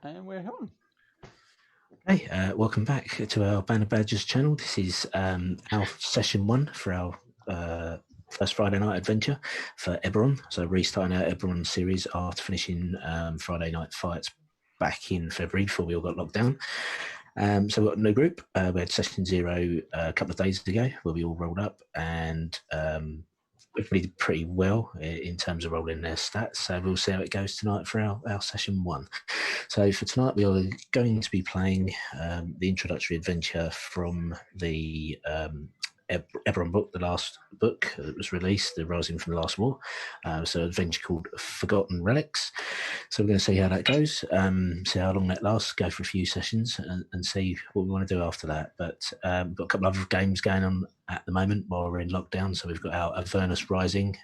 And we're on. Hey, welcome back to our Band of Badgers channel. This is our session 1 for our first Friday night adventure for Eberron. So restarting our Eberron series after finishing Friday night fights back in February before we all got locked down. So we've got a new group. We had session 0 a couple of days ago where we all rolled up and we did pretty well in terms of rolling their stats. So we'll see how it goes tonight for our session 1. So for tonight, we are going to be playing the introductory adventure from the Eberron book, the last book that was released, the Rising from the Last War. So an adventure called Forgotten Relics. So we're going to see how that goes, see how long that lasts, go for a few sessions and see what we want to do after that. But we've got a couple of other games going on at the moment while we're in lockdown. So we've got our Avernus Rising,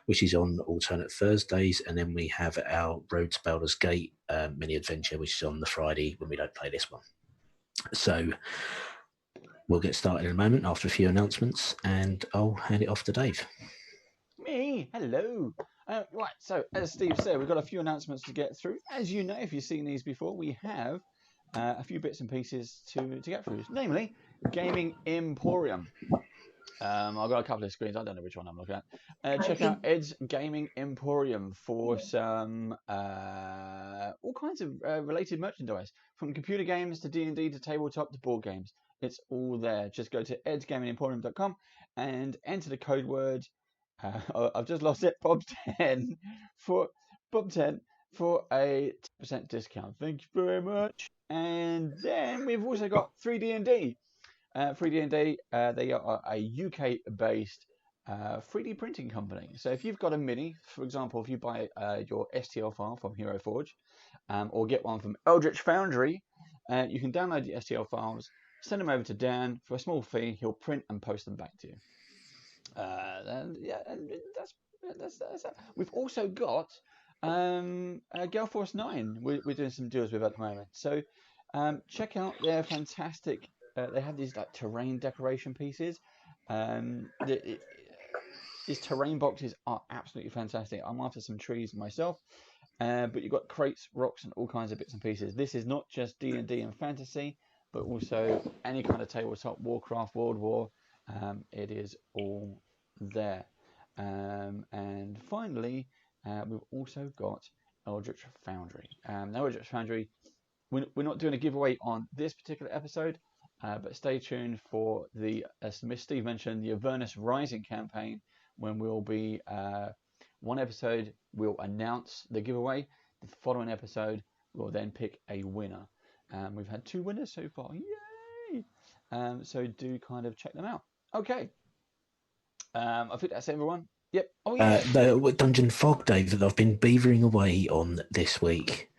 which is on alternate Thursdays, and then we have our Road to Baldur's Gate mini adventure, which is on the Friday when we don't play this one. So we'll get started in a moment after a few announcements, and I'll hand it off to Dave. Me, hello. Right, so as Steve said, we've got a few announcements to get through. As you know, if you've seen these before, we have a few bits and pieces to get through, namely Gaming Emporium. I've got a couple of screens. I don't know which one I'm looking at. Check out Ed's Gaming Emporium for some all kinds of related merchandise, from computer games to D&D to tabletop to board games. It's all there. Just go to edsgamingemporium.com and enter the code word. I've just lost it. Bob10 for a 10% discount. Thank you very much. And then we've also got 3D&D. 3D&D, they are a UK-based 3D printing company. So if you've got a mini, for example, if you buy your STL file from Hero Forge, or get one from Eldritch Foundry, you can download the STL files, send them over to Dan for a small fee. He'll print and post them back to you. That's that. We've also got Gale Force 9. We're doing some deals with at the moment. So check out their fantastic. They have these like terrain decoration pieces. These terrain boxes are absolutely fantastic. I'm after some trees myself, but you've got crates, rocks, and all kinds of bits and pieces. This is not just D&D and fantasy, but also any kind of tabletop, Warcraft, World War. It is all there. And finally, we've also got Eldritch Foundry. Now, Eldritch Foundry, we're not doing a giveaway on this particular episode, but stay tuned for the, as Steve mentioned, the Avernus Rising campaign, when we'll be one episode, we'll announce the giveaway. The following episode, we'll then pick a winner. We've had 2 winners so far. Yay! So do kind of check them out. Okay. I think that's everyone. Yep. Oh yeah. The Dungeon Fog, Dave, that I've been beavering away on this week.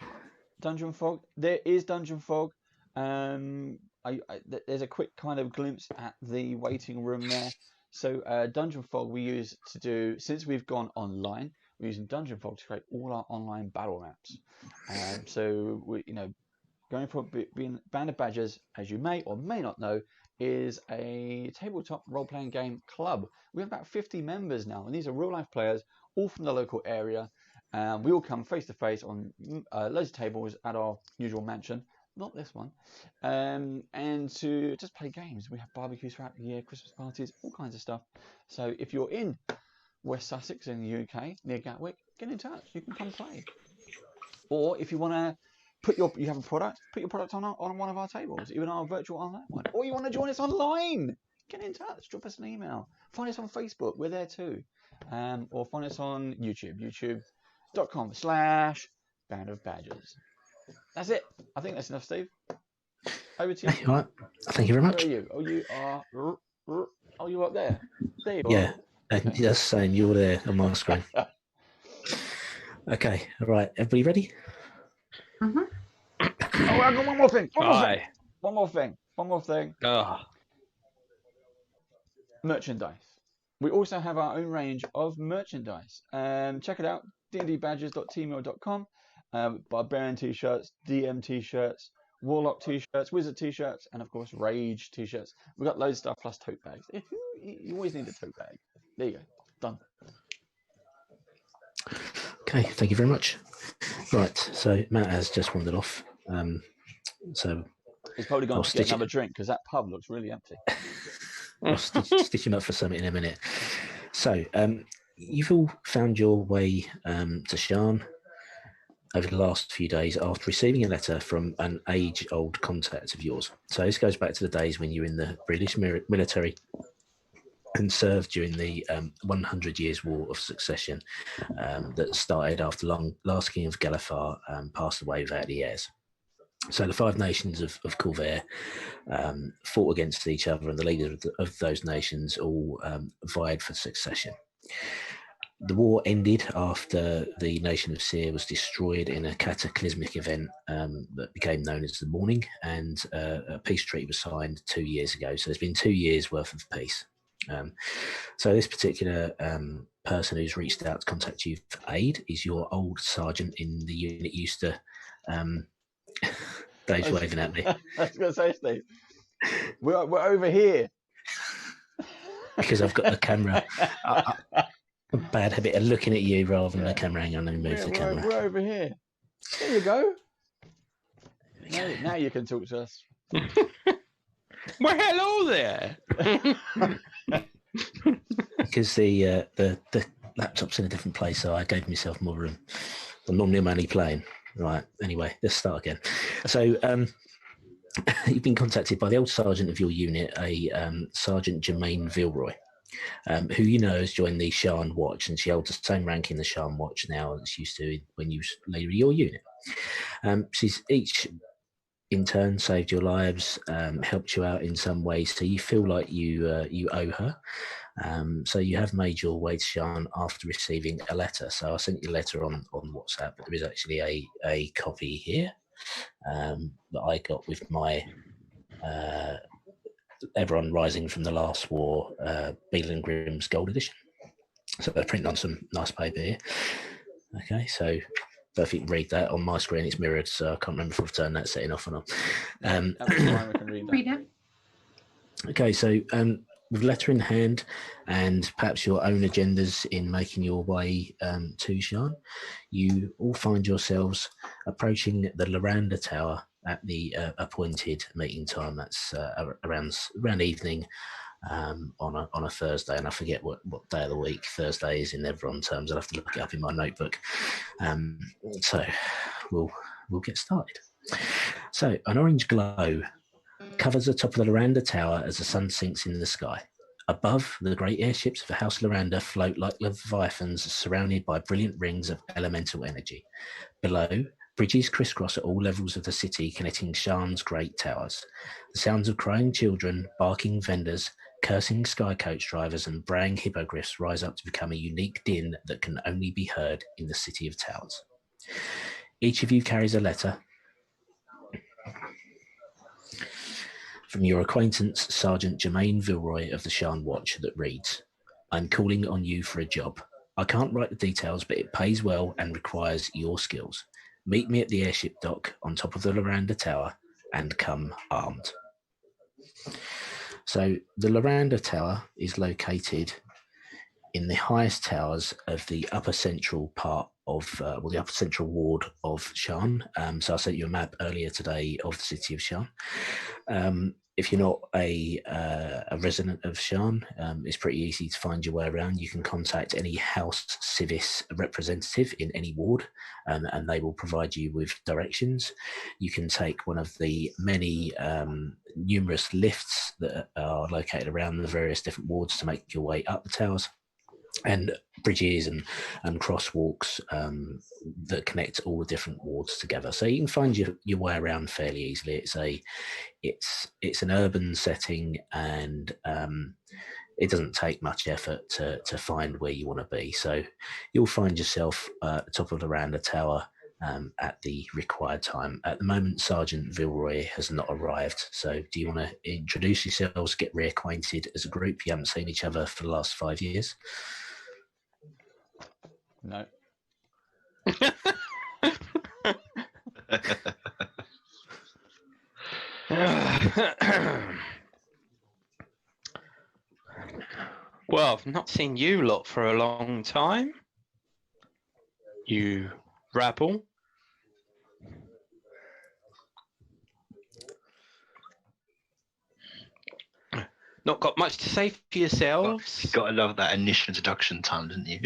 Dungeon Fog. There is Dungeon Fog. There's a quick kind of glimpse at the waiting room there. So Dungeon Fog we use to do, since we've gone online, we're using Dungeon Fog to create all our online battle maps. So we, going for being Band of Badgers, as you may or may not know, is a tabletop role-playing game club. We have about 50 members now, and these are real-life players, all from the local area. We all come face-to-face on loads of tables at our usual mansion, not this one, and to just play games. We have barbecues throughout the year, Christmas parties, all kinds of stuff. So if you're in West Sussex in the UK, near Gatwick, get in touch. You can come play. Or if you want to you have a product, put your product on one of our tables, even our virtual online one. Or you want to join us online, get in touch, drop us an email. Find us on Facebook, we're there too. Or find us on YouTube, youtube.com/Band of Badgers. That's it. I think that's enough, Steve. Over to you. All right. Thank you very much. Where are you? Oh, you are. Oh, you're up there. There you are. Yeah, okay. Just saying you're there on my screen. Okay, all right. Everybody ready? Mm-hmm. Oh, I've got one more thing. One more thing. Merchandise. We also have our own range of merchandise. Check it out, dndbadgers.tmail.com. Barbarian t-shirts, DM t-shirts, Warlock t-shirts, Wizard t-shirts, and of course Rage t-shirts. We've got loads of stuff plus tote bags. You always need a tote bag. There you go. Done. Okay, thank you very much. Right, so Matt has just wandered off. So He's probably going I'll to get stitch another drink because that pub looks really empty. I'll stitch him up for something in a minute. So you've all found your way to Shan over the last few days after receiving a letter from an age-old contact of yours. So this goes back to the days when you were in the British military and served during the 100 Years' War of Succession that started after last King of Galifar passed away without the heirs. So the five nations of Corvair fought against each other, and the leaders of those nations all vied for succession. The war ended after the nation of Seer was destroyed in a cataclysmic event that became known as the Mourning, and a peace treaty was signed 2 years ago. So there's been 2 years worth of peace. So this particular person who's reached out to contact you for aid is your old sergeant in the unit used to... Dave's waving at me. I was going to say, Steve, we're over here. Because I've got the camera. A bad habit of looking at you rather than the camera. Hang on, let me move the camera. We're over here. There you go. Now you can talk to us. Well, hello there. Because the laptop's in a different place, so I gave myself more room. Normally I'm only playing. Right, anyway, let's start again. So you've been contacted by the old sergeant of your unit, a Sergeant Jermaine Vilroy, who you know has joined the Shan Watch, and she holds the same rank in the Shan Watch now as she used to when you leader your unit. She's each in turn saved your lives, helped you out in some ways, so you feel like you owe her. So you have made your way to Shan after receiving a letter. So I sent you a letter on WhatsApp, but there is actually a copy here that I got with my Eberron Rising from the Last War, Beetle and Grimm's Gold Edition. So they're printed on some nice paper here. Okay, so I don't know if you can read that. On my screen it's mirrored, so I can't remember if I've turned that setting off or not. That's fine, we can read that. Okay, so with letter in hand and perhaps your own agendas in making your way to Shan, you all find yourselves approaching the Loranda Tower at the appointed meeting time. That's around evening on a Thursday, and I forget what day of the week Thursday is in Eberron terms. I'll have to look it up in my notebook. So we'll get started. So an orange glow covers the top of the Loranda Tower as the sun sinks in the sky. Above, the great airships of the House Loranda float like leviathans surrounded by brilliant rings of elemental energy. Below, bridges crisscross at all levels of the city connecting Shan's great towers. The sounds of crying children, barking vendors, cursing sky coach drivers and braying hippogriffs rise up to become a unique din that can only be heard in the City of Towers. Each of you carries a letter from your acquaintance, Sergeant Jermaine Vilroy of the Shan Watch, that reads, "I'm calling on you for a job. I can't write the details, but it pays well and requires your skills. Meet me at the airship dock on top of the Loranda Tower and come armed." So the Loranda Tower is located in the highest towers of the upper central part of, the upper central ward of Shan. So I sent you a map earlier today of the city of Shan. If you're not a resident of Shan, it's pretty easy to find your way around. You can contact any House Civis representative in any ward, and they will provide you with directions. You can take one of the many numerous lifts that are located around the various different wards to make your way up the towers, and bridges and crosswalks that connect all the different wards together. So you can find your way around fairly easily. It's an urban setting, and it doesn't take much effort to find where you want to be. So you'll find yourself at the top of the Loranda Tower at the required time. At the moment, Sergeant Vilroy has not arrived. So do you want to introduce yourselves, get reacquainted as a group? You haven't seen each other for the last 5 years. No. Well, I've not seen you lot for a long time. you rabble. Not got much to say for yourselves. You gotta love that initial introduction time, didn't you?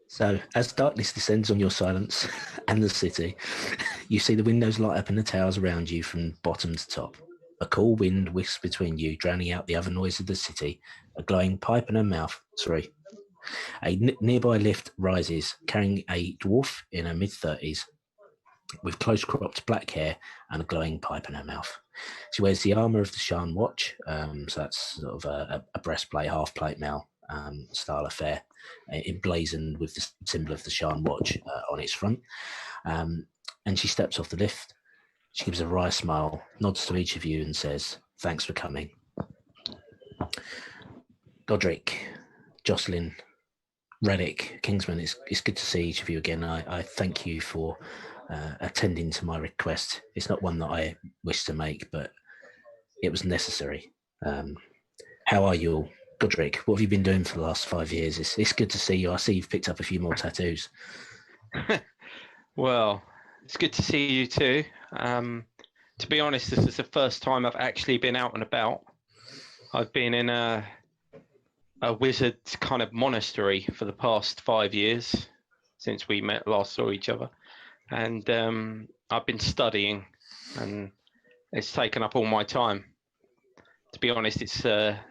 So, as darkness descends on your silence and the city, you see the windows light up in the towers around you from bottom to top. A cool wind whisks between you, drowning out the other noise of the city. A glowing pipe in her mouth. Sorry. A nearby lift rises, carrying a dwarf in her mid-30s with close-cropped black hair and a glowing pipe in her mouth. She wears the armour of the Shan Watch, so that's sort of a breastplate, half-plate mail style affair, emblazoned with the symbol of the Shan Watch on its front. And she steps off the lift. She gives a wry smile, nods to each of you and says, "Thanks for coming." Godric, Jocelyn, Relic, Kingsman, it's good to see each of you again. I thank you for attending to my request. It's not one that I wish to make, but it was necessary. How are you all? Godric, what have you been doing for the last 5 years? It's good to see you. I see you've picked up a few more tattoos. Well, it's good to see you too. To be honest, this is the first time I've actually been out and about. I've been in a wizard kind of monastery for the past 5 years since we last saw each other. And I've been studying, and it's taken up all my time. To be honest, it's a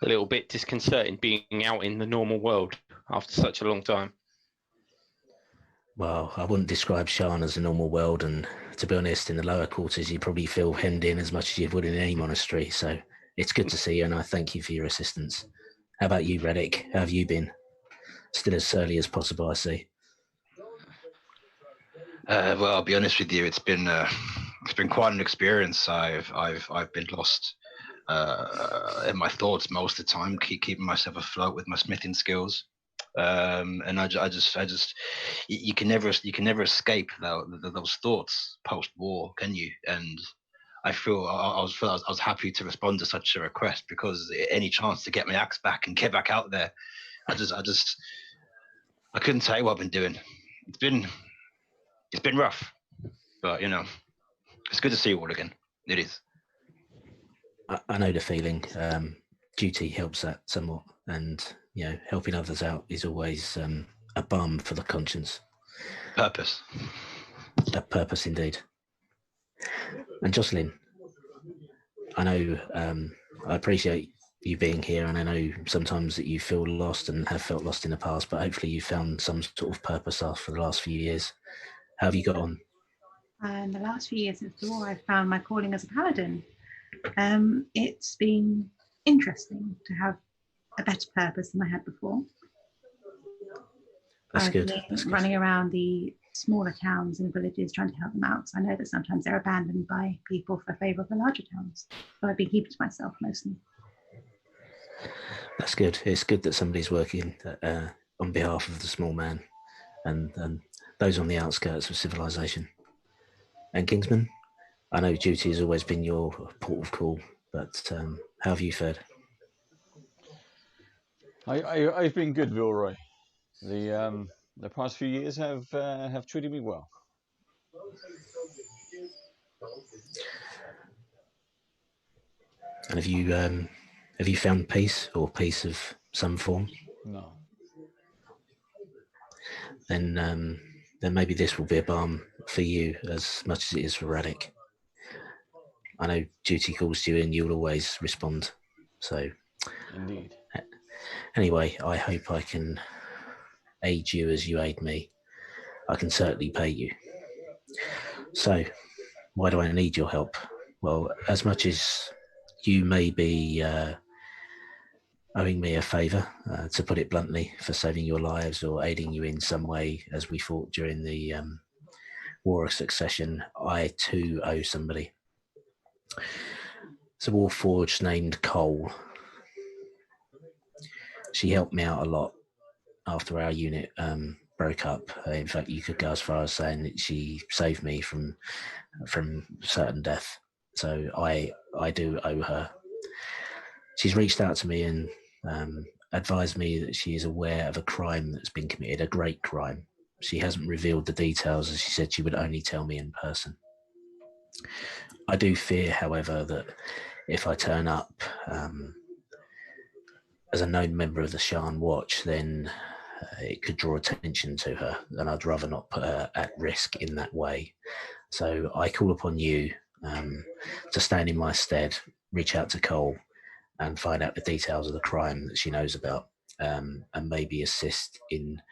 little bit disconcerting being out in the normal world after such a long time. Well, I wouldn't describe Shan as a normal world, and to be honest, in the lower quarters, you probably feel hemmed in as much as you would in any monastery. So it's good to see you, and I thank you for your assistance. How about you, Relic? How have you been? Still as surly as possible, I see. Well, I'll be honest with you. It's been quite an experience. I've been lost in my thoughts most of the time, keeping myself afloat with my smithing skills. And I just you can never escape those thoughts post-war, can you? And I feel I was happy to respond to such a request, because any chance to get my axe back and get back out there, I couldn't tell you what I've been doing. It's been rough, but it's good to see you all again. It is. I know the feeling. Duty helps that somewhat, and helping others out is always a balm for the conscience. Purpose. A purpose indeed. And Jocelyn, I know I appreciate you being here, and I know sometimes that you feel lost and have felt lost in the past, but hopefully you found some sort of purpose after the last few years. How have you got on? In the last few years since the war, I found my calling as a paladin. It's been interesting to have a better purpose than I had before. That's good. Running around the smaller towns and villages trying to help them out. So I know that sometimes they're abandoned by people for favour of the larger towns. So I've been keeping to myself mostly. That's good. It's good that somebody's working on behalf of the small man and those on the outskirts of civilization. And Kingsman, I know duty has always been your port of call, but how have you fared? I've been good, Vilroy. The past few years have treated me well. And have you found peace, or peace of some form? No. Then maybe this will be a balm for you as much as it is for Relic. I know duty calls to you, and you'll always respond. So, Indeed. Anyway, I hope I can aid you as you aid me. I can certainly pay you. So, why do I need your help? Well, as much as you may be owing me a favour, to put it bluntly, for saving your lives or aiding you in some way as we fought during the War of Succession, I too owe somebody. It's a warforged named Cole. She helped me out a lot after our unit broke up. In fact, you could go as far as saying that she saved me from certain death. So I do owe her. She's reached out to me and advised me that she is aware of a crime that's been committed, a great crime. She hasn't revealed the details, as she said she would only tell me in person. I do fear, however, that if I turn up as a known member of the Shan Watch, then it could draw attention to her, and I'd rather not put her at risk in that way. So I call upon you to stand in my stead, reach out to Cole and find out the details of the crime that she knows about, and maybe assist in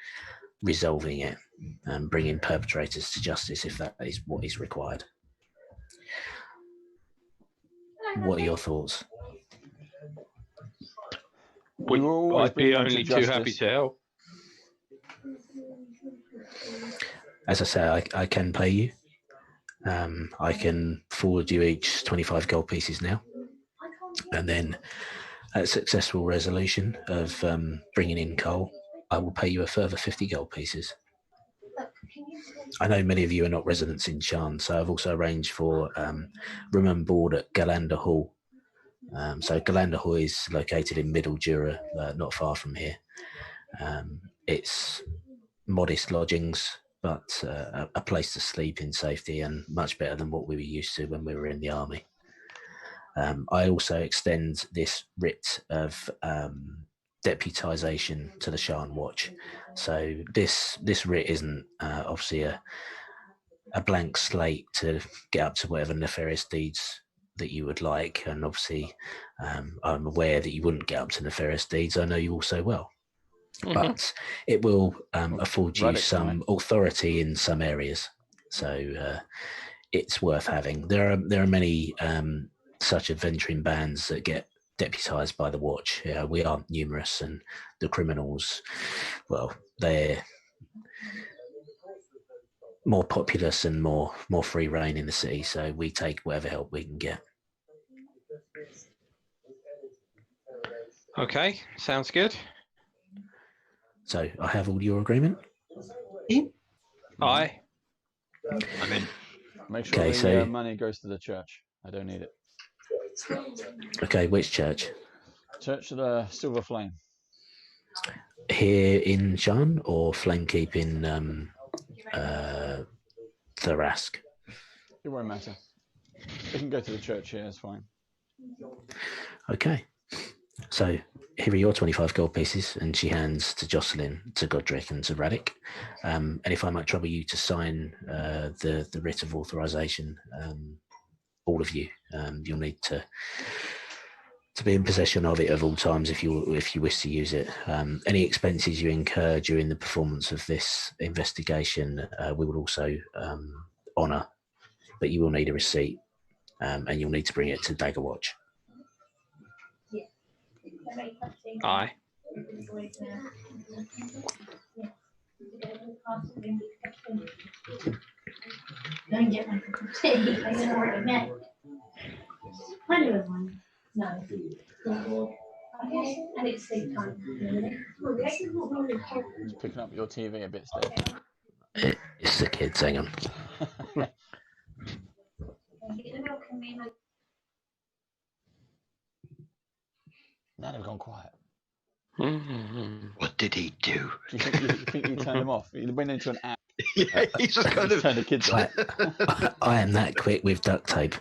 resolving it and bringing perpetrators to justice if that is what is required. What are your thoughts? We will always I'd be bring them to only too happy justice. to help. As I say, I can pay you. I can forward you each 25 gold pieces now. And then at successful resolution of bringing in Cole, I will pay you a further 50 gold pieces. I know many of you are not residents in Shan, so I've also arranged for room and board at Galanda Hall. So Galanda Hall is located in Middle Jura, not far from here. It's modest lodgings, but a place to sleep in safety, and much better than what we were used to when we were in the army. I also extend this writ of deputisation to the Shan Watch. So this writ isn't obviously a blank slate to get up to whatever nefarious deeds that you would like, and obviously I'm aware that you wouldn't get up to nefarious deeds. I know you all so well. But it will afford you some authority in some areas, so it's worth having. There are many such adventuring bands that get deputised by the Watch. We aren't numerous, and the criminals, well, they're more populous and more free reign in the city. So we take whatever help we can get. Okay, sounds good. So I have all your agreement. Aye. I'm in. Make sure the money goes to the church. I don't need it. Okay, which church? Church of the Silver Flame. Here in Shan or Flamekeep in Tharask? It won't matter. We can go to the church here, it's fine. Okay. So here are your 25 gold pieces, and she hands to Jocelyn, to Godric, and to Radic. And if I might trouble you to sign the writ of authorization, all of you, you'll need to be in possession of it at all times if you wish to use it. Any expenses you incur during the performance of this investigation, we will also honour, but you will need a receipt, and you'll need to bring it to Dagger Watch. Aye. Just picking up your TV a bit still. It's the kids, hang on. Now they've gone quiet. What did he do? Do you think you turned them off? You went into an app. Yeah, he's just kind of turned the kids off. I am that quick with duct tape.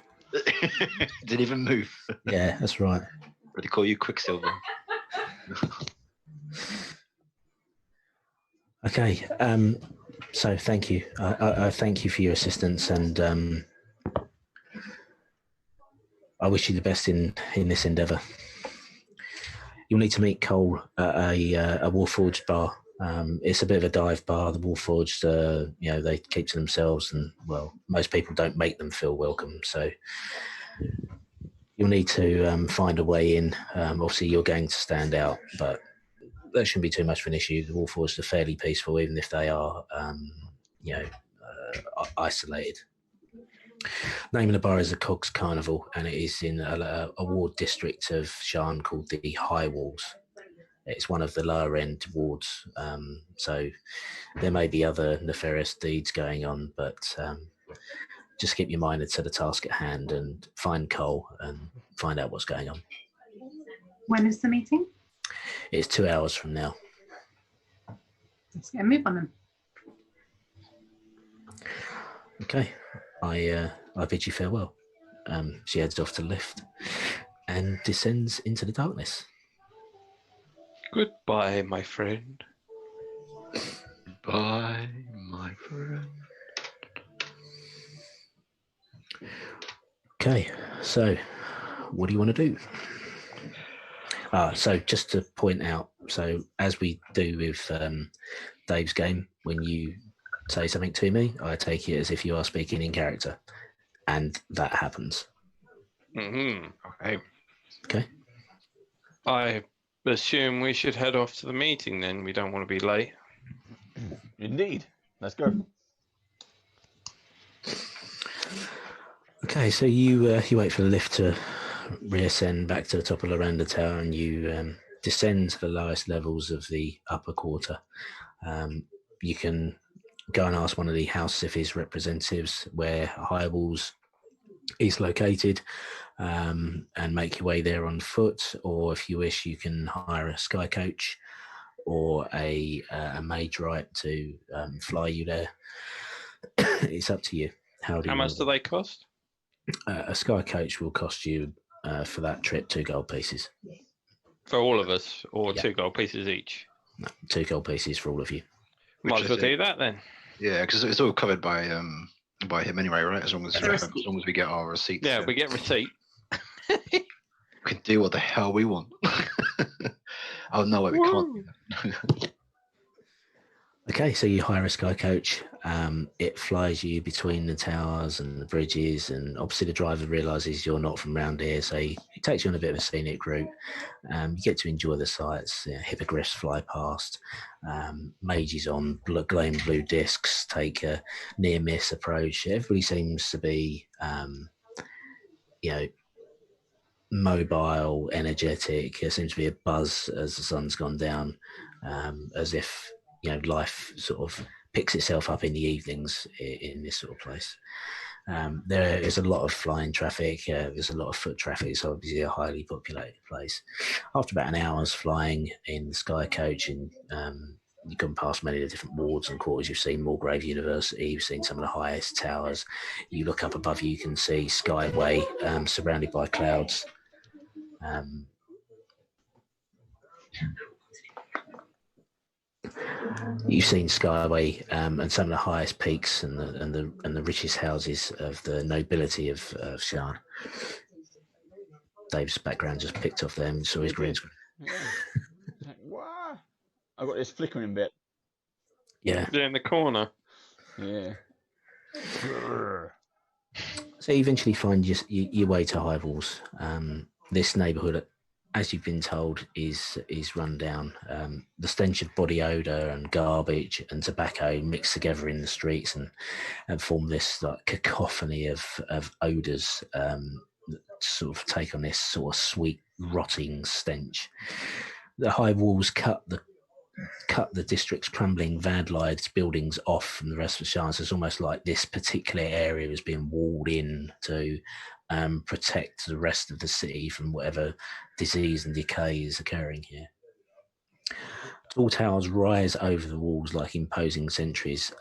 Didn't even move. Yeah, that's right. What do they call you, Quicksilver? Okay. So thank you. I thank you for your assistance, and I wish you the best in this endeavour. You'll need to meet Cole at a Warforged bar. It's a bit of a dive bar. The Warforged, they keep to themselves, and well, most people don't make them feel welcome. So you'll need to find a way in. Obviously, you're going to stand out, but that shouldn't be too much of an issue. The Warforged are fairly peaceful, even if they are, isolated. Name of the bar is the Cogs Carnival, and it is in a ward district of Shan called the High Walls. It's one of the lower end wards, so there may be other nefarious deeds going on, but just keep your mind to the task at hand and find Cole and find out what's going on. When is the meeting? It's 2 hours from now. Let's get a move on them. Okay, I bid you farewell. She heads off to the lift and descends into the darkness. Goodbye, my friend. Bye, my friend. Okay, so what do you want to do? So just to point out, so as we do with Dave's game, when you say something to me, I take it as if you are speaking in character, and that happens. Mm-hmm. Okay. Okay. I assume we should head off to the meeting then. We don't want to be late. Indeed. Let's go. Okay, so you wait for the lift to reascend back to the top of the Loranda Tower, and you descend to the lowest levels of the upper quarter. You can go and ask one of the House Sifis representatives where High Walls is located, and make your way there on foot, or if you wish, you can hire a sky coach or a Mage Right to fly you there. It's up to you. How much do they cost? A sky coach will cost you for that trip 2 gold pieces. For all of us, or Yeah. 2 gold pieces each? No, 2 gold pieces for all of you. Might as well do that then. Yeah, because it's all covered by him anyway, right? As long as we get our receipts. Yeah, we get receipt. We can do what the hell we want. Oh no, we can't. Okay, so you hire a sky coach. It flies you between the towers and the bridges, and obviously the driver realises you're not from around here, so he takes you on a bit of a scenic route. You get to enjoy the sights. Hippogriffs fly past. Mages on glowing blue discs take a near miss approach. Everybody seems to be, mobile, energetic. There seems to be a buzz as the sun's gone down, as if life sort of picks itself up in the evenings in this sort of place. There is a lot of flying traffic. There's a lot of foot traffic. It's obviously a highly populated place. After about an hour's flying in the sky coach, and you've gone past many of the different wards and quarters. You've seen Mulgrave University. You've seen some of the highest towers. You look up above you can see Skyway surrounded by clouds. You've seen Skyway and some of the highest peaks and the richest houses of the nobility of Shard. Dave's background just picked off them, so his green screen. Yeah. Wow. I've got this flickering bit. Yeah. They're in the corner. Yeah. So you eventually find your way to High Walls. This neighbourhood, as you've been told, is run down. The stench of body odour and garbage and tobacco mix together in the streets and form this like cacophony of odours that sort of take on this sort of sweet, rotting stench. The High Walls cut the district's crumbling, vandalised buildings off from the rest of the Shires. It's almost like this particular area is being walled in to protect the rest of the city from whatever disease and decay is occurring here. Tall towers rise over the walls like imposing sentries.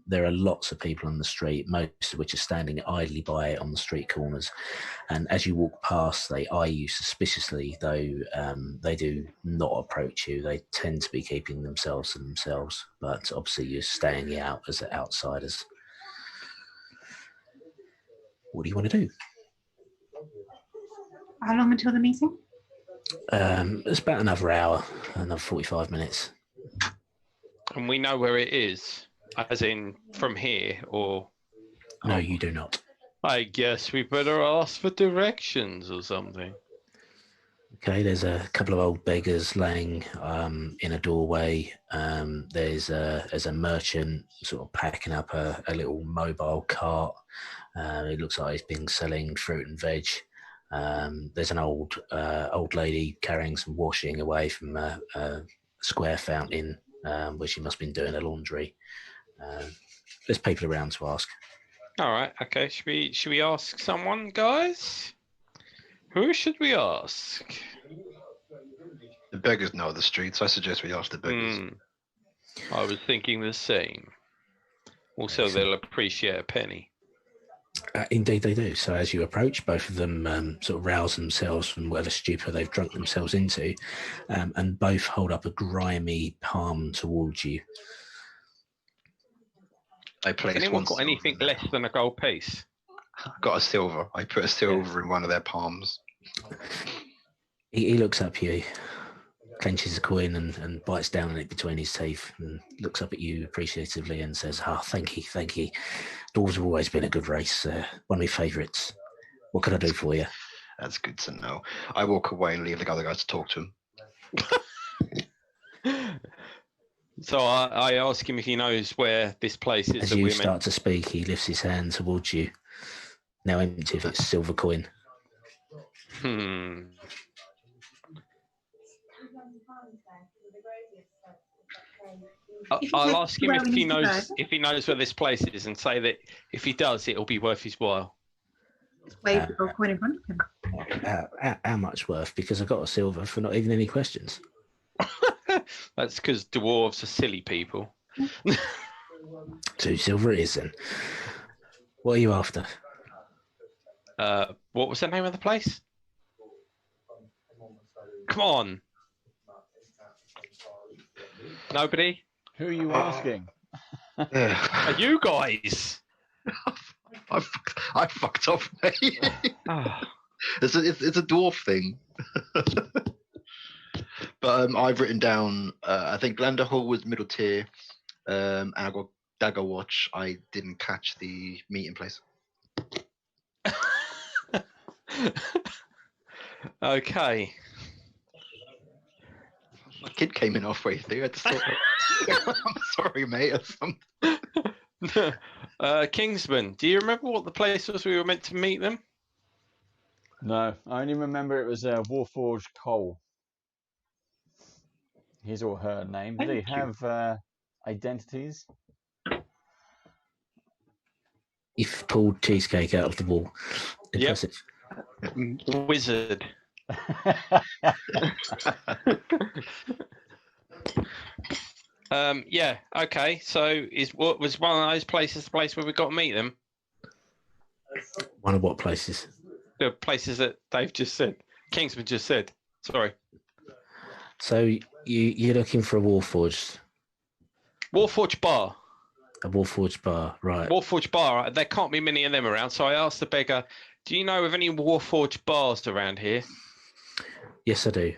There are lots of people on the street, most of which are standing idly by on the street corners. And as you walk past, they eye you suspiciously, though they do not approach you. They tend to be keeping themselves to themselves, but obviously you're staying out as outsiders. What do you want to do? How long until the meeting? It's about another hour, another 45 minutes. And we know where it is, as in from here, or... No, you do not. I guess we better ask for directions or something. Okay, there's a couple of old beggars laying in a doorway. There's a merchant sort of packing up a little mobile cart. It looks like he's been selling fruit and veg. There's an old lady carrying some washing away from a square fountain where she must have been doing her laundry. There's people around to ask. All right, okay. Should we ask someone, guys? Who should we ask? The beggars know the streets. I suggest we ask the beggars. I was thinking the same. Also, they'll appreciate a penny. Indeed they do. So as you approach, both of them sort of rouse themselves from whatever stupor they've drunk themselves into, and both hold up a grimy palm towards you. I place Has anyone one got silver anything in there. less than a gold piece? Got a silver. I put a silver in one of their palms. He looks up at you, clenches a coin and bites down on it between his teeth and looks up at you appreciatively and says, thank you. Dwarves have always been a good race. One of my favourites. What can I do for you? That's good to know. I walk away and leave the other guys to talk to him. So I ask him if he knows where this place is. As you start to speak, he lifts his hand towards you, now empty of its silver coin. I'll ask him if he knows where this place is, and say that if he does, it'll be worth his while. Wave the gold coin in front of him. How much worth? Because I got a silver for not even any questions. That's because dwarves are silly people. 2 silver it is then. What are you after? What was the name of the place? Come on. Nobody? Who are you asking? Are you guys? I fucked up, mate. It's a dwarf thing. But I've written down, I think Glander Hall was middle tier, and I got Dagger Watch. I didn't catch the meeting place. Okay. My kid came in halfway through. I just thought, I'm sorry, mate. Or something. Kingsman, do you remember what the place was we were meant to meet them? No, I only remember it was Warforged Cole. His or her name. Do they have identities? You've pulled cheesecake out of the wall. Impressive. Yep. Wizard. Yeah, okay. So what was one of those places the place where we got to meet them? One of what places? The places that Dave just said. Kingsman just said. Sorry. So you're looking for a Warforged? Warforged bar. A Warforged bar, right. Warforged bar. There can't be many of them around. So I asked the beggar, do you know of any Warforged bars around here? Yes, I do.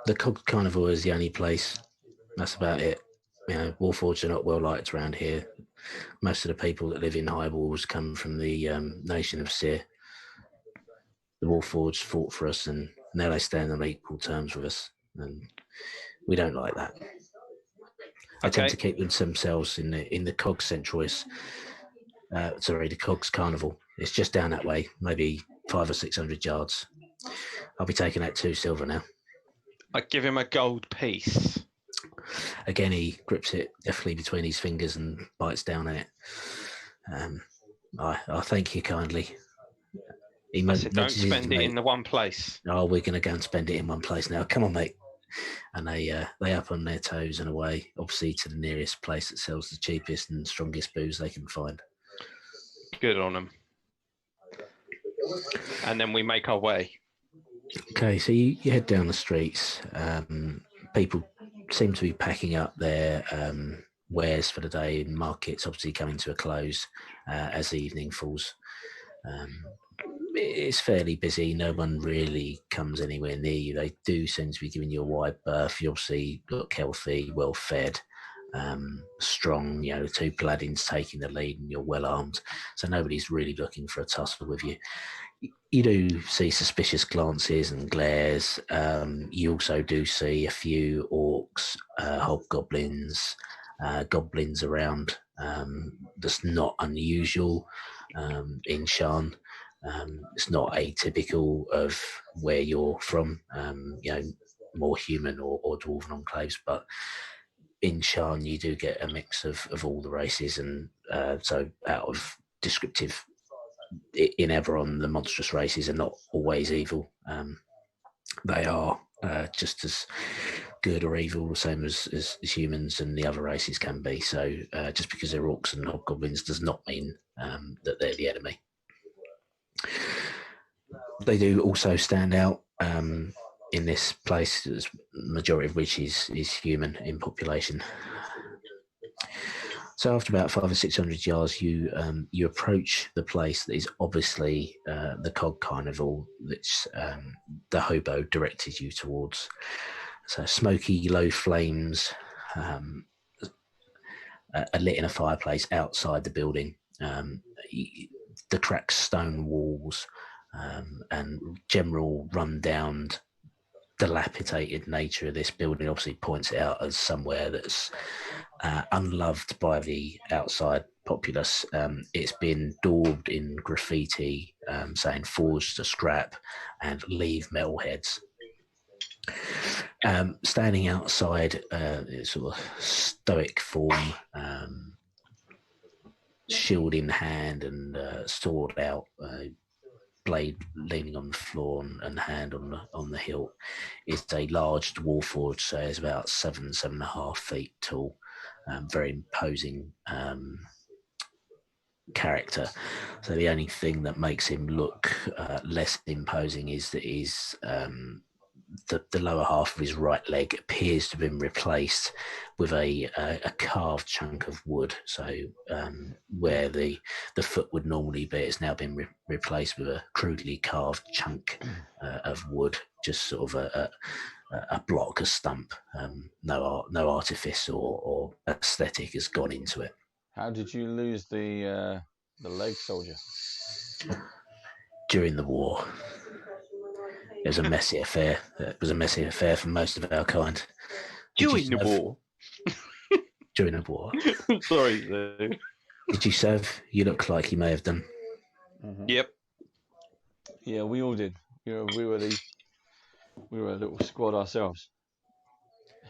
The Cog Carnival is the only place. That's about it. You know, Warforged are not well liked around here. Most of the people that live in High Walls come from the nation of Seer. The Warforged fought for us, and now they stand on equal terms with us, and we don't like that. I tend to keep them to themselves in the Cogs Centrois. The Cogs Carnival. It's just down that way, maybe 500 or 600 yards. I'll be taking out 2 silver now. I give him a gold piece. Again, he grips it deftly between his fingers and bites down on it. I thank you kindly. I said, don't spend it in the one place. Oh, we're going to go and spend it in one place now. Come on, mate. And they up on their toes and away, obviously to the nearest place that sells the cheapest and strongest booze they can find. Good on them. And then we make our way. Okay, so you head down the streets. People seem to be packing up their wares for the day. Markets obviously coming to a close as the evening falls. It's fairly busy. No one really comes anywhere near you. They do seem to be giving you a wide berth. You obviously look healthy, well fed, strong. You know, the 2 paladins taking the lead, and you're well armed. So nobody's really looking for a tussle with you. You do see suspicious glances and glares. You also do see a few orcs, hobgoblins, goblins around. That's not unusual in Shan. It's not atypical of where you're from, more human or dwarven enclaves, but in Shan you do get a mix of all the races, and so out of descriptive, in Eberron, the monstrous races are not always evil. They are just as good or evil, the same as humans and the other races can be. So just because they're orcs and hobgoblins does not mean that they're the enemy. They do also stand out in this place, the majority of which is human in population. So after about 500 or 600 yards, you approach the place that is obviously the Cog Carnival that's the hobo directed you towards. So smoky, low flames are lit in a fireplace outside the building. The cracked stone walls and general run-down, dilapidated nature of this building obviously points it out as somewhere that's unloved by the outside populace. It's been daubed in graffiti saying "forged to scrap" and "leave metalheads." Standing outside, sort of stoic form, shield in hand and sword out, blade leaning on the floor and hand on the hilt, is a large dwarf, so it's about 7.5 feet tall, very imposing character. So the only thing that makes him look less imposing is that he's the lower half of his right leg appears to have been replaced with a carved chunk of wood. So where the foot would normally be, it's now been replaced with a crudely carved chunk of wood, just sort of a block, a stump. No artifice or aesthetic has gone into it. How did you lose the leg, soldier? During the war. It was a messy affair. It was a messy affair for most of our kind. During the war? During the war. Sorry, Lou. Did you serve? You look like you may have done. Mm-hmm. Yep. Yeah, we all did. We were a little squad ourselves.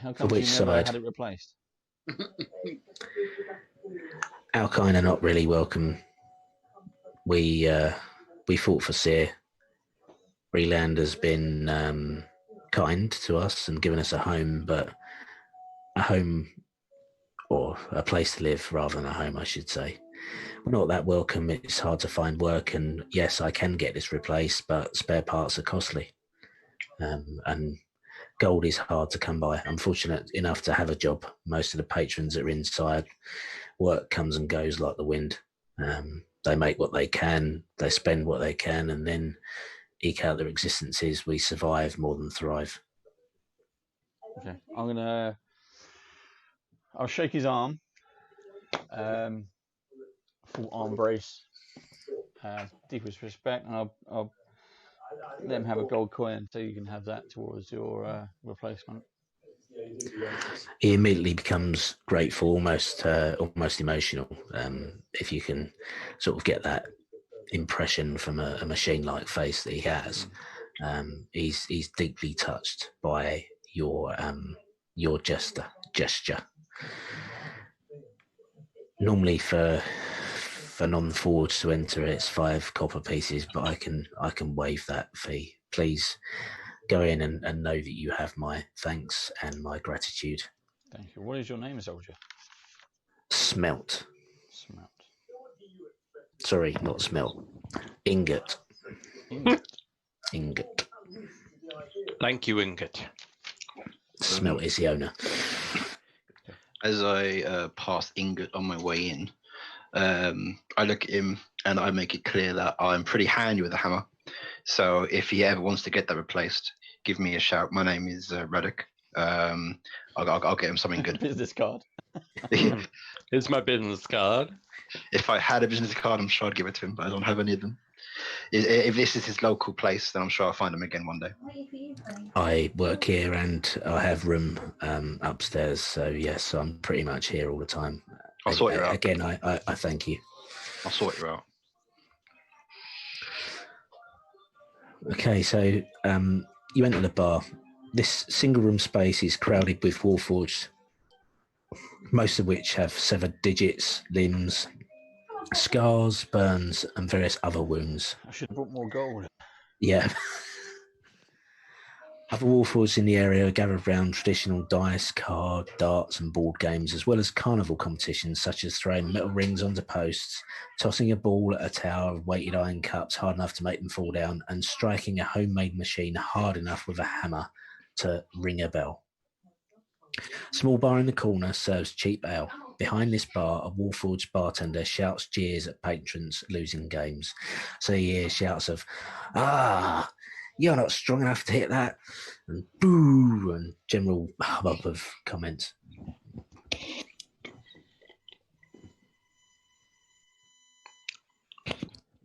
How come you which never side? had it replaced? Our kind are not really welcome. We fought for Seer. Reland has been kind to us and given us a home, but a home or a place to live rather than a home, I should say. We're not that welcome. It's hard to find work, and yes, I can get this replaced, but spare parts are costly, and gold is hard to come by. I'm fortunate enough to have a job. Most of the patrons that are inside, work comes and goes like the wind. They make what they can, they spend what they can, and then eke out their existences. We survive more than thrive. Okay, I'll shake his arm, full arm brace, deepest respect, and I'll let him have a gold coin so you can have that towards your replacement. He immediately becomes grateful, almost emotional. If you can sort of get that impression from a machine-like face that he has, he's deeply touched by your gesture. Normally for non-forged to enter, it's 5 copper pieces, but I can waive that fee. Please go in and know that you have my thanks and my gratitude. Thank you. What is your name, soldier? Smelt. Smelt. Sorry, not smelt. Ingot. Ingot. Thank you, Ingot. Smelt is the owner. As I pass Ingot on my way in, I look at him and I make it clear that I'm pretty handy with a hammer. So if he ever wants to get that replaced, give me a shout. My name is Reddick. I'll get him something good. Business card. Here's my business card. If I had a business card, I'm sure I'd give it to him, but I don't have any of them. If this is his local place, then I'm sure I'll find him again one day. I work here and I have room upstairs, so yes, I'm pretty much here all the time. I'll sort you out. Again, I thank you. I'll sort you out. Okay, so you enter the bar. This single room space is crowded with warforged, most of which have severed digits, limbs, scars, burns, and various other wounds. I should have brought more gold. Yeah. Other warforgeds in the area are gathered around traditional dice, card, darts and board games, as well as carnival competitions such as throwing metal rings onto posts, tossing a ball at a tower of weighted iron cups hard enough to make them fall down, and striking a homemade machine hard enough with a hammer to ring a bell. A small bar in the corner serves cheap ale. Behind this bar, a warforged bartender shouts jeers at patrons losing games. So you hear shouts of, "Ah, you're not strong enough to hit that," and "boo," and general hubbub of comments.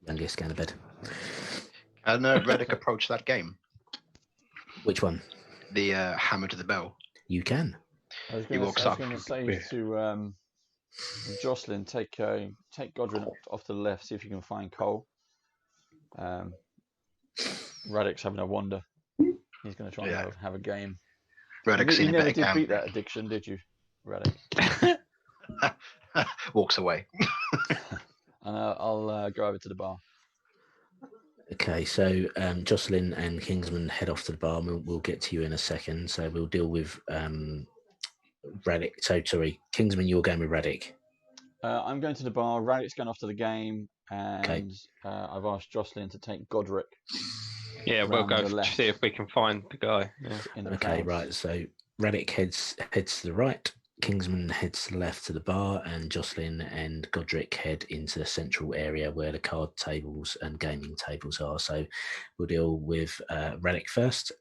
Youngest going to bed. Can Reddick approach that game? Which one? The hammer to the bell. You can. I was He going walks to up. say to Jocelyn, take Godwin off to the left, see if you can find Cole. Radix having a wander. He's going to try and have a game. Reddick's You seen a never better did beat gambler. that addiction, did you, Radix? Walks away. And I'll go over to the bar. Okay, so Jocelyn and Kingsman head off to the bar. We'll get to you in a second. So we'll deal with Raddick. So sorry, Kingsman, you're going with Raddick. I'm going to the bar. Radix going off to the game, and Okay. I've asked Jocelyn to take Godric. Yeah, we'll Round go the left. see if we can find the guy. Yeah. In the Okay, crowds. right. So Raddick heads to the right. Kingsman heads to the left to the bar, and Jocelyn and Godric head into the central area where the card tables and gaming tables are. So we'll deal with Raddick first,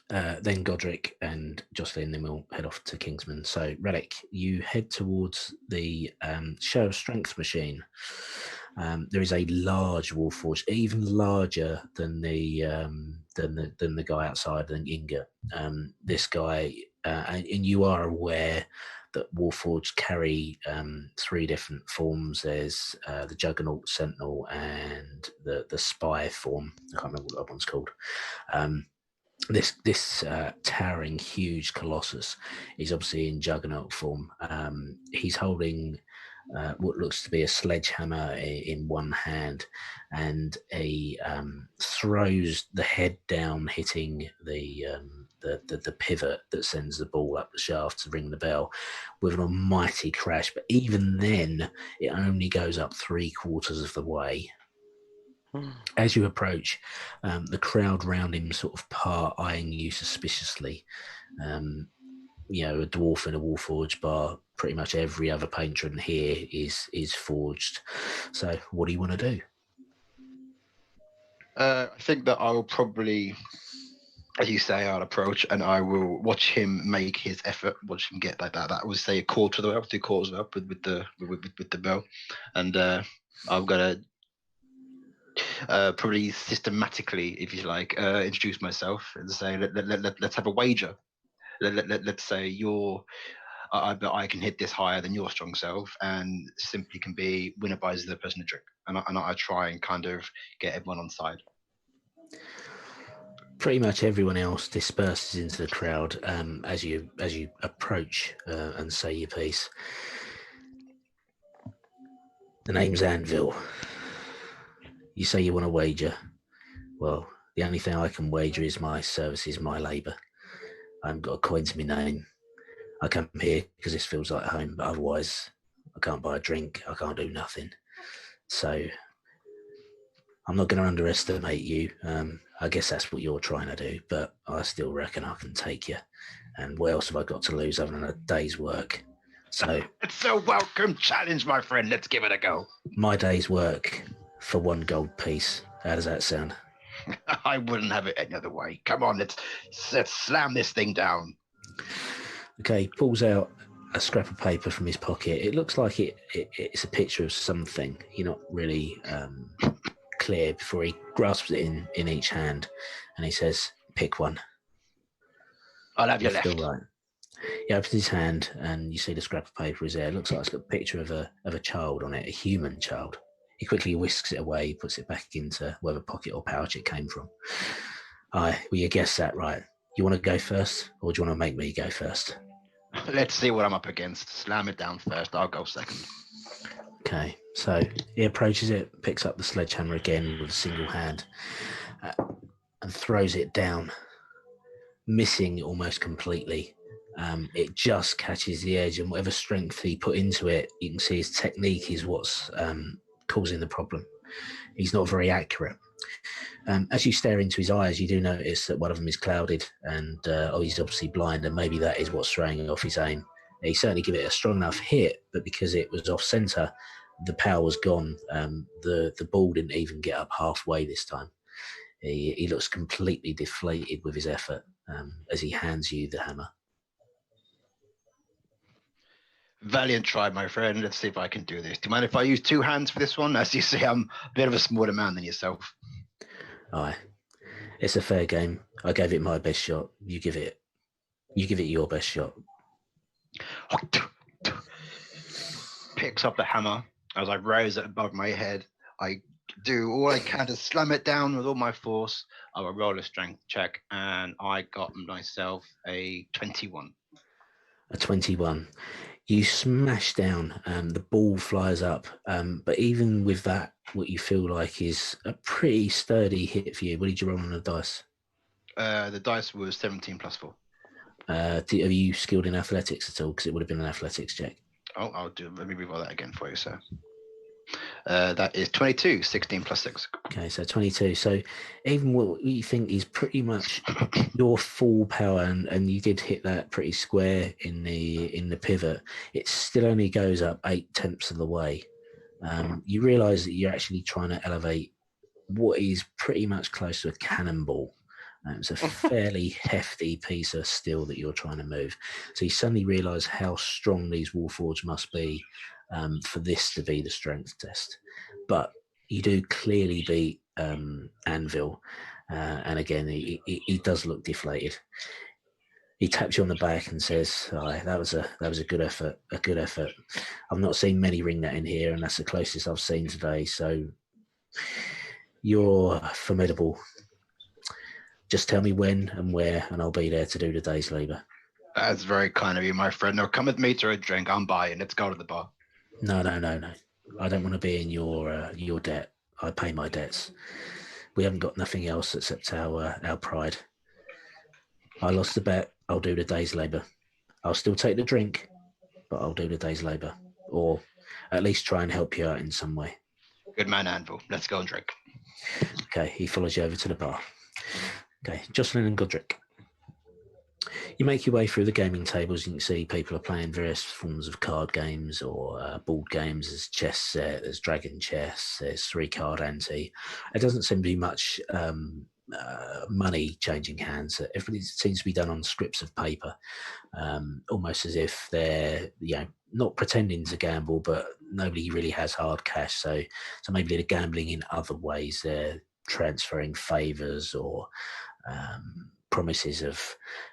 then Godric and Jocelyn, then we'll head off to Kingsman. So Raddick, you head towards the show of strength machine. There is a large warforged, even larger than the guy outside, than Inga. This guy, and you are aware that warforged carry 3 different forms. There's the Juggernaut, Sentinel, and the Spy form. I can't remember what that one's called. This towering, huge colossus is obviously in Juggernaut form. He's holding what looks to be a sledgehammer in one hand, and throws the head down, hitting the pivot that sends the ball up the shaft to ring the bell with an almighty crash. But even then, it only goes up 3/4 of the way. As you approach, the crowd round him sort of part, eyeing you suspiciously. A dwarf in a warforged bar. Pretty much every other patron here is forged. So, what do you want to do? I think that I will probably, as you say, I'll approach and I will watch him make his effort. Watch him get like that. That would say 1/4 of the way up, 2/4 of the way up with the bell, and I'm gonna. Probably systematically, if you like, introduce myself and say, let's have a wager. Let's say I can hit this higher than your strong self, and simply can be winner buys the person a drink, and I try and kind of get everyone on side. Pretty much everyone else disperses into the crowd as you approach and say your piece. The name's Anvil. You say you want to wager. Well, the only thing I can wager is my services, my labour. I haven't got a coin to my name. I come here because this feels like home, but otherwise I can't buy a drink. I can't do nothing. So I'm not going to underestimate you. I guess that's what you're trying to do, but I still reckon I can take you. And what else have I got to lose other than a day's work? So It's a welcome challenge, my friend. Let's give it a go. My day's work for 1 gold piece. How does that sound? I wouldn't have it any other way. Come on, let's slam this thing down. Okay, he pulls out a scrap of paper from his pocket. It looks like it's a picture of something. You're not really clear before he grasps it in each hand, and he says, "Pick one." I'll have your You're still left. right. He opens his hand, and you see the scrap of paper is there. It looks like it's got a picture of a child on it, a human child. He quickly whisks it away, puts it back into whatever pocket or pouch it came from. Well, you guessed that right. You want to go first, or do you want to make me go first? Let's see what I'm up against. Slam it down first. I'll go second. Okay, so he approaches it, picks up the sledgehammer again with a single hand, and throws it down, missing almost completely. It just catches the edge, and whatever strength he put into it, you can see his technique is what's causing the problem. He's not very accurate. As you stare into his eyes, you do notice that one of them is clouded, and he's obviously blind, and maybe that is what's throwing off his aim. He certainly give it a strong enough hit, but because it was off centre, the power was gone. The ball didn't even get up halfway this time. He looks completely deflated with his effort as he hands you the hammer. Valiant try, my friend. Let's see if I can do this. Do you mind if I use 2 hands for this one? As you see, I'm a bit of a smaller man than yourself. Aye, it's a fair game. I gave it my best shot. You give it your best shot. Picks up the hammer as I raise it above my head. I do all I can to slam it down with all my force. I will roll a strength check, and I got myself a 21. A 21. You smash down, the ball flies up, but even with that, what you feel like is a pretty sturdy hit for you. What did you roll on the dice? The dice was 17 plus 4. Are you skilled in athletics at all? Because it would have been an athletics check. Oh, I'll do. Let me reroll that again for you, sir. That is 22, 16 plus 6. Okay, so 22. So even what you think is pretty much your full power, and you did hit that pretty square in the pivot, it still only goes up 8/10 of the way. You realise that you're actually trying to elevate what is pretty much close to a cannonball. It's a fairly hefty piece of steel that you're trying to move. So you suddenly realise how strong these Warforged must be for this to be the strength test. But you do clearly beat Anvil, and again, he does look deflated. He taps you on the back and says, that was a good effort, a good effort. I've not seen many ring that in here, and that's the closest I've seen today. So you're formidable. Just tell me when and where, and I'll be there to do the day's labour. That's very kind of you, my friend. Now come with me to a drink. I'm buying. Let's go to the bar. No. I don't want to be in your debt. I pay my debts. We haven't got nothing else except our pride. I lost the bet. I'll do the day's labour. I'll still take the drink, but I'll do the day's labour, or at least try and help you out in some way. Good man, Anvil. Let's go and drink. Okay, he follows you over to the bar. Okay, Jocelyn and Godric. You make your way through the gaming tables. You can see people are playing various forms of card games or board games. There's chess set, there's dragon chess, there's 3-card ante. It doesn't seem to be much money changing hands. Everything seems to be done on scrips of paper, almost as if they're not pretending to gamble, but nobody really has hard cash. So maybe they're gambling in other ways. They're transferring favours or promises of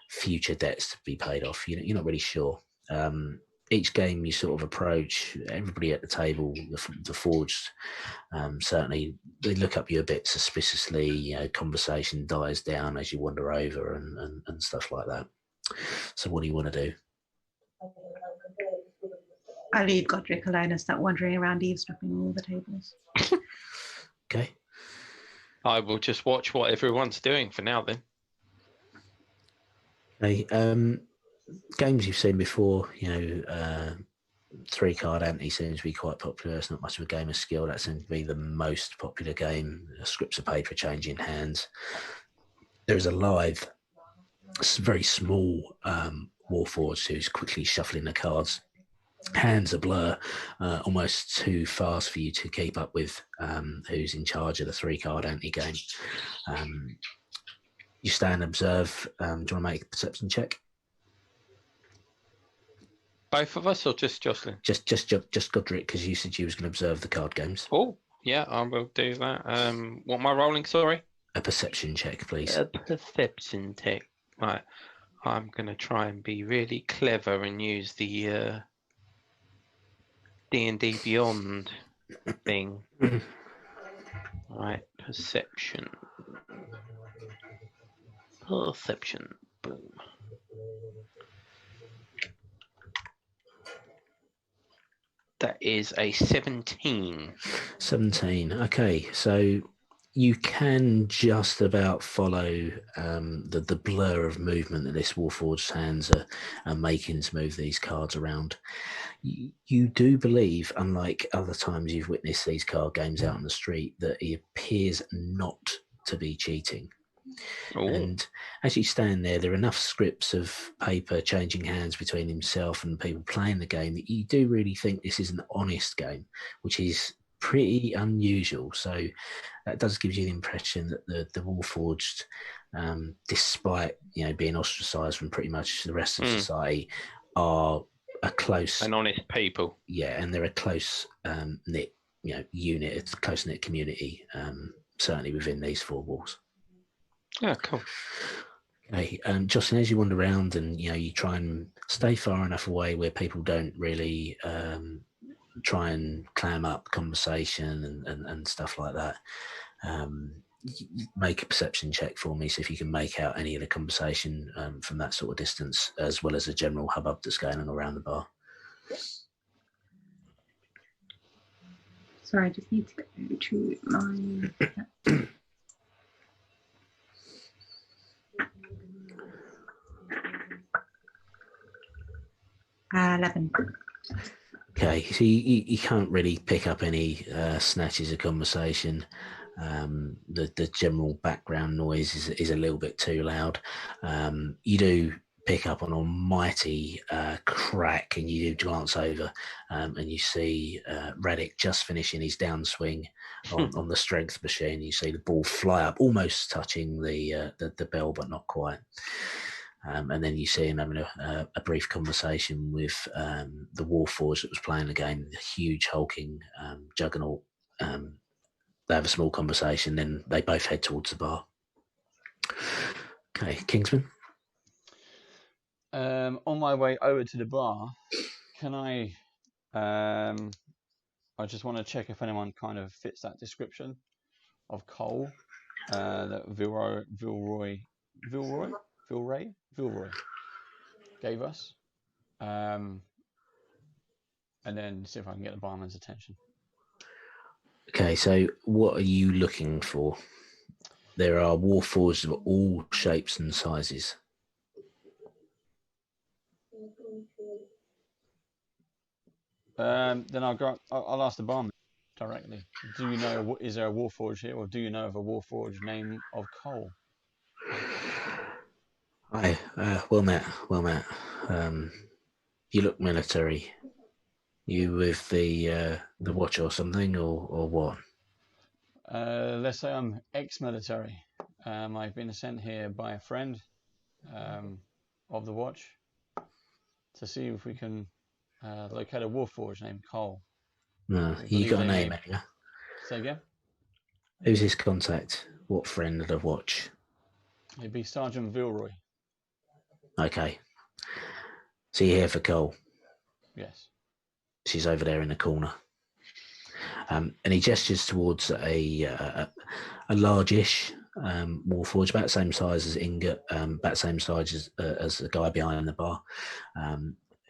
future debts to be paid off. You're not really sure. Each game you sort of approach, everybody at the table, the forged, certainly they look up you a bit suspiciously. Conversation dies down as you wander over and stuff like that. So what do you want to do? I leave Godric alone and start wandering around eavesdropping on all the tables. Okay. I will just watch what everyone's doing for now then. Okay. Games you've seen before, 3-card ante seems to be quite popular. It's not much of a game of skill. That seems to be the most popular game. Scripts are paid for changing hands. There is a live, very small Warforged who's quickly shuffling the cards. Hands are blur, almost too fast for you to keep up with, who's in charge of the 3-card ante game. You stand and observe. Do you want to make a perception check? Both of us or just Jocelyn? Just Godric, because you said you was going to observe the card games. Oh, yeah, I will do that. What am I rolling, sorry? A perception check, please. A perception check. Right. I'm going to try and be really clever and use the D&D Beyond thing. Right, perception. Boom. That is a 17. 17. Okay, so You can just about follow the blur of movement that this Warforged's hands are making to move these cards around. You do believe, unlike other times you've witnessed these card games out on the street, that he appears not to be cheating. Ooh. And as you stand there, there are enough scripts of paper changing hands between himself and people playing the game that you do really think this is an honest game, which is pretty unusual. So that does give you the impression that the Warforged, despite being ostracised from pretty much the rest of society, are a close and honest people. Yeah, and they're a close knit unit. It's a close knit community, certainly within these four walls. Yeah, cool. Okay, Jocelyn, as you wander around and you try and stay far enough away where people don't really try and clam up conversation and stuff like that. Make a perception check for me, see if you can make out any of the conversation from that sort of distance, as well as the general hubbub that's going on around the bar. Sorry, I just need to go to my... 11. Okay, so you can't really pick up any snatches of conversation. The general background noise is a little bit too loud. You do pick up on a mighty crack, and you do glance over and you see Radic just finishing his downswing on the strength machine. You see the ball fly up, almost touching the bell, but not quite. And then you see him having a brief conversation with the Warforged that was playing the game, the huge hulking juggernaut. They have a small conversation, then they both head towards the bar. Okay, Kingsman? On my way over to the bar, can I just want to check if anyone kind of fits that description of Cole that Vilroy gave us, and then see if I can get the barman's attention. Okay, so what are you looking for? There are Warforged of all shapes and sizes. Then I'll ask the barman directly. Do you know, is there a Warforged here, or do you know of a Warforged name of Cole? Hi, well met. You look military. You with the watch or something, or what? Let's say I'm ex-military. I've been sent here by a friend of the watch to see if we can locate a Warforged named Cole. No, you got a name, haven't you? Say again? Who's his contact? What friend of the watch? It'd be Sergeant Vilroy. Okay. So you're here for Cole? Yes. She's over there in the corner. And he gestures towards a large-ish Warforged, about the same size as Ingot, about the same size as the guy behind the bar.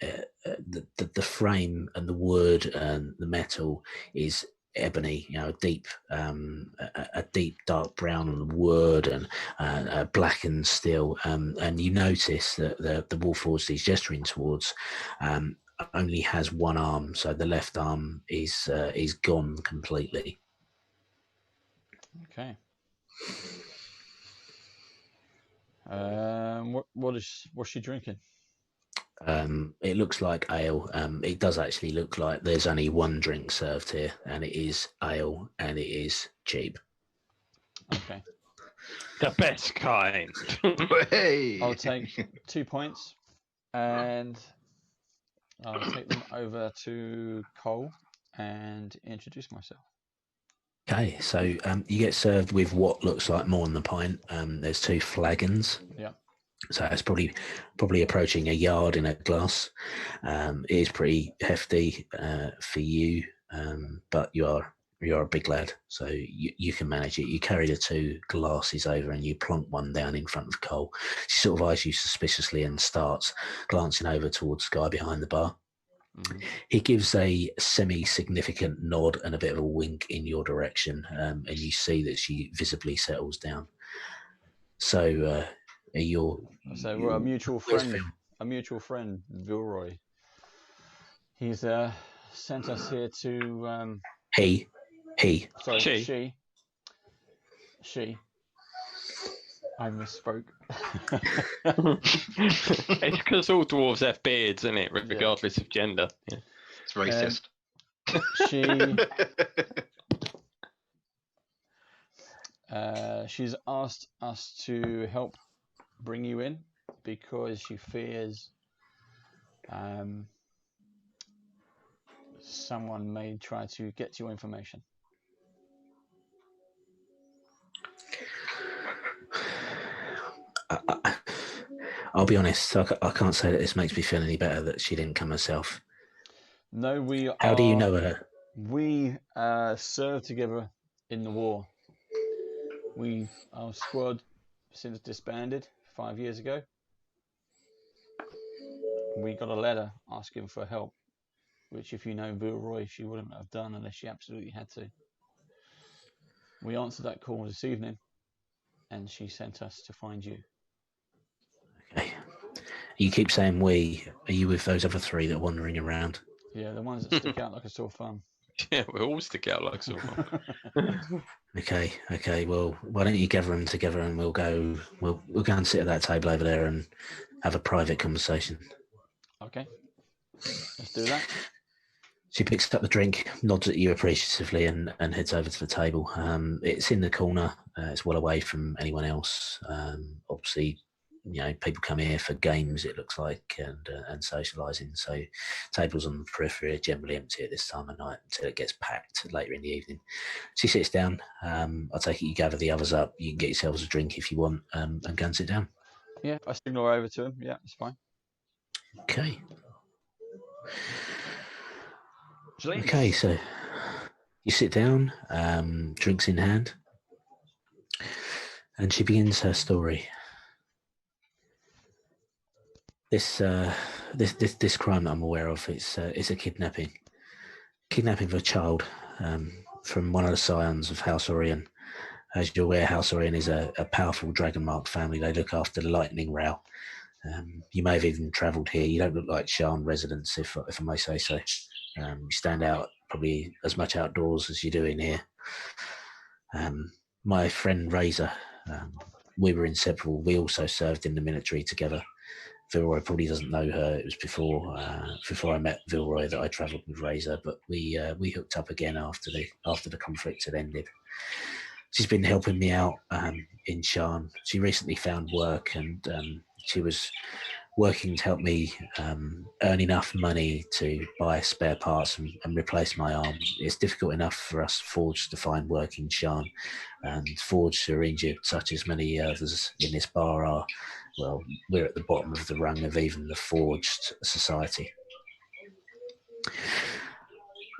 The frame and the wood and the metal is ebony, a deep dark brown on the wood and blackened steel. And you notice that the Warforged he's gesturing towards only has one arm, so the left arm is gone completely. Okay. What's she drinking? It looks like ale. It does actually look like there's only one drink served here, and it is ale, and it is cheap. Okay. The best kind. Hey! I'll take 2 points, and I'll take them over to Cole and introduce myself. Okay, so you get served with what looks like more than a pint. There's 2 flagons. Yeah. So it's probably approaching a yard in a glass. It is pretty hefty for you, but you are a big lad, so you can manage it. You carry the 2 glasses over and you plonk one down in front of Cole. She sort of eyes you suspiciously and starts glancing over towards the guy behind the bar. He gives a semi-significant nod and a bit of a wink in your direction, and you see that she visibly settles down. So, So we're a mutual friend. A mutual friend, Vilroy. He's sent us here to. He. Sorry, she. I misspoke. It's because all dwarves have beards, isn't it? Regardless of gender. Yeah. It's racist. She's asked us to help bring you in because she fears someone may try to get your information. I'll be honest, I can't say that this makes me feel any better that she didn't come herself. No, How do you know her? We served together in the war. Our squad since disbanded 5 years ago. We got a letter asking for help, which if you know Vilroy, she wouldn't have done unless she absolutely had to. We answered that call this evening, and she sent us to find you. Okay. You keep saying we. Are you with those other three that are wandering around? Yeah, the ones that stick out like a sore thumb. Yeah, we all stick out like sore thumb. Okay. Well, why don't you gather them together and we'll go and sit at that table over there and have a private conversation. Okay. Let's do that. She picks up the drink, nods at you appreciatively, and heads over to the table. It's in the corner. It's well away from anyone else. Obviously, people come here for games, it looks like, and socialising. So tables on the periphery are generally empty at this time of night until it gets packed later in the evening. She sits down. I take it you gather the others up. You can get yourselves a drink if you want, and go and sit down. Yeah, I signal over to him. Yeah, it's fine. Okay. Please. Okay, so you sit down, drinks in hand, and she begins her story. This crime that I'm aware of, it's a kidnapping of a child from one of the scions of House Orion. As you're aware, House Orion is a powerful dragon-marked family. They look after the lightning rail. You may have even travelled here. You don't look like Shan residents, if I may say so. You stand out probably as much outdoors as you do in here. My friend Razor, we were inseparable. We also served in the military together. Vilroy probably doesn't know her. It was before I met Vilroy that I travelled with Razor, but we hooked up again after the conflict had ended. She's been helping me out in Shan. She recently found work, and she was working to help me earn enough money to buy spare parts and replace my arm. It's difficult enough for us forged to find work in Shan, and forged who are injured, such as many others in this bar are, well, we're at the bottom of the rung of even the forged society.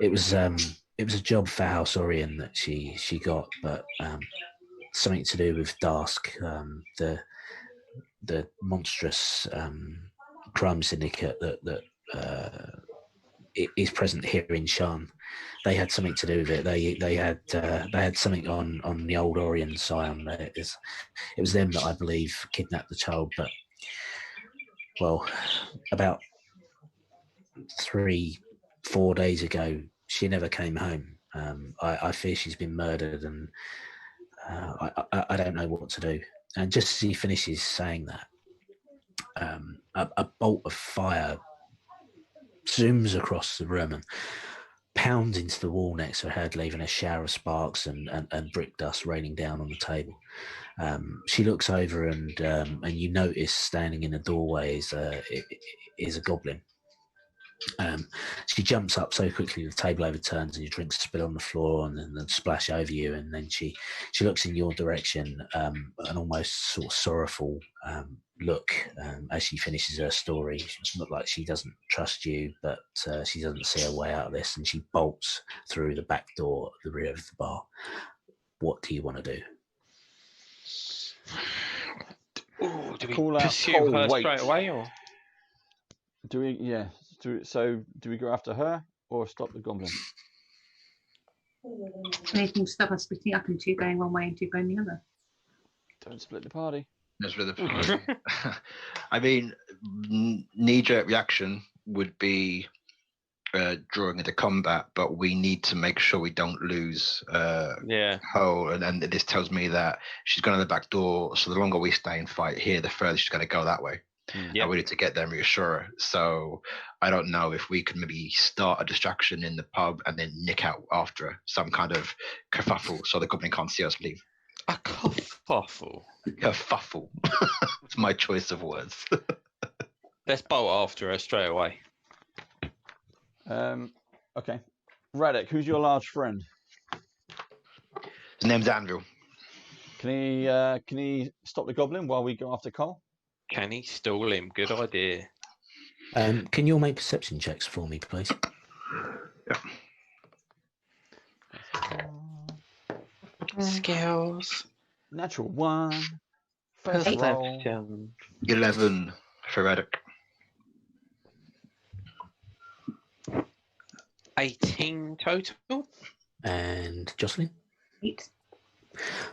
It was a job for House Orion that she got, but something to do with Darsk, the monstrous crime syndicate that is present here in Shan. They had something to do with it. They had something on the old Orion scion. It was them that I believe kidnapped the child. But well, about 3-4 days ago, she never came home. I fear she's been murdered, and I don't know what to do. And just as he finishes saying that, a bolt of fire zooms across the room and pounds into the wall next to her head, leaving a shower of sparks and brick dust raining down on the table. She looks over, and you notice standing in the doorway is a goblin. She jumps up so quickly the table overturns and your drinks spill on the floor and then splash over you, and then she looks in your direction, an almost sort of sorrowful look as she finishes her story. She looks like she doesn't trust you, but she doesn't see her way out of this, and she bolts through the back door at the rear of the bar. What do you want to do? Ooh, do we Call out pursue Cole her Waite. straight away, or? Do we? Yeah. So do we go after her or stop the goblin? Anything to stop us splitting up into going one way and two going the other? Don't split the party. That's really the I mean, knee-jerk reaction would be drawing into combat, but we need to make sure we don't lose Ho. And this tells me that she's going to the back door. So the longer we stay and fight here, the further she's going to go that way. And we need to get there and reassure her. So I don't know if we can maybe start a distraction in the pub and then nick out after her, some kind of kerfuffle, so the goblin can't see us leave. A kerfuffle. Kerfuffle. It's my choice of words. Let's bolt after her straight away. Okay. Radek, who's your large friend? His name's Anvil. Can he stop the goblin while we go after Cole? Can he stall him? Good idea. Can you all make perception checks for me, please? Skills. Natural 1. First roll. 11 for Radek. 18 total. And Jocelyn? 8.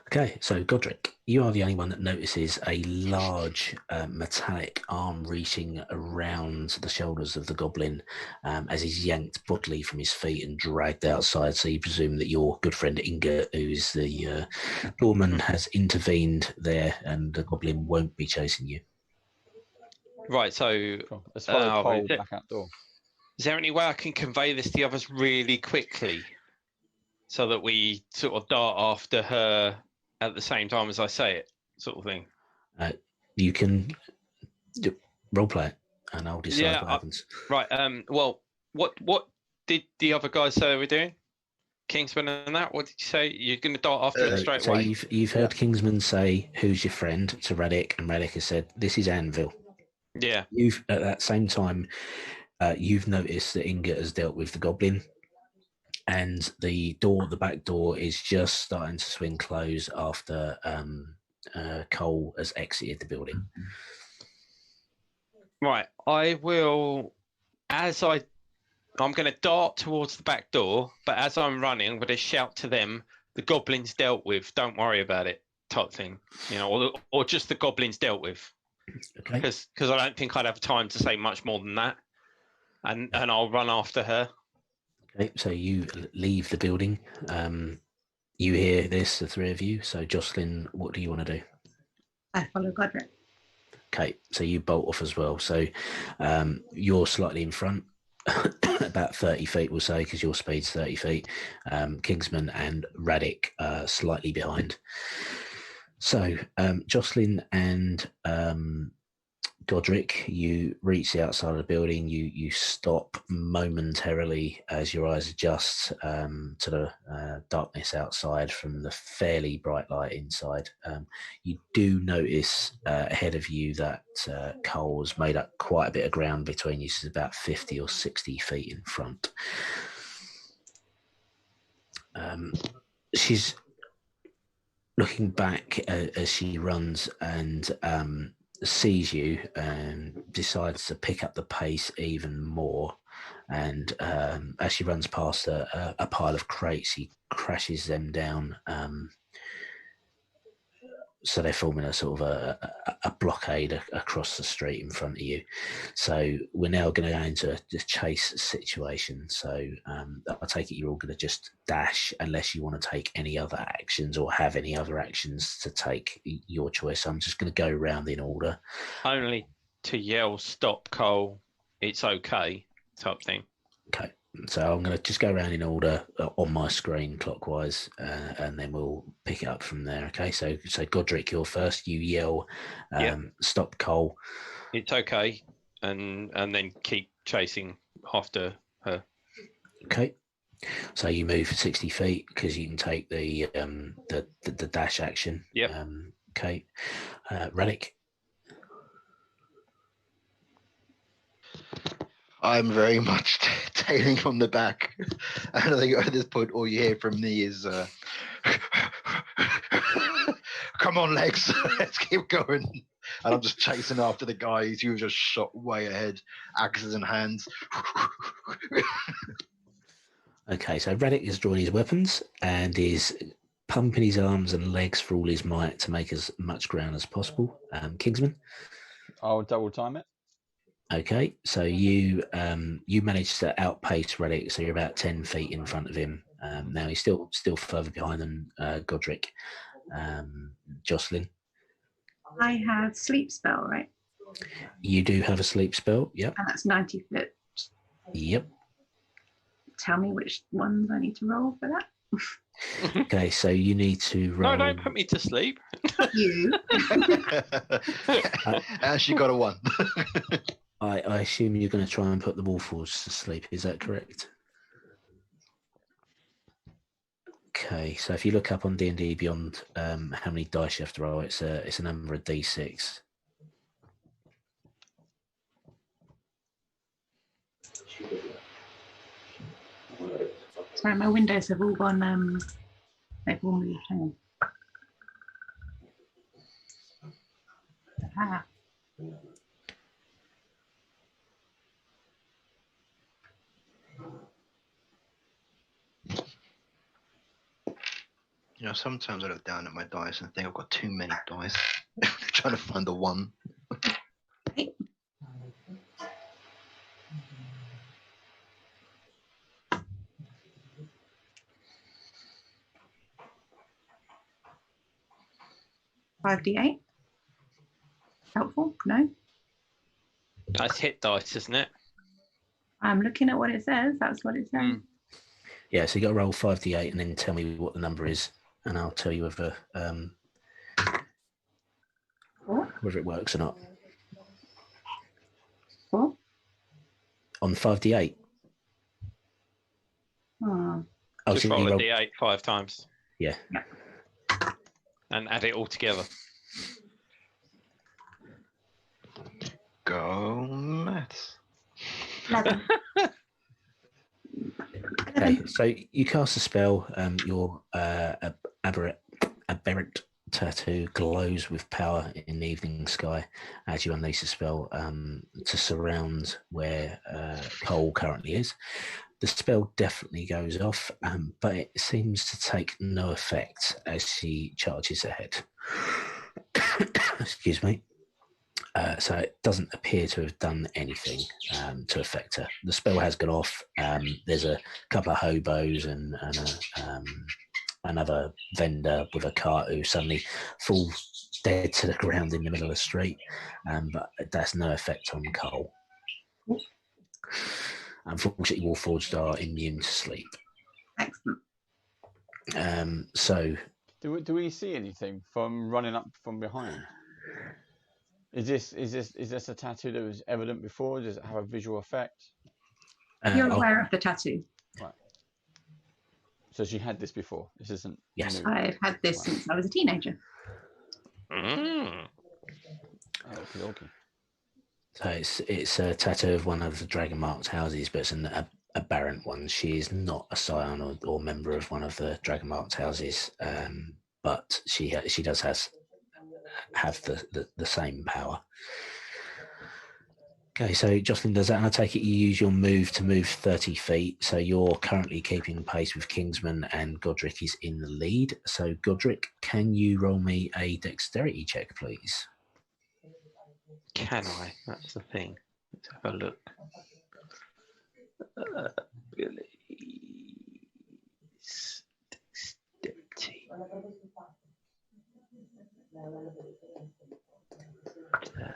Okay, so Godric, you are the only one that notices a large metallic arm reaching around the shoulders of the goblin as he's yanked bodily from his feet and dragged outside. So you presume that your good friend Inga, who is the doorman, has intervened there and the goblin won't be chasing you. Right, so Cool. Let's follow Cole back out door. is there any way I can convey this to the others really quickly so that we sort of dart after her at the same time as I say it, sort of thing? You can roleplay it and I'll decide what happens. Right, well, what did the other guys say they were doing? Kingsman and that? What did you say? You're going to dart after her straight away? You've heard Kingsman say, "Who's your friend?" to Radek, and Radek has said, "This is Anvil." Yeah. You've at that same time, you've noticed that Inga has dealt with the goblin, and the back door, is just starting to swing close after Cole has exited the building. Right, I will, I'm going to dart towards the back door, but as I'm running, I'm going to shout to them, "The goblin's dealt with, don't worry about it," type thing, or just the goblin's dealt with. Okay. Because I don't think I'd have time to say much more than that, and I'll run after her. Okay, so you leave the building. You hear this, the three of you. So Jocelyn, what do you want to do? I follow Godric. Okay, so you bolt off as well. So you're slightly in front, about 30 feet, we'll say, because your speed's 30 feet. Kingsman and Radek slightly behind. So Jocelyn and Godric, you reach the outside of the building. You stop momentarily as your eyes adjust to the darkness outside from the fairly bright light inside. You do notice ahead of you that Cole's made up quite a bit of ground between you. She's about 50 or 60 feet in front. She's looking back as she runs and sees you and decides to pick up the pace even more. And as she runs past a pile of crates, he crashes them down. So they're forming a sort of a blockade across the street in front of you. So we're now going to go into the chase situation. So I take it you're all going to just dash unless you want to take any other actions or have any other actions to take, your choice. So I'm just going to go around in order. Only to yell, "Stop, Cole, it's okay," type thing. Okay. So I'm going to just go around in order on my screen clockwise, and then we'll pick it up from there. Okay. So Godric, you're first. You yell, "Stop, Cole, it's okay," and then keep chasing after her. Okay. So you move 60 feet because you can take the dash action. Yeah. Okay. Radek. I'm very much tailing from the back. And I think at this point, all you hear from me is, "Come on, legs, let's keep going." And I'm just chasing after the guy who just shot way ahead, axes in hands. Okay, so Relic is drawing his weapons and is pumping his arms and legs for all his might to make as much ground as possible. Kingsman. I'll double time it. Okay, so you managed to outpace Relic, so you're about 10 feet in front of him. Now he's still further behind than Godric. Jocelyn. I have sleep spell, right? You do have a sleep spell, yep. And that's 90 foot. Yep. Tell me which ones I need to roll for that. Okay, so you need to roll. No, don't put me to sleep. You. And she got a 1. I assume you're going to try and put the Warforged to sleep. Is that correct? Okay, so if you look up on D&D Beyond how many dice you have to roll, it's a number of D6. Sorry, my windows have all gone, they've all moved. Hang on. Ah. You know, sometimes I look down at my dice and think I've got too many dice. Trying to find the one. Okay. $5d8. Helpful? No? That's hit dice, isn't it? I'm looking at what it says. That's what it says. Mm. Yeah, so you got to roll 5d8 and then tell me what the number is, and I'll tell you whether whether it works or not. 4? On 5d8. Oh. Oh, Just so roll you a roll, d8 5 times yeah. and add it all together. Go maths. 11. Okay, so you cast a spell. Your aberrant tattoo glows with power in the evening sky as you unleash the spell to surround where Cole currently is. The spell definitely goes off, but it seems to take no effect as she charges ahead. Excuse me. So it doesn't appear to have done anything to affect her. The spell has gone off. There's a couple of hobos and another vendor with a cart who suddenly falls dead to the ground in the middle of the street, but that's no effect on Cole. Unfortunately, Warforged are immune to sleep. Excellent. So Do we see anything from running up from behind? Is this a tattoo that was evident before? Does it have a visual effect? You're aware of the tattoo. Right. So she had this before. This isn't. Yes. New. I've had this since I was a teenager. Mm. Okay. So it's a tattoo of one of the dragon marked houses, but it's an aberrant one. She is not a scion or member of one of the dragon marked houses, but she does have the same power. Okay, so Jocelyn, does that? I take it you use your move to move 30 feet. So you're currently keeping pace with Kingsman, and Godric is in the lead. So Godric, can you roll me a dexterity check, please? Can I? That's the thing. Let's have a look. Abilities. Dexterity. That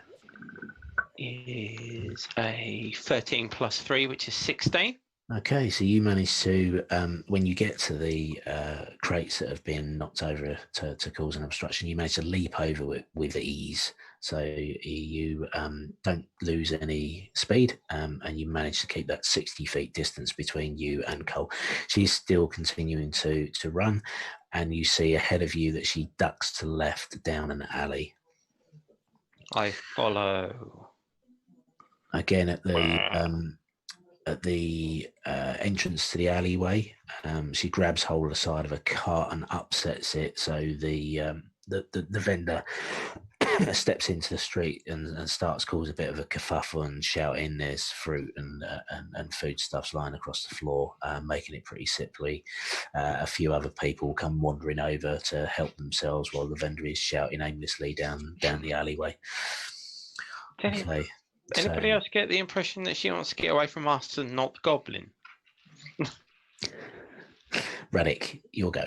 is a 13 plus 3, which is 16. Okay, so you manage to, when you get to the crates that have been knocked over to cause an obstruction, you manage to leap over it with ease. So you don't lose any speed, and you manage to keep that 60 feet distance between you and Cole. She's still continuing to run, and you see ahead of you that she ducks to the left down an alley. I follow. Again, at the entrance to the alleyway, she grabs hold of the side of a cart and upsets it. So the vendor steps into the street and starts cause a bit of a kerfuffle and shouting. There's fruit and foodstuffs lying across the floor, making it pretty sickly. A few other people come wandering over to help themselves while the vendor is shouting aimlessly down the alleyway. Okay. Anybody else get the impression that she wants to get away from us and not the goblin? Radek, your go.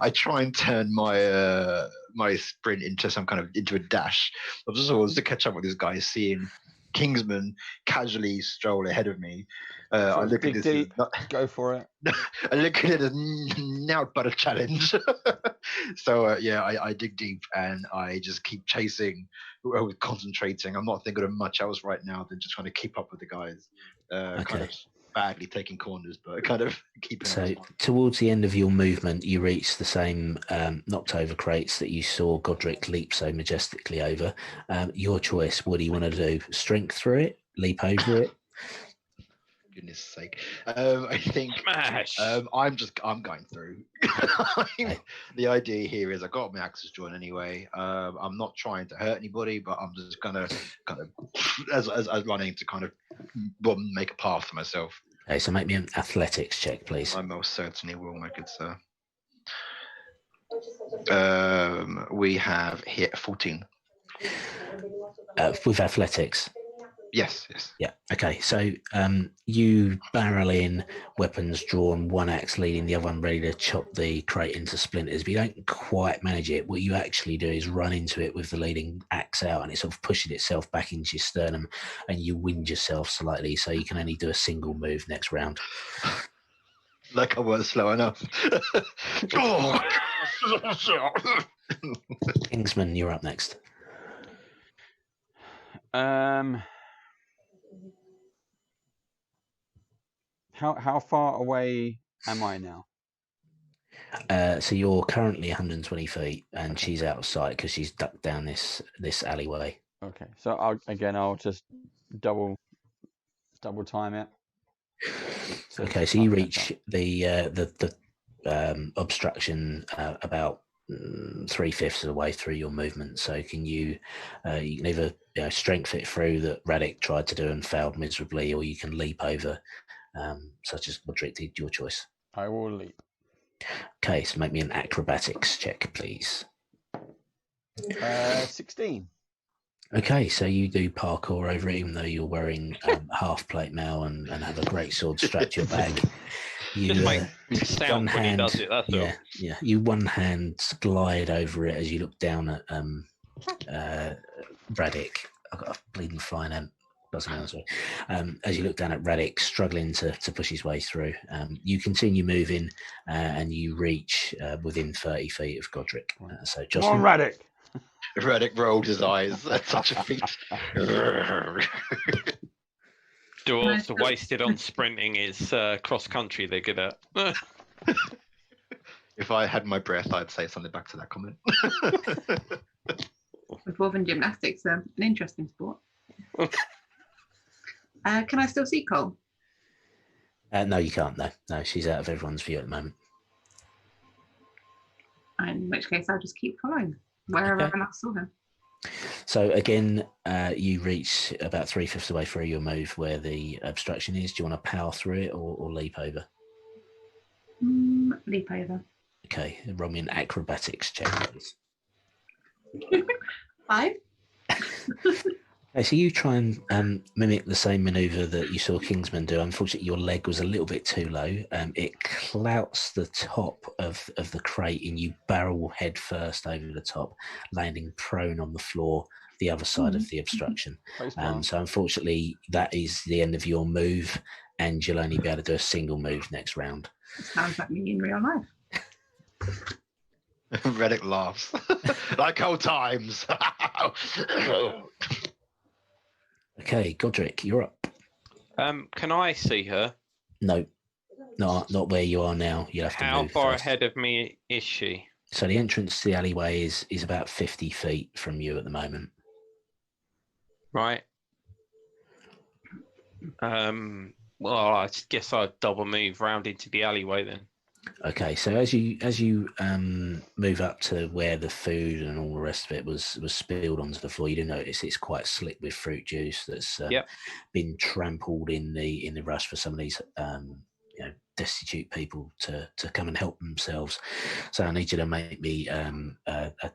I try and turn my my sprint into a dash. I just always to catch up with this guy, seeing Kingsman casually stroll ahead of me. I look at this deep. Go for it. I look at it as now but a challenge. So I dig deep and I just keep chasing, concentrating. I'm not thinking of much else right now than just trying to keep up with the guys. Kind of badly taking corners, but kind of keeping. So towards the end of your movement, you reach the same knocked over crates that you saw Godric leap so majestically over. Your choice. What do you want to do? Strength through it? Leap over it? Goodness sake. I think I'm going through. The idea here is I got my access joint anyway. I'm not trying to hurt anybody, but I'm just gonna kind of as running to kind of make a path for myself. Okay, so make me an athletics check, please. I most certainly will, my good sir. We have hit 14. With athletics. Yes. Yeah. Okay. So you barrel in, weapons drawn, one axe leading, the other one ready to chop the crate into splinters. But you don't quite manage it. What you actually do is run into it with the leading axe out, and it's sort of pushing itself back into your sternum, and you wind yourself slightly, so you can only do a single move next round. Like I was slow enough. Kingsman, you're up next. How far away am I now? So you're currently 120 feet, and she's out of sight because she's ducked down this alleyway. Okay, so I'll just double time it. Okay, so you reach the obstruction about 3/5 of the way through your movement. So can you can either strength it through that Radek tried to do and failed miserably, or you can leap over. Such as Godric did, your choice. I will leap. Okay, so make me an acrobatics check, please. 16. Okay, so you do parkour over it, even though you're wearing half plate mail and have a great sword strapped to your back. You one hand does it. That's all. Yeah. You one hand glide over it as you look down at Radek. I've got a bleeding flying ant. As you look down at Radek struggling to push his way through, you continue moving and you reach within 30 feet of Godric. So Come on, Radek! Radek rolled his eyes at such a feat. Dwarves are wasted on sprinting. It's cross country they're good at. If I had my breath, I'd say something back to that comment. Dwarven gymnastics are an interesting sport. Can I still see Cole? No, you can't. No, she's out of everyone's view at the moment. In which case, I'll just keep following wherever I last saw him. So again, you reach about 3/5 of the way through your move where the obstruction is. Do you want to power through it or leap over? Leap over. Okay, roll me an acrobatics check, please. 5. Okay, so you try and mimic the same manoeuvre that you saw Kingsman do. Unfortunately, your leg was a little bit too low. It clouts the top of the crate and you barrel head first over the top, landing prone on the floor, the other side of the obstruction. So unfortunately, that is the end of your move and you'll only be able to do a single move next round. Sounds like me in real life. Radek laughs. Like old times. Okay, Godric, you're up. Can I see her? No, not where you are now. You have to move. How far first. ahead of me is she? So the entrance to the alleyway is about 50 feet from you at the moment. Right. Well, I guess I'd double move round into the alleyway then. Okay, so as you move up to where the food and all the rest of it was spilled onto the floor, you do notice it's quite slick with fruit juice that's Yep. been trampled in the rush for some of these destitute people to come and help themselves. So I need you to make me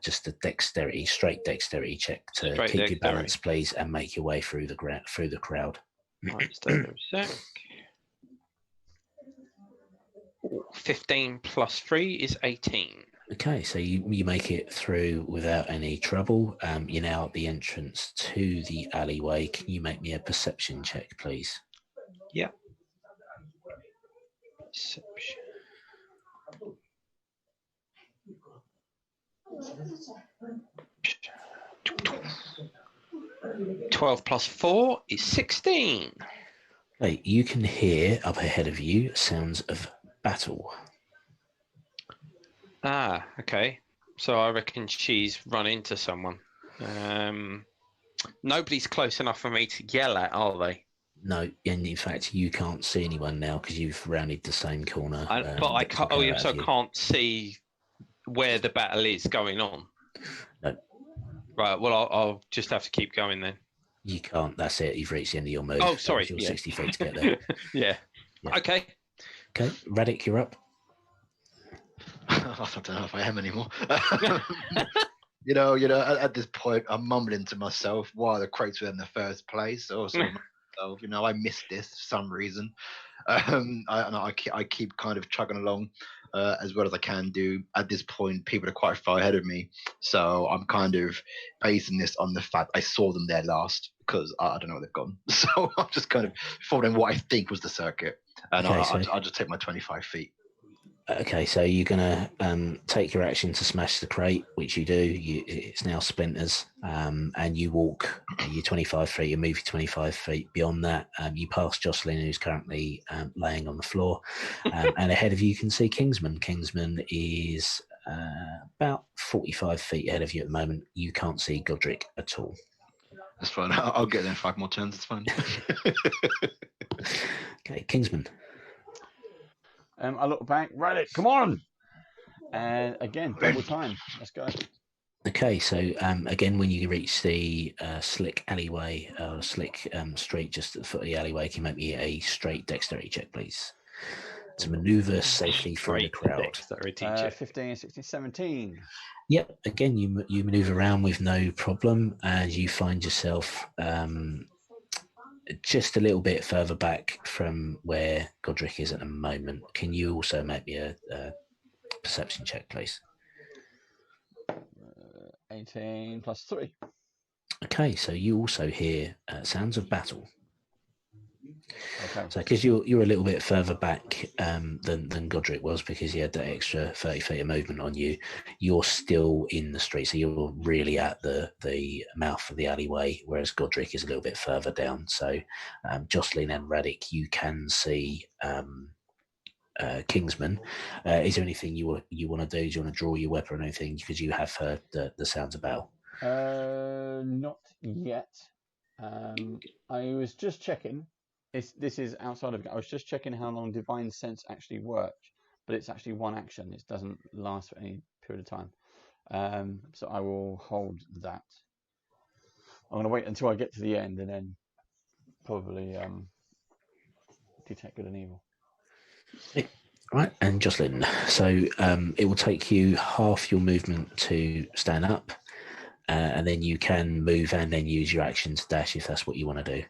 just a straight dexterity check to Straight keep dexterity. your balance, please, and make your way through the crowd. Right, stay there a sec. 15 plus 3 is 18. Okay, so you make it through without any trouble. You're now at the entrance to the alleyway. Can you make me a perception check, please? Yep. Perception. 12 plus 4 is 16. Okay, you can hear up ahead of you sounds of battle. Ah, okay. So I reckon she's run into someone. Nobody's close enough for me to yell at, are they? No, and in fact, you can't see anyone now because you've rounded the same corner. But I can't. Oh, you also can't see where the battle is going on. No. Right. Well, I'll just have to keep going then. You can't. That's it. You've reached the end of your move. Oh, sorry. You're Yeah. 60 feet to get there. Yeah. Okay. Okay, Radic, you're up. I don't know if I am anymore. At this point, I'm mumbling to myself why the crates were in the first place. Also, I missed this for some reason. I keep kind of chugging along as well as I can do. At this point, people are quite far ahead of me, so I'm kind of basing this on the fact I saw them there last because I don't know where they've gone. So I'm just kind of following what I think was the circuit, and I'll just take my 25 feet. Okay, so you're going to take your action to smash the crate, which you do. It's now splinters, and you walk your 25 feet, you move your 25 feet. Beyond that, you pass Jocelyn, who's currently laying on the floor, and ahead of you can see Kingsman. Kingsman is about 45 feet ahead of you at the moment. You can't see Godric at all. That's fine. I'll get there in 5 more turns. It's fine. Okay, Kingsman. I look back, Relic, come on! And again, double time. Let's go. Okay, so again, when you reach the slick alleyway, slick street just at the foot of the alleyway, can you make me a straight dexterity check, please? To maneuver safely through the crowd. Dexterity check. 15, 16, 17. Yep, again, you maneuver around with no problem, and you find yourself just a little bit further back from where Godric is at the moment. Can you also make me a perception check, please? 18 plus 3. Okay, so you also hear sounds of battle. Okay. So because you're a little bit further back than Godric was, because he had that extra 30 feet of movement on you, you're still in the street. So you're really at the mouth of the alleyway, whereas Godric is a little bit further down. So Jocelyn and Radic, you can see Kingsman. Is there anything you want to do? Do you want to draw your weapon or anything? Because you have heard the sounds of battle. Not yet. I was just checking. This is outside of. I was just checking how long Divine Sense actually works, but it's actually one action. It doesn't last for any period of time. So I will hold that. I'm going to wait until I get to the end and then probably detect good and evil. Right, and Jocelyn. So it will take you half your movement to stand up, and then you can move and then use your action to dash if that's what you want to do.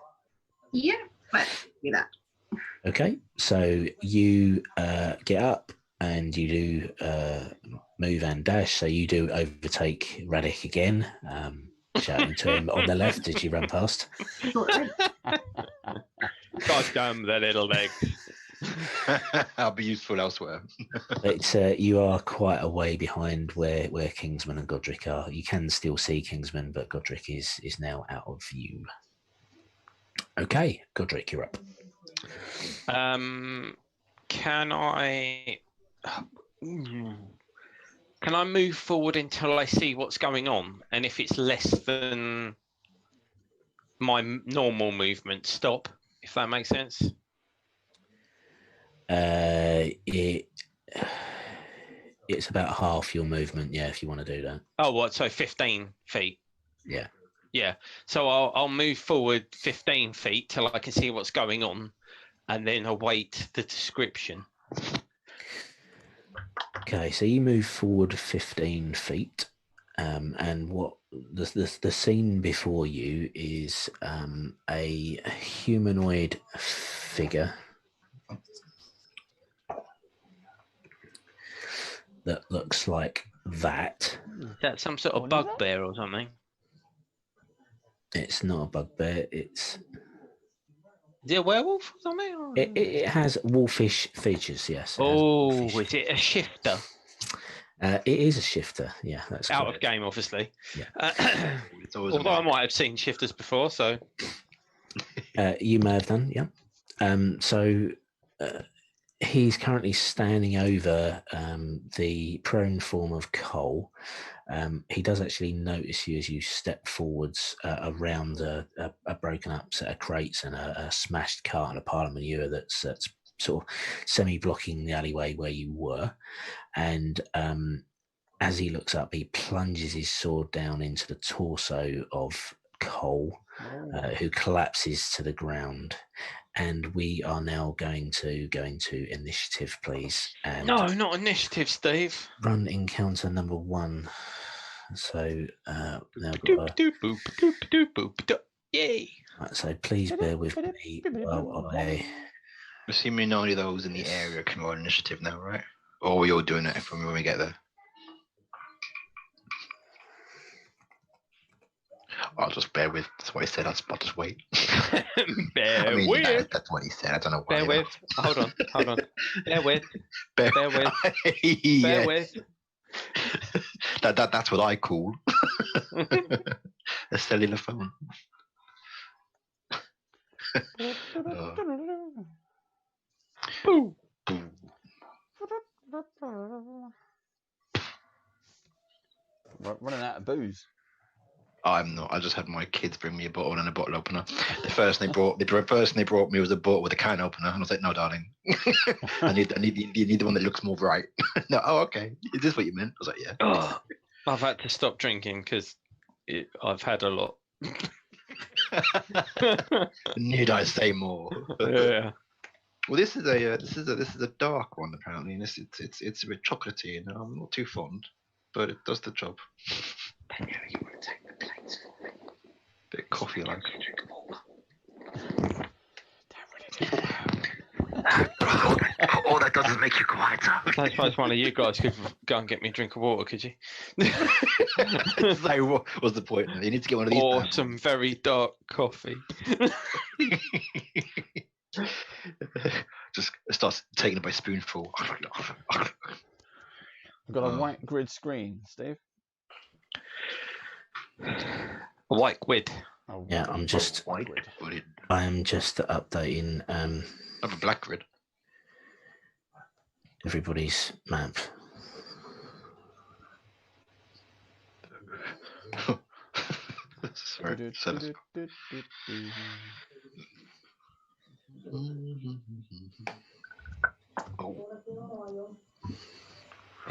Yeah, let's do that. Okay, so you get up and you do move and dash. So you do overtake Radic again, shouting to him on the left as you run past. God damn the little leg. I'll be useful elsewhere. But you are quite a way behind where Kingsman and Godric are. You can still see Kingsman, but Godric is now out of view. Okay, Godric, you're up. Can I move forward until I see what's going on? And if it's less than my normal movement, stop, if that makes sense? It's about half your movement, yeah, if you want to do that. Oh, what? So 15 feet. Yeah. Yeah. So I'll move forward 15 feet till I can see what's going on, and then await the description. Okay, so you move forward 15 feet, and what the scene before you is a humanoid figure that looks like that. Is that some sort of What is that? bugbear or something? It's not a bugbear. Is it a werewolf or something? Or... It has wolfish features. Yes. Oh, is it a shifter? It is a shifter. Yeah, that's Out correct. of game, obviously. Yeah. It's always a Although I mark. might have seen shifters before, so You may have done. Yeah. So he's currently standing over the prone form of Cole. He does actually notice you as you step forwards around a broken up set of crates and a smashed cart and a pile of manure that's sort of semi-blocking the alleyway where you were. And as he looks up, he plunges his sword down into the torso of Cole, who collapses to the ground. And we are now going to go into initiative, please. And no, not initiative, Steve. run encounter number 1. So now Doop, doop, boop, doop, doop, boop, doop. Yay! right, so please bear with me while I. Assuming only those in the area can roll initiative now, right? Or you're doing it from when we get there. I'll just bear with. That's what he said. I'll just wait. Bear I mean, with. that's what he said. I don't know why. Bear with. Hold on. Bear with. Bear, Bear with. yeah. Bear with. That's what I call a cellular phone. Boo. Boom. Running out of booze. I'm not. I just had my kids bring me a bottle and a bottle opener. The first thing they brought me was a bottle with a can opener, and I was like, "No, darling, I need the one that looks more bright." No, oh, okay. Is this what you meant? I was like, "Yeah." Oh, I've had to stop drinking because I've had a lot. Need I say more? Yeah. Well, this is a dark one apparently, and it's a bit chocolatey, and I'm not too fond, but it does the job. You want to take the plates for me? Bit coffee like. All that does is make you quieter. I suppose one of you guys could go and get me a drink of water, could you? So what was the point? You need to get one of these. Or some very dark coffee. Just starts taking it by spoonful. I've got a white grid screen, Steve. A white quid. Oh, Yeah, I'm just. grid. I am just updating I have a black grid. everybody's map. Sorry. Oh.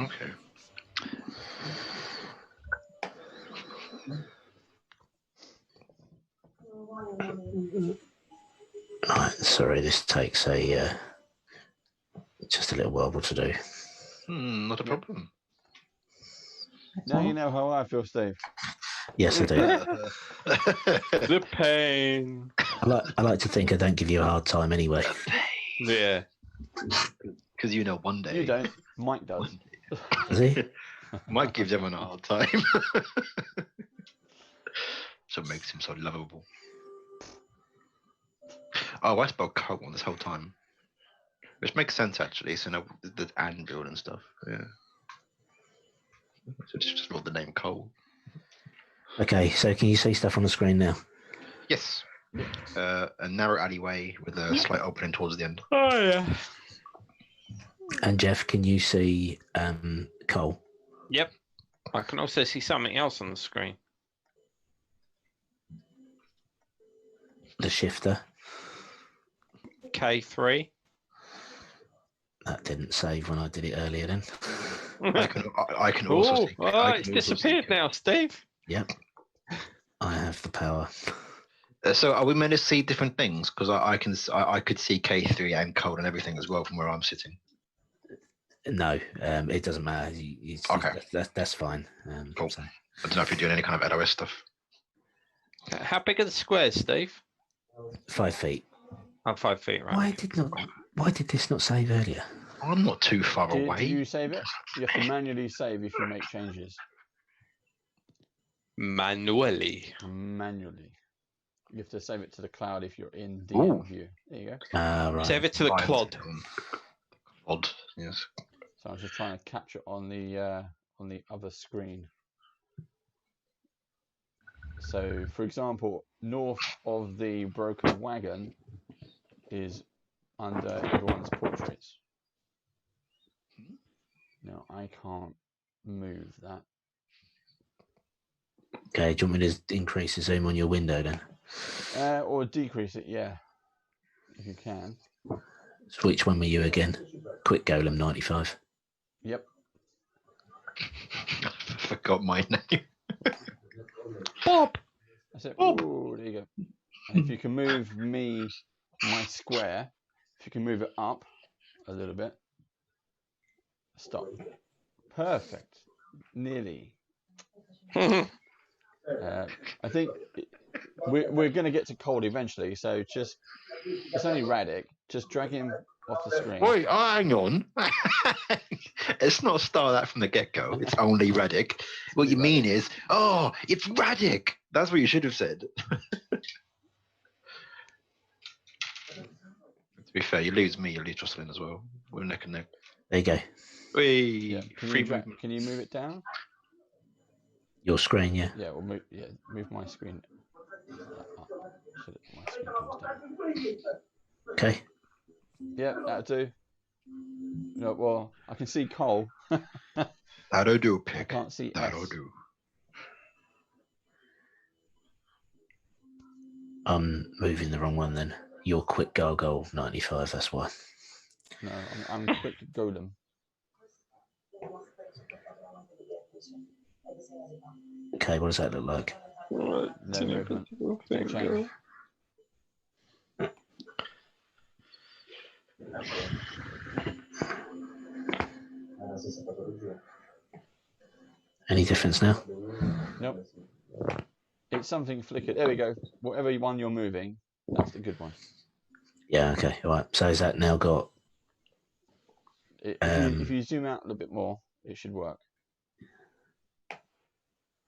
Okay. Right, sorry, this takes just a little while to do. Not a problem. Now you know how I feel, Steve. Yes, I do. The pain. I like to think I don't give you a hard time anyway. Yeah. Because you know one day. You don't. Mike does. Does he? Mike gives everyone a hard time. So it makes him so lovable. Oh, I spelled coat on this whole time. Which makes sense actually, so now the anvil and stuff. Yeah. So just rolled the name Cole. Okay, so can you see stuff on the screen now? Yes. A narrow alleyway with a slight opening towards the end. Oh yeah. And Jeff, can you see Cole? Yep. I can also see something else on the screen. The shifter. K3. That didn't save when I did it earlier then. I can also see. It's disappeared now, Steve. Yep. I have the power. So are we meant to see different things? Because I could see K3 and code and everything as well from where I'm sitting. No, it doesn't matter. Okay. That's fine. Cool. So. I don't know if you're doing any kind of LOS stuff. How big are the squares, Steve? 5 feet. I'm 5 feet, right? Why did this not save earlier? I'm not too far away. Did you save it? You have to manually save if you make changes. Manually. Manually. You have to save it to the cloud if you're in DM view. There you go. Right. Save it to the clod. Clod, yes. So I was just trying to capture on the other screen. So, for example, north of the broken wagon is under everyone's portraits. No, I can't move that. Okay, do you want me to increase the zoom on your window then? Or decrease it, yeah, if you can. So which one were you again? Quick Golem 95. Yep. I forgot my name. Bob! That's it. Ooh, there you go. And if you can move my square, if you can move it up a little bit. Stop. Perfect. Nearly. I think we're going to get to cold eventually, so it's only Radic. Just drag him off the screen. Wait, hang on. It's not start that from the get-go. It's only Radic. What you mean is, it's Radic. That's what you should have said. To be fair, you lose me, you lose Jocelyn as well. We're neck and neck. There you go. Yeah. Can you move it down? Your screen, yeah. Yeah, well, move my screen up so that my screen comes down. Okay. Yeah, that'll do. No, well, I can see Cole. That'll do, I Pick. can't see That'll S. do. I'm moving the wrong one then. Your Quick Gargoyle 95, that's why. No, I'm quick golem. Okay, what does that look like? No movement. No change. Any difference now? Nope. It's something flickered. There we go. Whatever one you're moving, that's the good one. Yeah, okay. All right. So has that now got... If you zoom out a little bit more, it should work.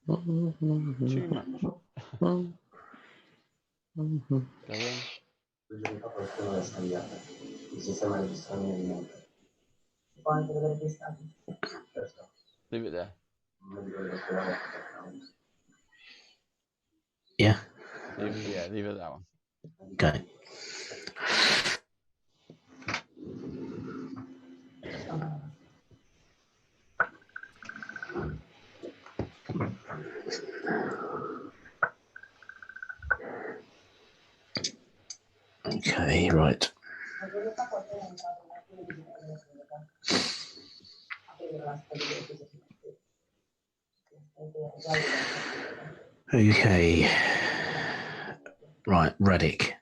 Too much. Go in. Leave it there. Yeah? Leave it that one. Okay. Okay, right. Okay. Right, Radic.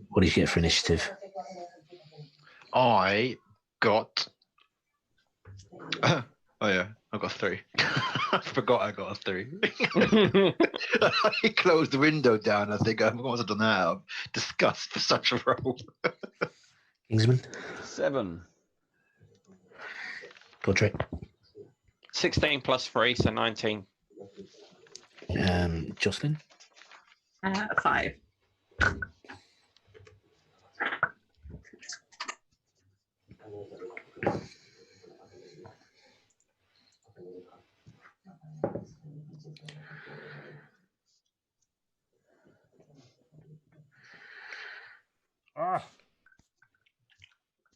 What did you get for initiative? I got... oh yeah, I got 3. I forgot I got a 3. I closed the window down. I think I must have done that out of disgust for such a roll. Kingsman? 7. Portrait? 16 plus 3, so 19. Jocelyn? 5.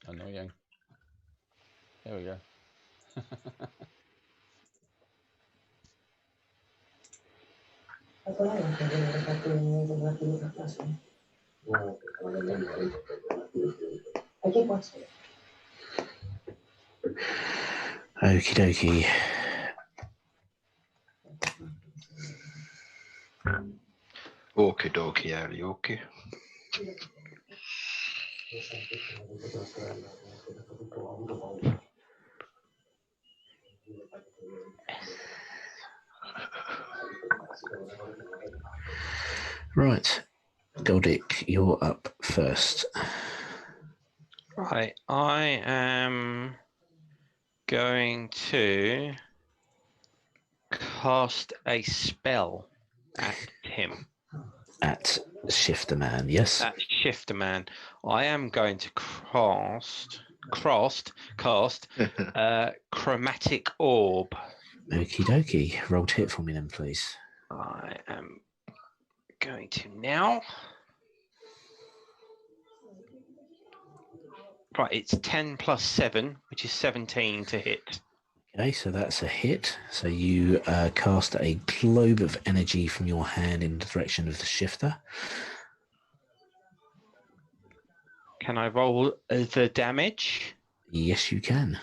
Annoying. There we go. Okie dokie. Okie dokie, okie. Right. Goldick, you're up first. Right, I am going to cast a spell at him. At Shifter Man, yes. At Shifter Man. I am going to cast Chromatic Orb. Okie dokie. Roll to hit for me then, please. I am going to now. Right, it's 10 plus 7, which is 17 to hit. Okay, so that's a hit. So you cast a globe of energy from your hand in the direction of the Shifter. Can I roll the damage? Yes, you can.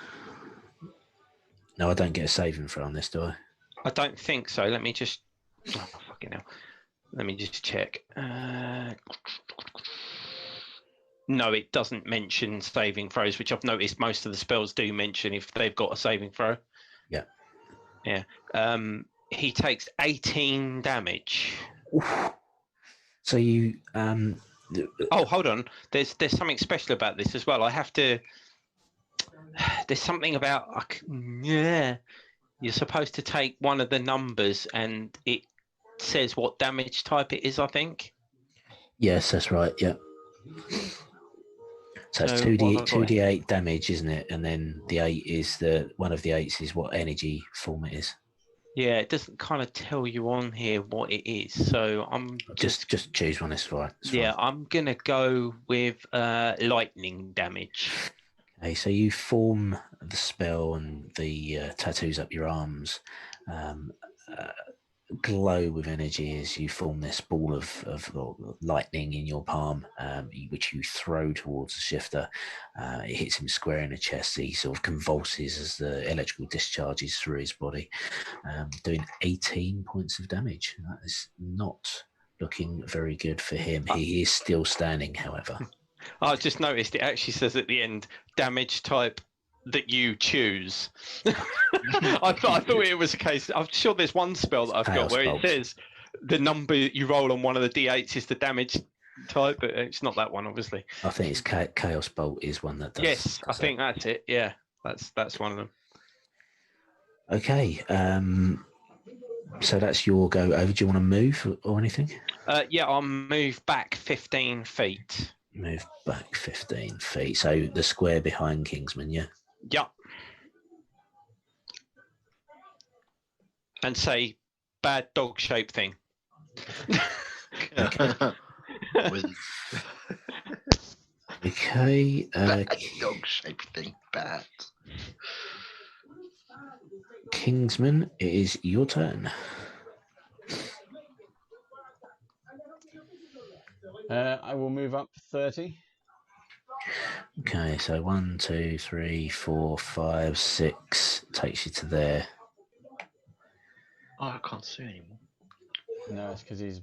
No, I don't get a saving throw on this, do I? I don't think so. Let me just... Oh, fucking hell. Let me just check. No, it doesn't mention saving throws, which I've noticed most of the spells do mention if they've got a saving throw. Yeah. Yeah. He takes 18 damage. Oof. So you... Oh, hold on. There's something special about this as well. I have to... There's something about... Yeah. You're supposed to take one of the numbers and it says what damage type it is, I think. Yes, that's right, yeah. So it's 2d8 damage, isn't it? And then the 8 is one of the 8s is what energy form it is. Yeah, it doesn't kind of tell you on here what it is. So I'm just choose one. It's fine. I'm gonna go with lightning damage. Okay, so you form the spell and the tattoos up your arms glow with energy as you form this ball of lightning in your palm, which you throw towards the Shifter. It hits him square in the chest. He sort of convulses as the electrical discharges through his body, doing 18 points of damage. That is not looking very good for him. He is still standing, however. I just noticed it actually says at the end, damage type that you choose. I thought it was a case. I'm sure there's one spell that I've got where it says the number you roll on one of the d8s is the damage type, but it's not that one, obviously. I think it's Chaos Bolt is one that does. Yes, I think that's it. Yeah, that's one of them. Okay, so that's your go over. Do you want to move or anything? Yeah, I'll move back 15 feet. Move back 15 feet. So the square behind Kingsman, yeah? Yep. And say, bad dog shape thing. Okay. Bad dog shape thing, bad. Kingsman, it is your turn. I will move up 30. Okay, so 1, 2, 3, 4, 5, 6 takes you to there. Oh, I can't see anymore. No, it's because he's.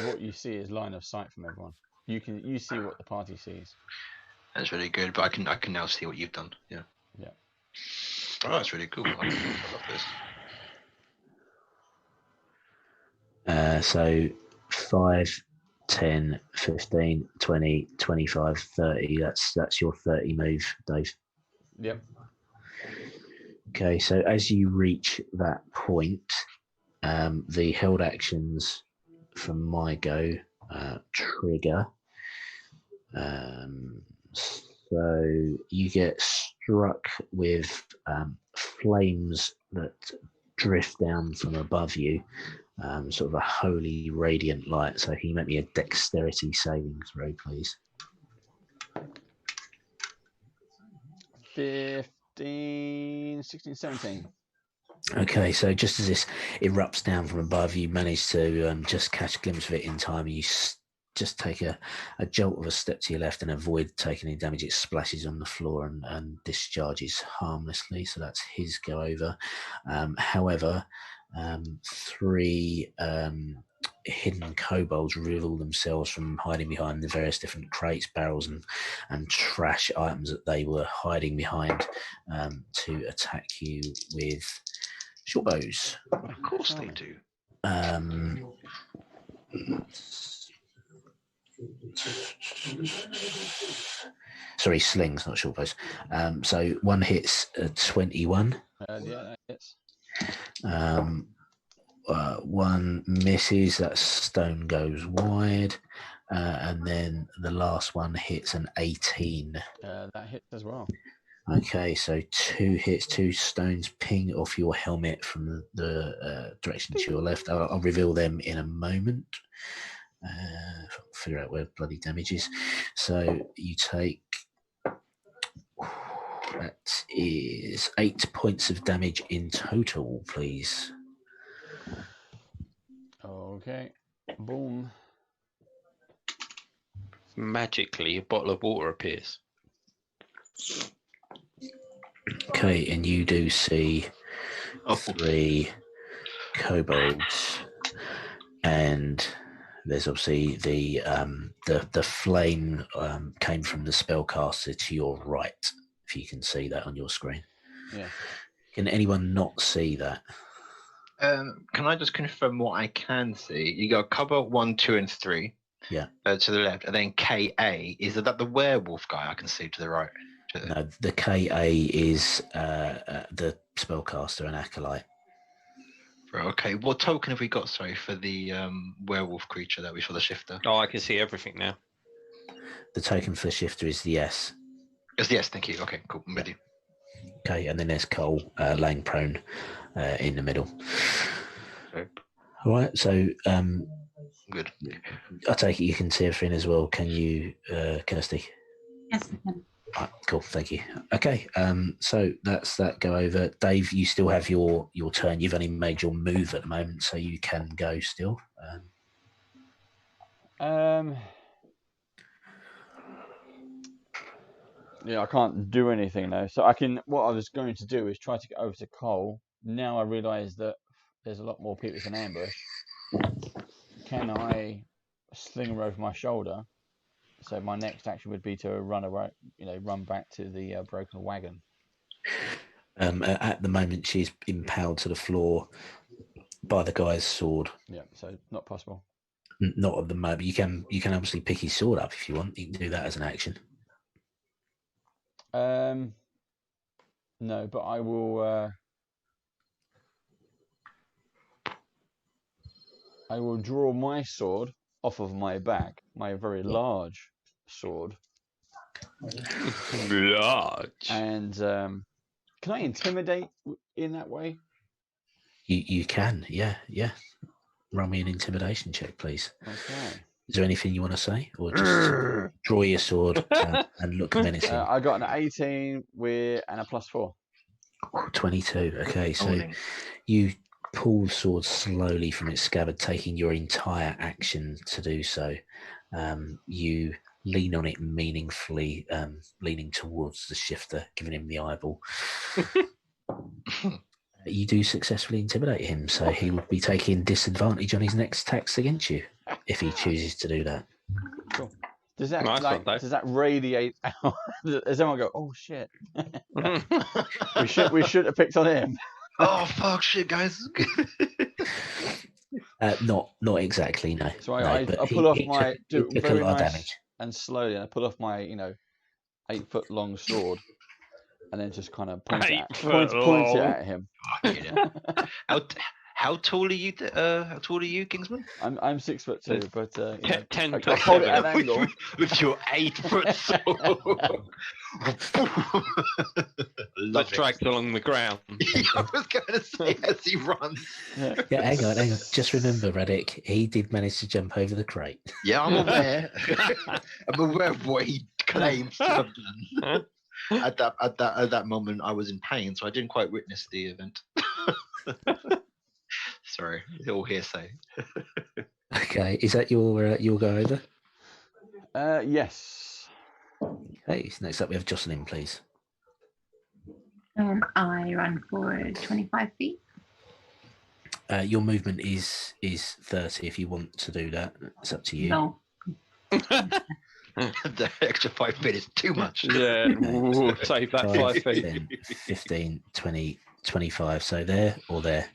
What you see is line of sight from everyone. You see what the party sees. That's really good, but I can now see what you've done. Yeah. Yeah. Oh, that's really cool. I love this. So 5, 10, 15, 20, 25, 30. That's your 30 move, Dave. Yep. Okay, so as you reach that point, the held actions from my go trigger. So you get struck with flames that drift down from above you. Sort of a holy radiant light. So can you make me a dexterity saving throw, please? 15, 16, 17. Okay, so just as this erupts down from above, you manage to just catch a glimpse of it in time. You just take a jolt of a step to your left and avoid taking any damage. It splashes on the floor and discharges harmlessly. So that's his go over. However, 3 hidden kobolds reveal themselves from hiding behind the various different crates, barrels, and trash items that they were hiding behind to attack you with short bows. Of course they do. Sorry, slings, not short bows. So one hits 21. Yeah, that hits. One misses. That stone goes wide, and then the last one hits an 18. That hits as well. Okay, so 2 hits, 2 stones ping off your helmet from the direction to your left. I'll reveal them in a moment. Figure out where bloody damage is. So you take, that is 8 points of damage in total, please. Okay. Boom. Magically, a bottle of water appears. Okay, and you do see 3 kobolds, and there's obviously the flame came from the spellcaster to your right. If you can see that on your screen. Yeah. Can anyone not see that? Can I just confirm what I can see? You got kobold 1, 2, and 3. Yeah. To the left, and then KA. Is that the werewolf guy I can see to the right? No, the KA is the spellcaster and acolyte. Right, okay. What token have we got, sorry, for the werewolf creature that we saw, the shifter? Oh, I can see everything now. The token for the shifter is the S. Yes, thank you. Okay, cool. I'm with you. Okay, and then there's Cole laying prone in the middle. Okay. All right, so Good. I take it you can see everything as well. Can you, Kirsty? Yes, I can. Right, cool, thank you. Okay, so that's that go over. Dave, you still have your turn. You've only made your move at the moment, so you can go still. Yeah, I can't do anything now. So I can. What I was going to do is try to get over to Cole. Now I realise that there's a lot more people in ambush. Can I sling her over my shoulder? So my next action would be to run away. Run back to the broken wagon. At the moment, she's impaled to the floor by the guy's sword. Yeah, so not possible. Not at the moment. You can obviously pick his sword up if you want. You can do that as an action. No, but I will. I will draw my sword off of my back, my very large sword. Large. And can I intimidate in that way? You can, yeah. Roll me an intimidation check, please. Okay. Is there anything you want to say, or just draw your sword and look menacing? I got an 18 and a +4. 22. Okay, so you pull the sword slowly from its scabbard, taking your entire action to do so. You lean on it meaningfully, leaning towards the shifter, giving him the eyeball. You do successfully intimidate him, so he will be taking disadvantage on his next attacks against you if he chooses to do that. Cool. Does that Nice does that radiate out? Does everyone go, "Oh shit"? we should have picked on him. Oh fuck, shit, guys. Not exactly, no. So I pull off my took very a lot of nice damage. and slowly, and I pull off my 8-foot long sword, and then just kind of point it at him. How tall are you? How tall are you, Kingsman? I'm 6'2", but 10 I plus hold it 7. at an angle. With your 8-foot sword. Like dragged along the ground. I was going to say as he runs. Yeah, hang on. Just remember, Radic, he did manage to jump over the crate. Yeah, I'm aware. I'm aware of what he claims to have done. At that moment, I was in pain, so I didn't quite witness the event. Sorry, all hearsay. Okay, is that your go over? Yes. Okay, so next up we have Jocelyn, please. I run forward 25 feet. Your movement is 30 if you want to do that. It's up to you. No. The extra 5 feet is too much. Yeah, ooh, save that 5 feet. 10, 15, 20, 25. So there or there.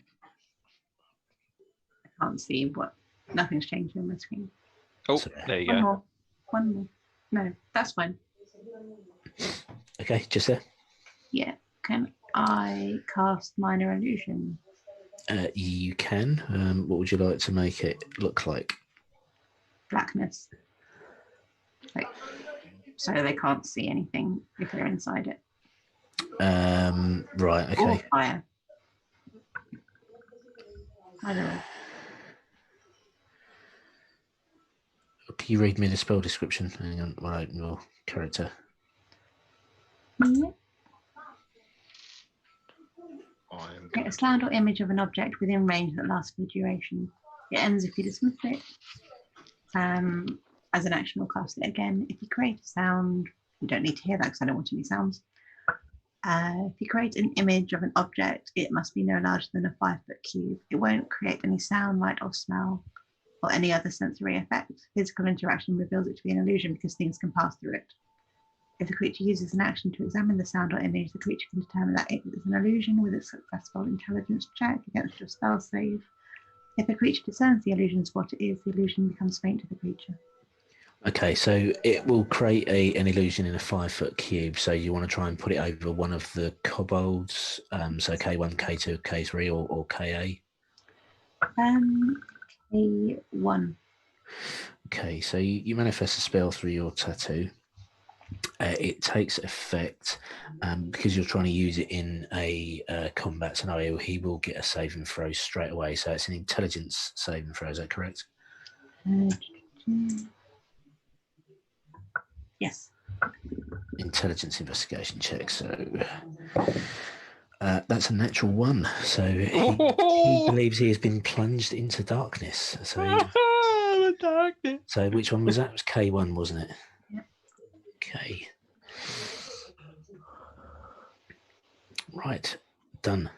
I can't see what. Nothing's changed on my screen. Oh, So there you One go. more. One more. No, that's fine. Okay, just there. Yeah. Can I cast Minor Illusion? You can. What would you like to make it look like? Blackness. Like, so they can't see anything if they're inside it. Right, okay. Or fire. Either way. Can you read me the spell description? Hang on, while I open your character. Yeah. I'm Create a sound or image of an object within range that lasts for the duration. It ends if you dismiss it. As an action, or cast it again. If you create a sound, you don't need to hear that because I don't want any sounds. If you create an image of an object, it must be no larger than a 5-foot cube. It won't create any sound, light, or smell, or any other sensory effect. Physical interaction reveals it to be an illusion because things can pass through it. If the creature uses an action to examine the sound or image, the creature can determine that it is an illusion with a successful intelligence check against your spell save. If the creature discerns the illusion as what it is, the illusion becomes faint to the creature. Okay, so it will create an illusion in a 5-foot cube. So you want to try and put it over one of the kobolds. So K1, K2, K3, or KA. K1. Okay, so you manifest a spell through your tattoo. It takes effect because you're trying to use it in a combat scenario. He will get a saving throw straight away. So it's an intelligence saving throw. Is that correct? Yes. Intelligence investigation check. So that's a natural 1. So he believes he has been plunged into darkness. So The darkness. so which one was that? It was K1, wasn't it? Yeah. Okay. Right. Done.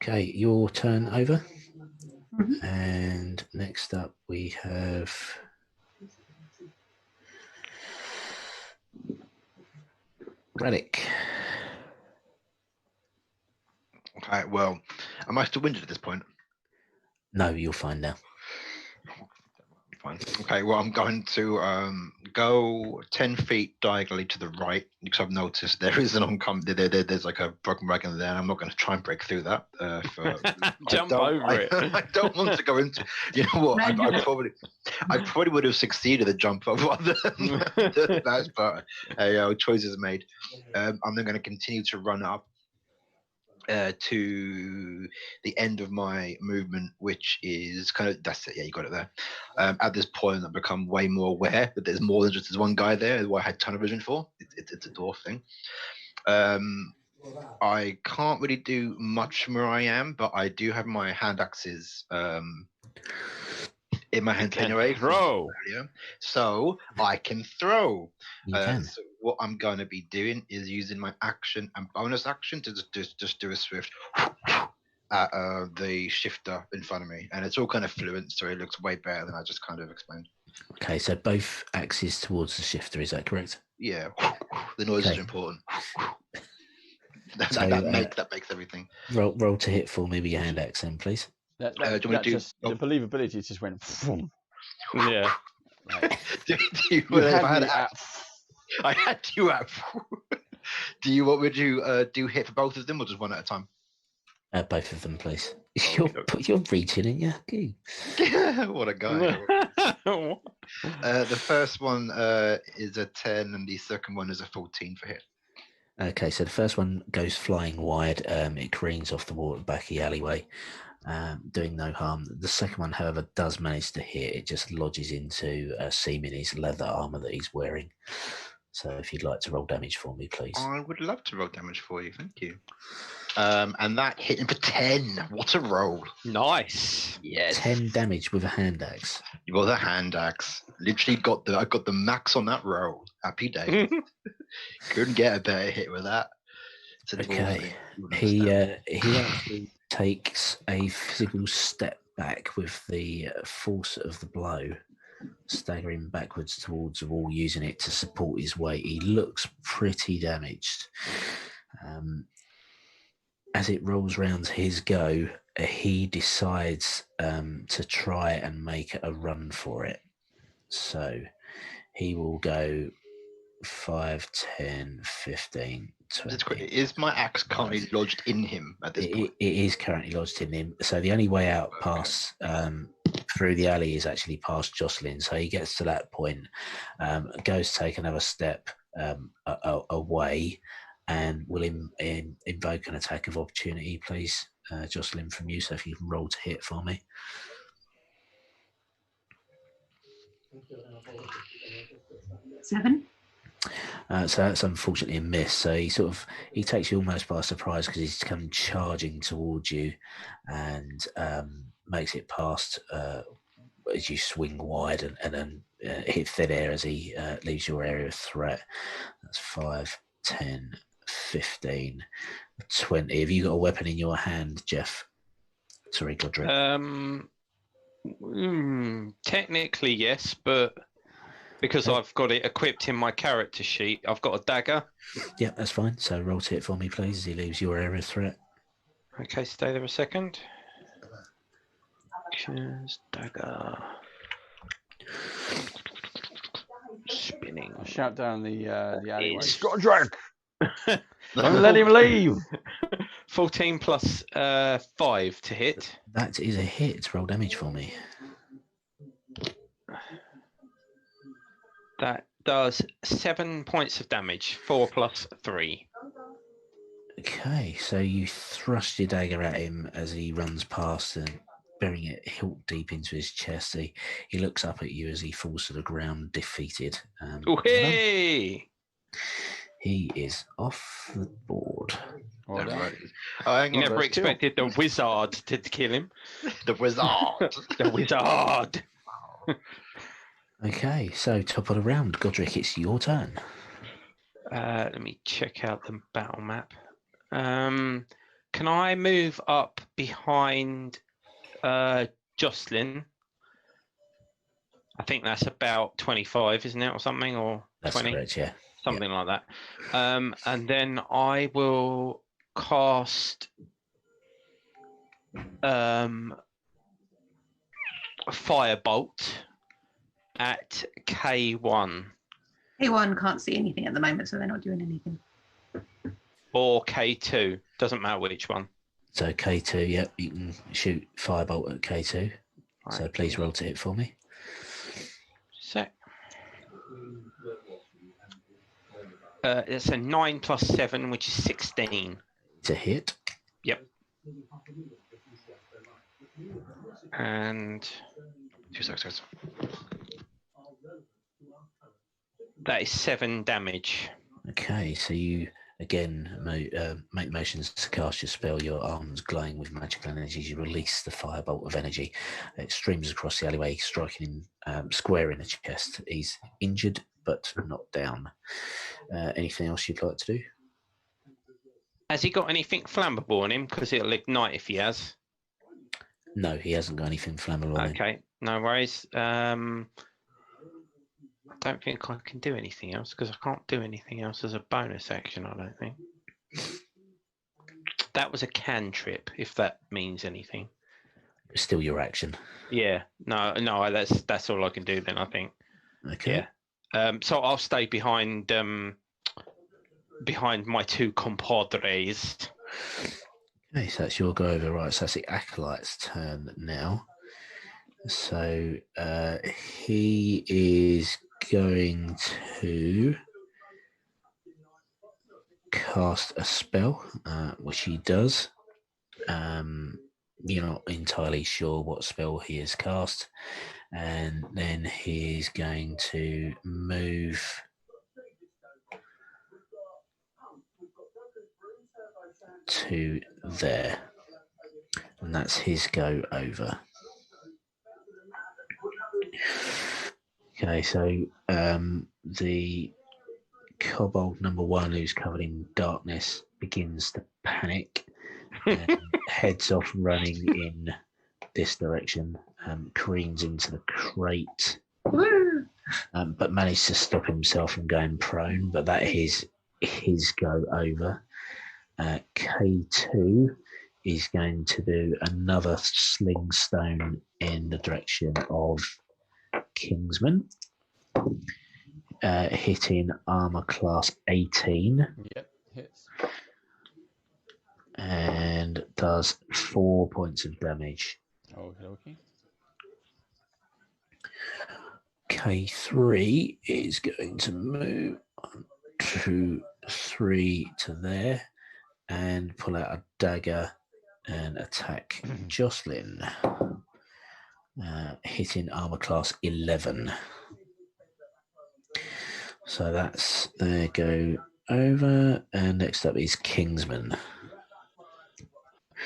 Okay, your turn over. Mhm. And next up we have Relic. Okay, well, am I still winded at this point? No, you'll find now. Fine. Okay, well, I'm going to go 10 feet diagonally to the right because I've noticed there is an oncoming. There's like a broken wagon there, and I'm not going to try and break through that. Jump over it. I don't want to go into. You know what? I probably would have succeeded a jump over that, but choices made. I'm then going to continue to run up to the end of my movement, which is kind of, that's it, yeah, you got it there. At this point, I've become way more aware that there's more than just this one guy there, what I had tunnel vision for. It's a dwarf thing. I can't really do much from where I am, but I do have my hand axes in my hand anyway. Throw. So I can throw. You can. So what I'm going to be doing is using my action and bonus action to just do a swift at the shifter in front of me, and it's all kind of fluent, so it looks way better than I just kind of explained. Okay, so both axes towards the shifter, is that correct? Yeah, the noise is important. That makes everything. Roll to hit for me with your hand axe then, please. The believability just went. Yeah. Like, I had you at. Do you want me to do hit for both of them or just one at a time? Both of them, please. Okay. You're reaching, aren't you? What a guy. The first one is a 10 and the second one is a 14 for hit. Okay, so the first one goes flying wide. It careens off the wall at the back of the alleyway, doing no harm. The second one, however, does manage to hit. It just lodges into a seam in his leather armor that he's wearing. So if you'd like to roll damage for me, please. I would love to roll damage for you. Thank you. And that hit him for 10. What a roll. Nice. Yes. 10 damage with a hand axe. You got the hand axe. Literally I got the max on that roll. Happy day. Couldn't get a better hit with that. Okay. He actually takes a physical step back with the force of the blow, staggering backwards towards the wall, using it to support his weight. He looks pretty damaged. As it rolls round his go, he decides to try and make a run for it. So he will go 5, 10, 15, 20. Is my axe currently lodged in him at this point? It is currently lodged in him. So the only way out past through the alley is actually past Jocelyn. So he gets to that point, goes to take another step away, and will invoke an attack of opportunity, please, Jocelyn, from you. So if you can roll to hit for me. Seven. So that's unfortunately a miss. So he takes you almost by surprise because he's come charging towards you, and makes it past as you swing wide and then hit thin air as he leaves your area of threat. That's 5, 10, 15, 20. Have you got a weapon in your hand, Jeff? Sorry, Godric. Technically, yes, but because I've got it equipped in my character sheet, I've got a dagger. Yeah, that's fine. So roll to hit for me, please, as he leaves your area of threat. Okay, stay there a second. Actions, dagger. Spinning. I'll shout down the alleyway. Is- Godric! Don't let him leave! 14 plus 5 to hit. That is a hit. Roll damage for me. That does 7 points of damage. 4 plus 3. Okay, so you thrust your dagger at him as he runs past and burying it hilt deep into his chest. He looks up at you as he falls to the ground, defeated. Hey! He is off the board. Well done. Right. Oh, hang You on. never expected the wizard to kill him. The wizard. The wizard! Okay, so top of the round. Godric, it's your turn. Let me check out the battle map. Can I move up behind Jocelyn? I think that's about 25, isn't it, or something, or That's 20? correct, yeah. Something like that. And then I will cast a firebolt at K1 K1 can't see anything at the moment, so they're not doing anything. or K2. Doesn't matter which one. So K2, yep, you can shoot firebolt at K2. So Right. please roll to hit for me. Sec. It's a 9 plus 7, which is 16. To hit. Yep. And 2 seconds. that is 7 damage. Okay, so you again make motions to cast your spell, your arms glowing with magical energy. You release the firebolt of energy. It streams across the alleyway, striking him square in the chest. He's injured but not down. Anything else you'd like to do? Has he got anything flammable on him? Because it'll ignite if he has. No, he hasn't got anything flammable on him. Okay, no worries. I don't think I can do anything else because I can't do anything else as a bonus action, I don't think. That was a cantrip, if that means anything. Still your action. Yeah, no, that's all I can do then, I think. Okay. Yeah. So I'll stay behind my two compadres. Okay, so that's your go over. Right, so that's the Acolyte's turn now. So he is going to cast a spell, which he does. You're not entirely sure what spell he has cast. And then he's going to move to there. And that's his go over. Okay, so the kobold number 1, who's covered in darkness, begins to panic and heads off running in this direction, careens into the crate, but managed to stop himself from going prone. But that is his go over. K2 is going to do another sling stone in the direction of Kingsman, hitting armor class 18. Yep, hits. And does 4 points of damage. Okay. K3 is going to move 1, 2, 3 to there and pull out a dagger and attack Jocelyn, hitting armor class 11. So that's their go over. And next up is Kingsman.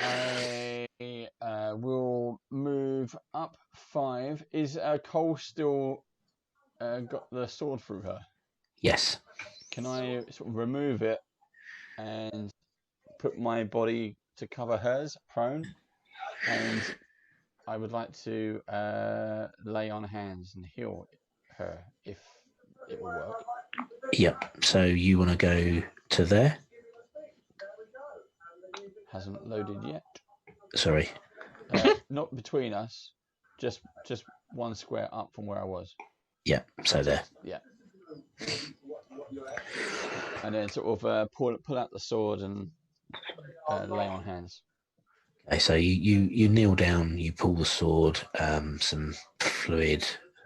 I will move up 5. Is Cole still got the sword through her? Yes. Can I sort of remove it and put my body to cover hers, prone? And I would like to lay on hands and heal her if it will work. Yep. So you want to go to there? Hasn't loaded yet. Sorry. Not between us, just one square up from where I was. Yeah, so there. Yeah. And then sort of pull out the sword and lay on hands. Okay, so you kneel down, you pull the sword, some fluid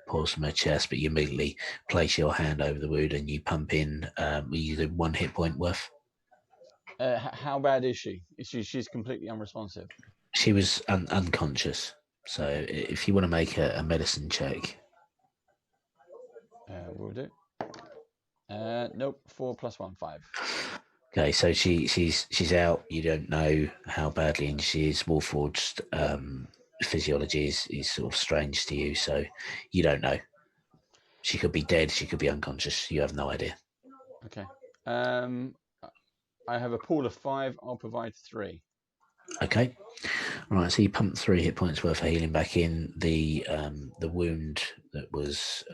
pours from her chest, but you immediately place your hand over the wound and you pump in either 1 hit point worth. How bad is she? She's completely unresponsive. She was unconscious. So if you want to make a medicine check. We'll do. Nope, 4 + 1, 5. Okay, so she's out. You don't know how badly injured she is. Warforged physiology is sort of strange to you, so you don't know. She could be dead. She could be unconscious. You have no idea. Okay. I have a pool of 5. I'll provide 3. Okay. All right. So you pump 3 hit points worth of healing back in. The wound that was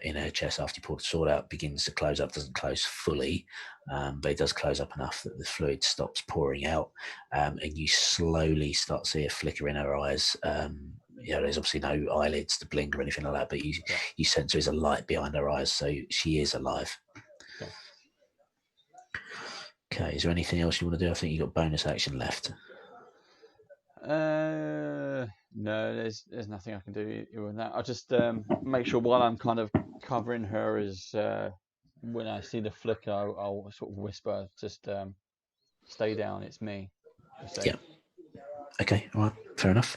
in her chest after you pulled the sword out begins to close up. Doesn't close fully, but it does close up enough that the fluid stops pouring out, and you slowly start to see a flicker in her eyes. There's obviously no eyelids to blink or anything like that, but you sense there is a light behind her eyes, so she is alive. Okay. Okay. Is there anything else you want to do? I think you got bonus action left. No, there's nothing I can do with that. I'll just make sure while I'm kind of covering her is when I see the flicker, I'll sort of whisper, just stay down, it's me. Yeah. Okay, all right, fair enough.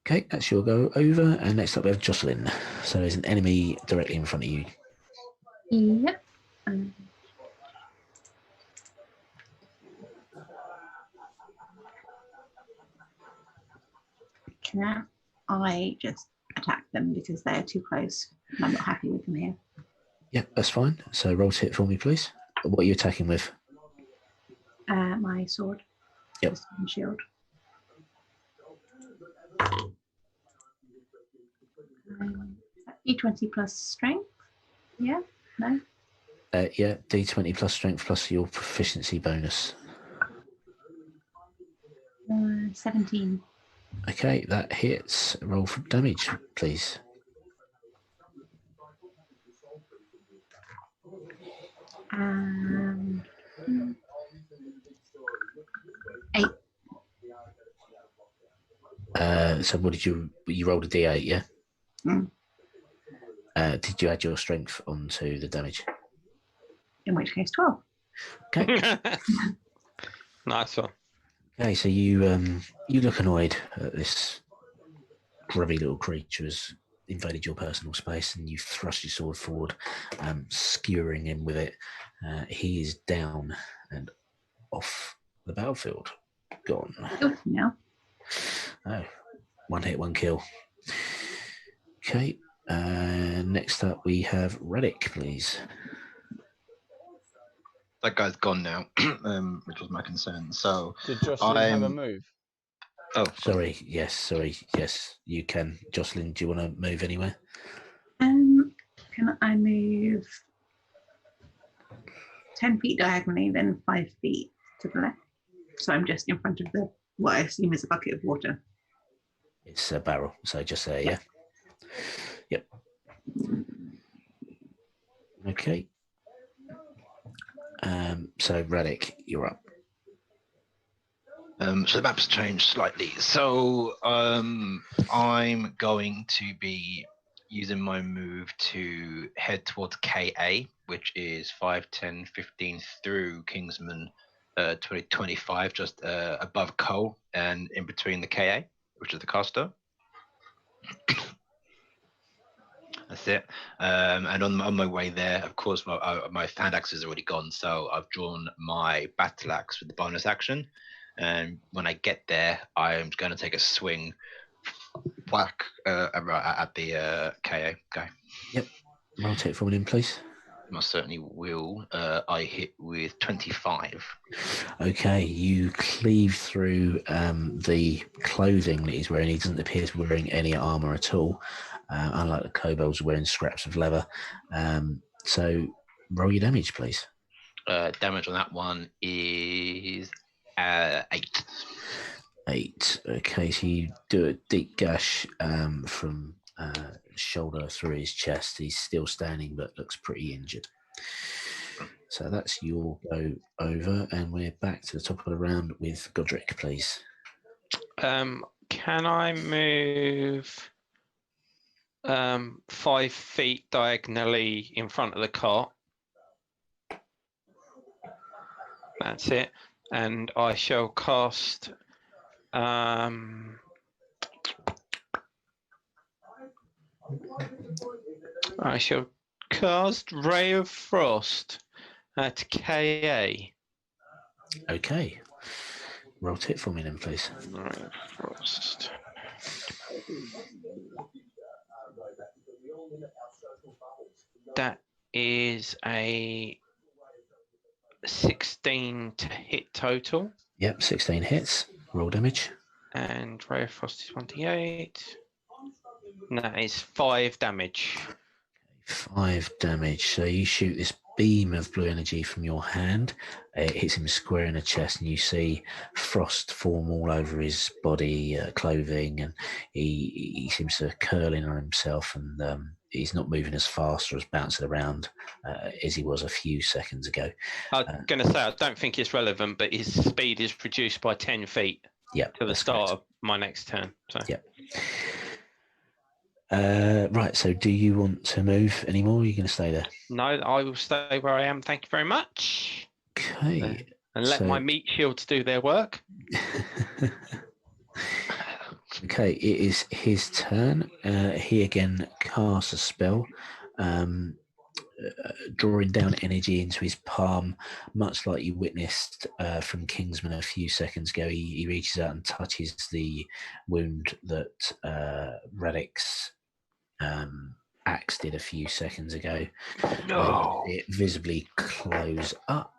Okay, that's your go over. And next up we have Jocelyn. So there's an enemy directly in front of you. Yep. Can I just attack them because they're too close and I'm not happy with them here? Yeah, that's fine. So roll to hit for me, please. What are you attacking with? My sword. Yep. And shield. D20 plus strength. Yeah? No? Yeah, D20 plus strength plus your proficiency bonus. 17. Okay, that hits. Roll for damage, please. And 8. So what did you rolled a D8, yeah? Mm. Did you add your strength onto the damage? In which case 12. Okay. Nice one. Okay, so you look annoyed at this grubby little creature has invaded your personal space, and you thrust your sword forward, skewering him with it. He is down and off the battlefield. Gone. Good now. Oh, one hit, one kill. Okay. Next up, we have Relic, please. That guy's gone now, which was my concern. So Did Jocelyn have a I'm. move? Oh, Sorry. Yes, you can. Jocelyn, do you want to move anywhere? Can I move 10 feet diagonally, then 5 feet to the left? So I'm just in front of what I assume is a bucket of water. It's a barrel, so just there, yeah? Yep. Okay. So, Relic, you're up. So the map's changed slightly. So I'm going to be using my move to head towards KA, which is 5, 10, 15 through Kingsman 2025, just above Cole and in between the KA, which is the caster. That's it. And on my way there, of course, my hand axe is already gone, so I've drawn my battle axe with the bonus action. And when I get there, I'm going to take a swing whack at the KA guy. Yep. Rotate for me in, please. Most certainly will. I hit with 25. Okay, you cleave through the clothing that he's wearing. He doesn't appear to be wearing any armor at all, unlike the kobolds wearing scraps of leather. So roll your damage, please. Damage on that one is 8. 8. Okay, so you do a deep gash from shoulder through his chest. He's still standing but looks pretty injured. So that's your go over, and we're back to the top of the round with Godric, please. Can I move 5 feet diagonally in front of the cart? That's it. And I shall cast Ray of Frost at KA. Okay. Rotate for me then, please. Ray of Frost. That is a 16 to hit total. Yep, 16 hits. Roll damage. And Ray of Frost is 1d8. And that is 5 damage. 5 damage. So you shoot this beam of blue energy from your hand. It hits him square in the chest, and you see frost form all over his body, clothing, and he seems to curl in on himself, and he's not moving as fast or as bouncing around as he was a few seconds ago. I'm going to say, I don't think it's relevant, but his speed is reduced by 10 feet to the start of my next turn. So. Yep. Right, so do you want to move anymore, or are you going to stay there? No, I will stay where I am. Thank you very much. Okay. And let my meat shields do their work. Okay, it is his turn. He again casts a spell, drawing down energy into his palm, much like you witnessed from Kingsman a few seconds ago. He reaches out and touches the wound that Relic's axe did a few seconds ago. No. It visibly close up,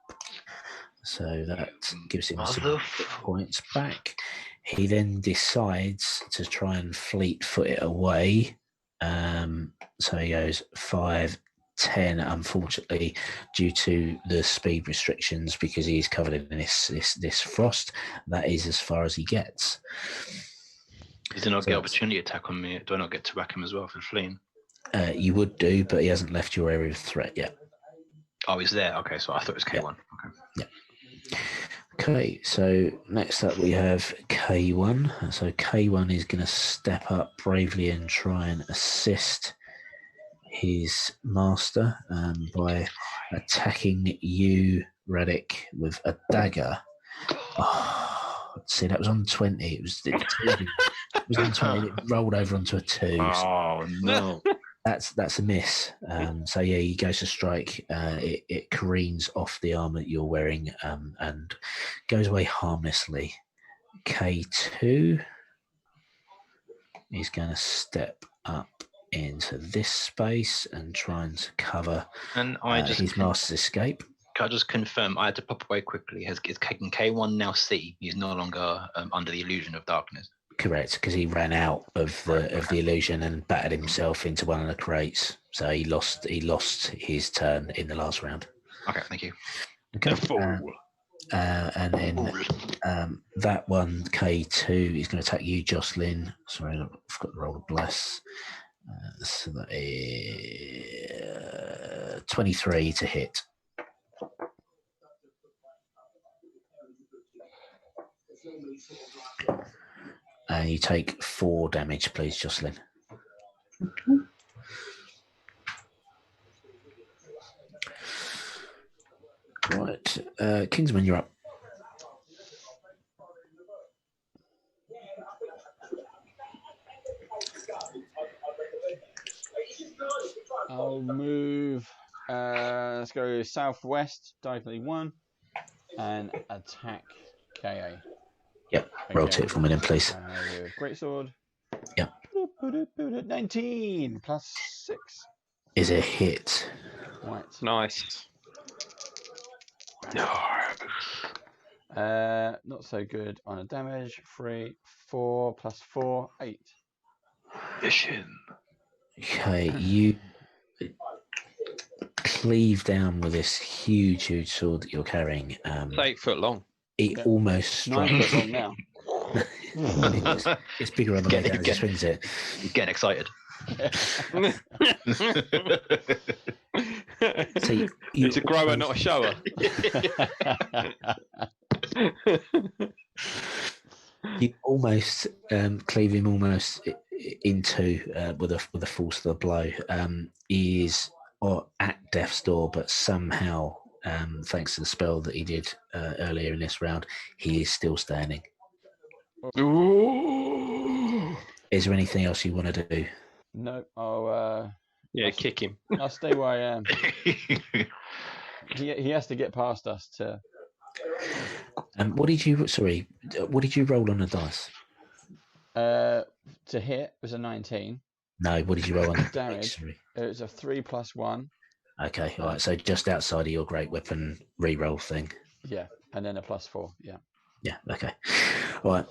so that gives him some points back. He then decides to try and fleet foot it away. So he goes 5, 10. Unfortunately, due to the speed restrictions, because he's covered in this frost, that is as far as he gets. Does he not get opportunity attack on me? Do I not get to whack him as well for fleeing? You would do, but he hasn't left your area of threat yet. Oh, he's there. Okay, so I thought it was K1. Yeah. Okay. Yeah. Okay, so next up we have K1. So K1 is going to step up bravely and try and assist his master by attacking you, Relic, with a dagger. Oh, see, that was on 20. It was on 20. It rolled over onto a 2. Oh, no. That's a miss. So yeah, he goes to strike. It careens off the armor that you're wearing and goes away harmlessly. K2 is going to step up into this space and trying to cover And I just his master's escape. Can I just confirm? I had to pop away quickly. Is K1 now see? He's no longer under the illusion of darkness. Correct, because he ran out of the illusion and battered himself into one of the crates. So he lost his turn in the last round. Okay, thank you. Okay. And then that one, K2, is going to attack you, Jocelyn. Sorry, I forgot to roll a bless. So that is 23 to hit. And you take 4 damage, please, Jocelyn. Okay. Right, Kingsman, you're up. I'll move. Let's go southwest, diagonally 1, and attack KA. Yep, roll it for me then, please. Greatsword. Yep. 19 plus 6. Is a hit. Right. Nice. Not so good on a damage. 3, 4 plus 4, 8. Vision. Okay, you cleave down with this huge sword that you're carrying. It's 8 foot long. It almost 9 strikes. foot long now. It's bigger on the way down as he swings it. You're getting excited. So It's a grower, not a shower. You almost cleave him almost into with the force of the blow. He is at death's door, but somehow, thanks to the spell that he did earlier in this round, he is still standing. Ooh. Is there anything else you want to do? No, I'll Kick him. I'll stay where I am. He has to get past us to. What did you roll on the dice? To hit was a 19. No, what did you roll on the damage? Sorry. It was a 3 plus 1. Okay, all right. So just outside of your great weapon re-roll thing. Yeah, and then a plus 4. Yeah. Yeah. Okay. All right.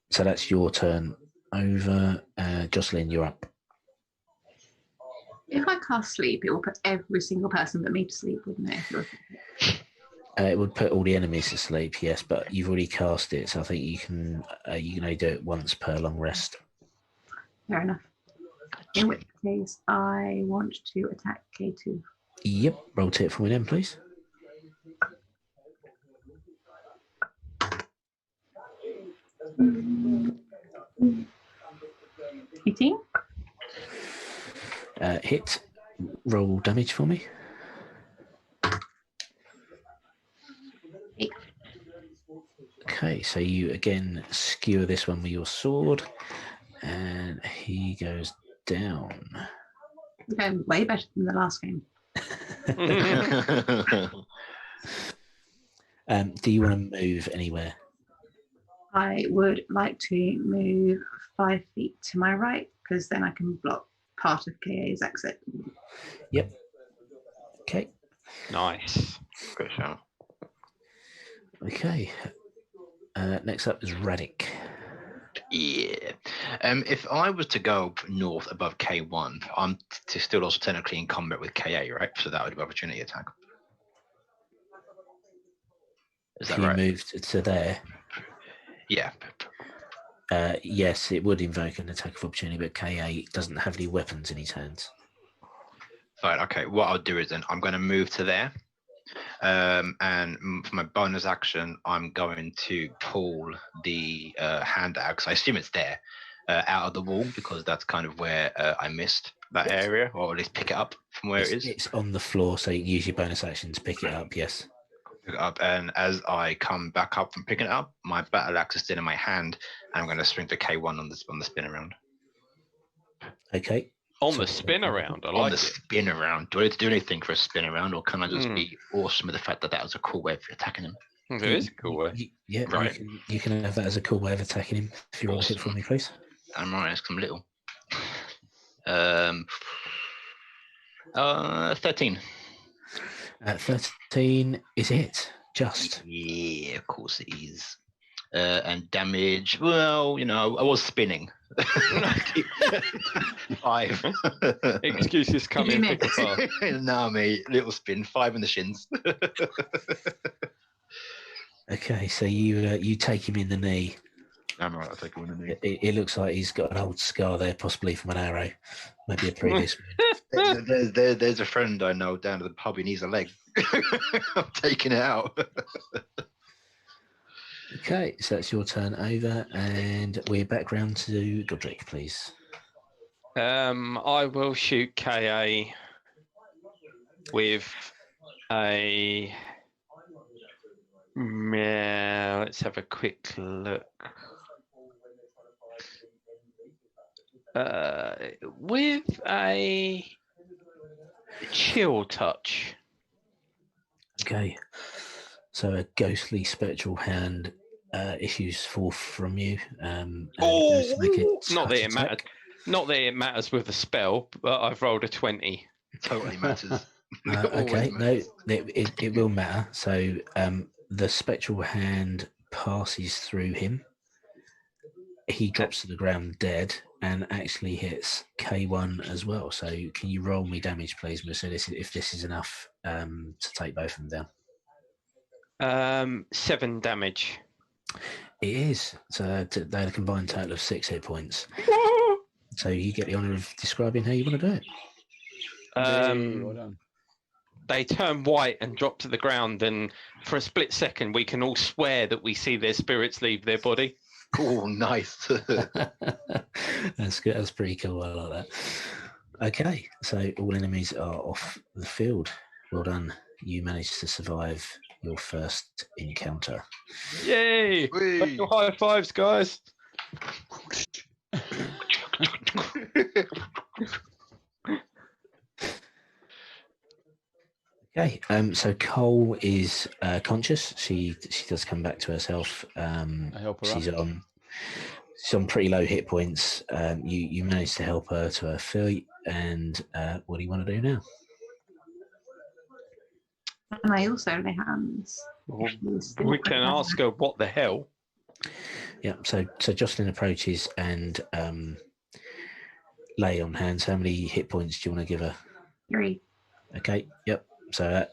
So that's your turn over. Jocelyn, you're up. If I cast sleep, it will put every single person but me to sleep, wouldn't it? It would put all the enemies to sleep, yes, but you've already cast it, so I think you can only do it once per long rest. Fair enough. In which case, I want to attack K2. Yep, roll it for me then, please. Mm. 18. Hit. Roll damage for me. 8. Okay, so you again skewer this one with your sword, and he goes down. Okay, way better than the last game. Do you want to move anywhere? I would like to move 5 feet to my right, because then I can block part of KA's exit. Yep. Okay. Nice. Good shout. Okay. Next up is Radic. Yeah. If I was to go north above K1, I'm still also technically in combat with KA, right? So that would be opportunity attack. Is that If you right? moved to there, Yeah. yes, it would invoke an attack of opportunity, but KA doesn't have any weapons in his hands. Fine. Okay. What I'll do is then I'm going to move to there. And for my bonus action, I'm going to pull the hand axe. I assume it's there, out of the wall, because that's kind of where I missed that area, or at least pick it up from where it is. It's on the floor, so you can use your bonus action to pick it up. Yes. Pick it up, and as I come back up from picking it up, my battle axe is still in my hand, and I'm going to swing the K1 on the spin around. Okay. On the spin around, I On like the it. spin around. Do I need to do anything for a spin around, or can I just be awesome with the fact that that was a cool way of attacking him? It is a cool way. Yeah, Right. you can have that as a cool way of attacking him. If you roll a hit for me, please. I'm right, because I'm little. 13. 13 is it. Just. Yeah, of course it is. And damage, well, you know, I was spinning. 5. Excuses come in thick and fast. No, mate, little spin, 5 in the shins. Okay, so you take him in the knee. I'm right, I'll take him in the knee. It looks like he's got an old scar there, possibly from an arrow, maybe a previous one. There's a friend I know down at the pub. He needs a leg. I'm taking it out. Okay, so that's your turn over, and we're back round to Godric, please. I will shoot KA with a. Yeah, let's have a quick look. With a chill touch. Okay, so a ghostly spectral hand issues forth from you. And goes to make it Not that it touch matters. attack. Not that it matters with the spell, but I've rolled a 20. Totally matters. Okay, Always no, matters. it will matter. So the spectral hand passes through him. He drops to the ground dead and actually hits K1 as well. So can you roll me damage, please, Mercedes, if this is enough to take both of them down? 7 damage. It is. So they had a combined total of 6 hit points. So you get the honour of describing how you want to do it. Well done. They turn white and drop to the ground, and for a split second, we can all swear that we see their spirits leave their body. Oh, nice. That's good. That's pretty cool. I like that. Okay, so all enemies are off the field. Well done. You managed to survive your first encounter. Yay! Special high fives, guys. Okay, so Cole is conscious. She does come back to herself. I help her She's up. on pretty low hit points. You managed to help her to her feet, and what do you want to do now? And I also lay hands. We can ask her what the hell. Yeah, so Jocelyn approaches and lay on hands. How many hit points do you want to give her? 3. Okay, yep. So that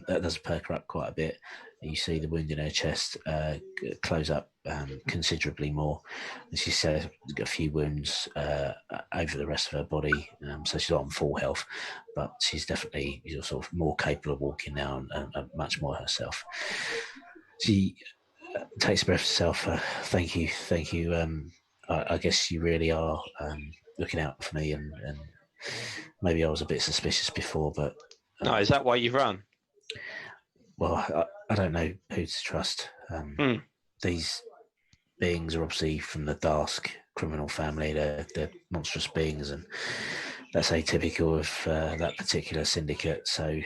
does perk her up quite a bit. You see the wound in her chest close up considerably more. And she says got a few wounds over the rest of her body, so she's not on full health, but she's definitely sort of more capable of walking now and much more herself. She takes a breath herself. Thank you. I guess you really are looking out for me, and maybe I was a bit suspicious before, but No, is that why you've run? well, I don't know who to trust. These beings are obviously from the Darsk criminal family. They're monstrous beings, and that's atypical of that particular syndicate. So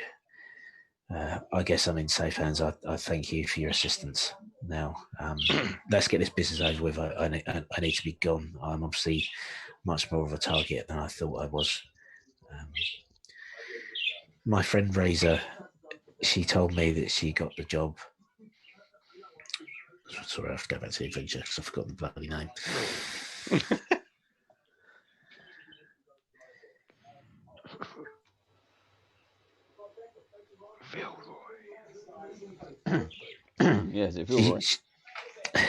I guess I'm in safe hands. I thank you for your assistance. Now, let's get this business over with. I need to be gone. I'm obviously much more of a target than I thought I was. My friend Razor, she told me that she got the job. Sorry, I have to go back to the adventure because I've forgotten the bloody name. Yes, it feels right.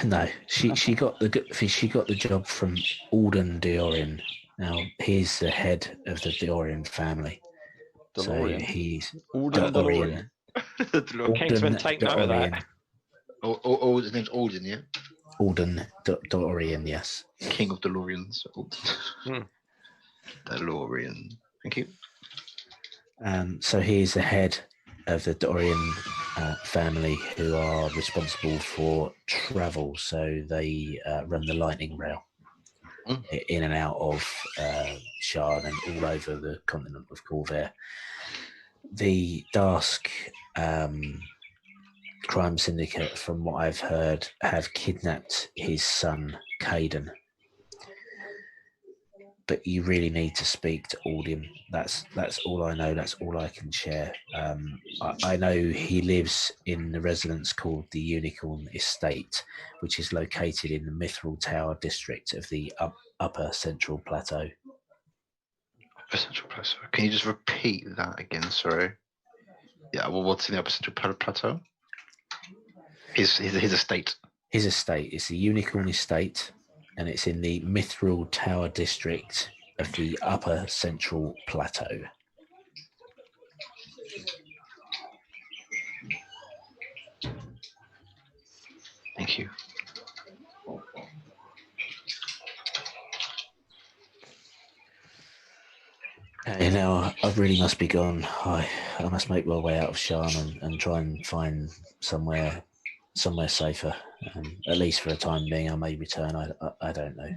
No, she got the job from Alden Diorian. Now he's the head of the Diorian family. DeLorean. So he's Alden DeLorean. Kingsman, take note of that. Oh, his name's Alden, yeah? Alden Diorian, yes. King of DeLoreans. DeLorean. Thank you. So he's the head of the Dorian family, who are responsible for travel. So they run the lightning rail. in and out of Shard and all over the continent of Corvair. The Darsk crime syndicate, from what I've heard, have kidnapped his son, Caden. But you really need to speak to Aldium. That's all I know. That's all I can share. I know he lives in the residence called the Unicorn Estate, which is located in the Mithril Tower district of the Upper Central Plateau. Upper Central Plateau. Can you just repeat that again? Sorry. Yeah. Well, what's in the Upper Central Plateau? His estate. His estate. It's the Unicorn Estate. And it's in the Mithril Tower district of the Upper Central Plateau. Thank you. Okay, now I really must be gone. I must make my way out of Sharn and try and find somewhere safer. At least for a time being, I may return. I don't know.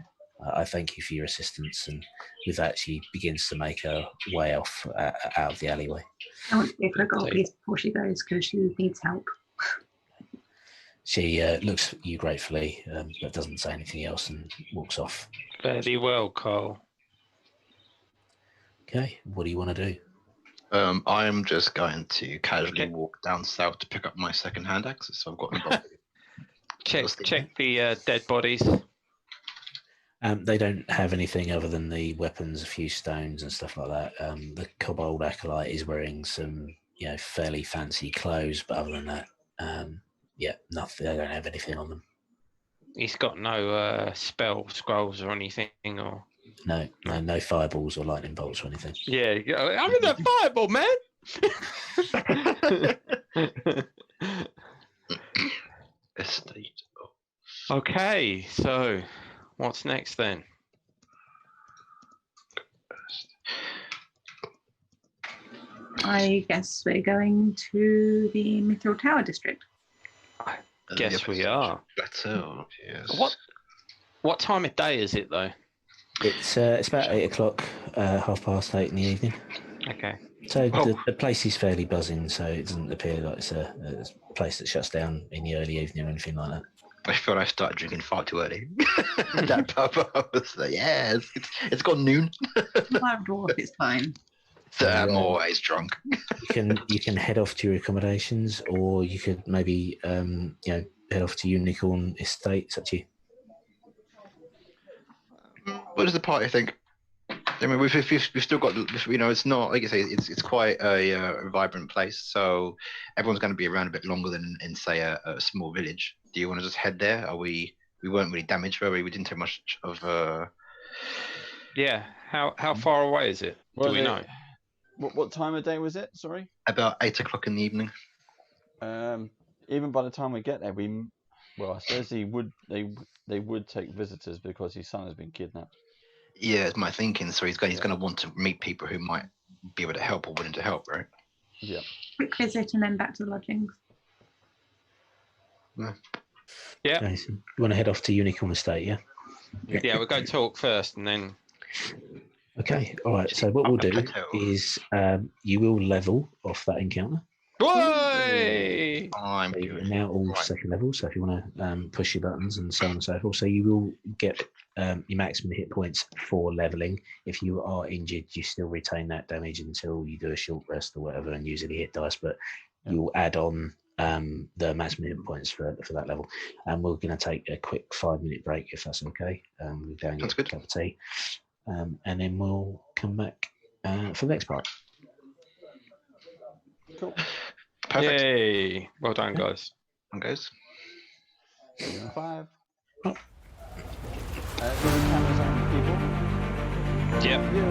I thank you for your assistance, and with that, she begins to make her way off out of the alleyway. I want to give her a gold piece before she goes because she needs help. She looks at you gratefully, but doesn't say anything else and walks off. Very well, Carl. Okay, what do you want to do? I am just going to casually walk down south to pick up my second-hand axe, so I've got them both. check the dead bodies. They don't have anything other than the weapons, a few stones and stuff like that. The kobold acolyte is wearing some, fairly fancy clothes, but other than that, nothing. They don't have anything on them. He's got no spell scrolls or anything, or no fireballs or lightning bolts or anything. Yeah, I'm in that fireball, man. Estate. Okay, so what's next then? I guess we're going to the Mithril Tower district. I guess we are. Plateau, yes. What time of day is it though? It's about 8 o'clock, 8:30 in the evening. Okay. So the place is fairly buzzing, so it doesn't appear like it's a place that shuts down in the early evening or anything like that. I feel I started drinking far too early. That pub, I was like, it's gone noon. I'm dwarf, it's fine. I'm always drunk. You can head off to your accommodations, or you could maybe head off to Unicorn Estate. It's up to you. What does the party think? I mean, we've still got, it's not, like I say, it's quite a vibrant place, so everyone's going to be around a bit longer than in say a small village. Do you want to just head there? We weren't really damaged, were we? We didn't take much of. Yeah. How far away is it? Do we know? What time of day was it? Sorry. About 8 o'clock in the evening. Even by the time we get there, I suppose they would take visitors because his son has been kidnapped. Yeah, it's my thinking. So he's going to want to meet people who might be able to help or willing to help, right? Yeah. Quick visit and then back to the lodgings. Yeah. Okay, so you want to head off to Unicorn Estate, yeah? Yeah, we'll go talk first and then. Okay, all right. So what we'll do is you will level off that encounter. Boy! I'm You're now all second level, so if you want to push your buttons and so on and so forth, so you will get your maximum hit points for leveling. If you are injured, you still retain that damage until you do a short rest or whatever and use any hit dice, but you'll add on the maximum hit points for that level. And we're going to take a quick 5-minute break if that's okay. We'll go and get a cup of tea, and then we'll come back for the next part. Cool. Perfect. Yay! Well done, guys. And goes. 5. The cameras on, people. Yep. Yo.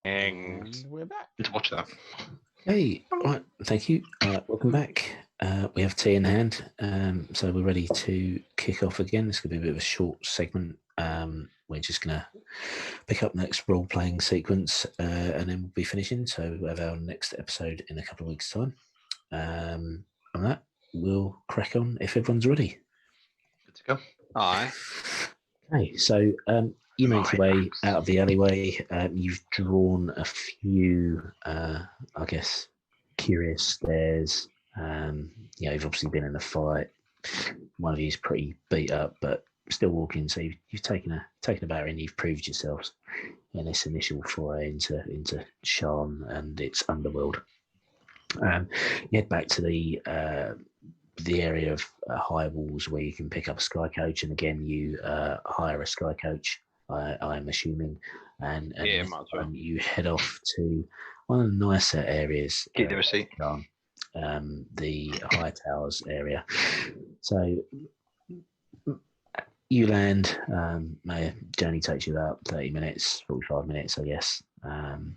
And we're back. To watch that. Hey, right, thank you. Welcome back. We have tea in hand, so we're ready to kick off again. This could be a bit of a short segment. We're just going to pick up next role-playing sequence, and then we'll be finishing. So we'll have our next episode in a couple of weeks' time. On that, we'll crack on if everyone's ready. Good to go. Aye. Okay, so you make your way out of the alleyway. You've drawn a few, I guess, curious stares. You've obviously been in a fight. One of you's pretty beat up, but still walking. So you've taken a batter and you've proved yourselves in this initial foray into Sharn and its underworld. You head back to the area of high walls where you can pick up a sky coach, and again you hire a sky coach. I'm assuming, and Yeah, might as well. you head off to one of the nicer areas. Keep the receipt. The high towers area. So you land. My journey takes you about 30 minutes, 45 minutes, I guess. And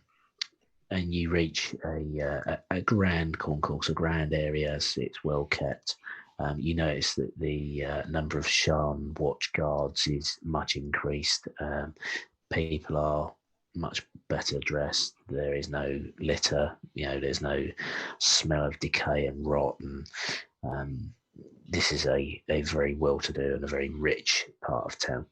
you reach a grand concourse, a grand area. It's well kept. You notice that the number of Sharn watch guards is much increased. People are much better dressed. There is no litter. There's no smell of decay and rot. And this is a very well-to-do and a very rich part of town.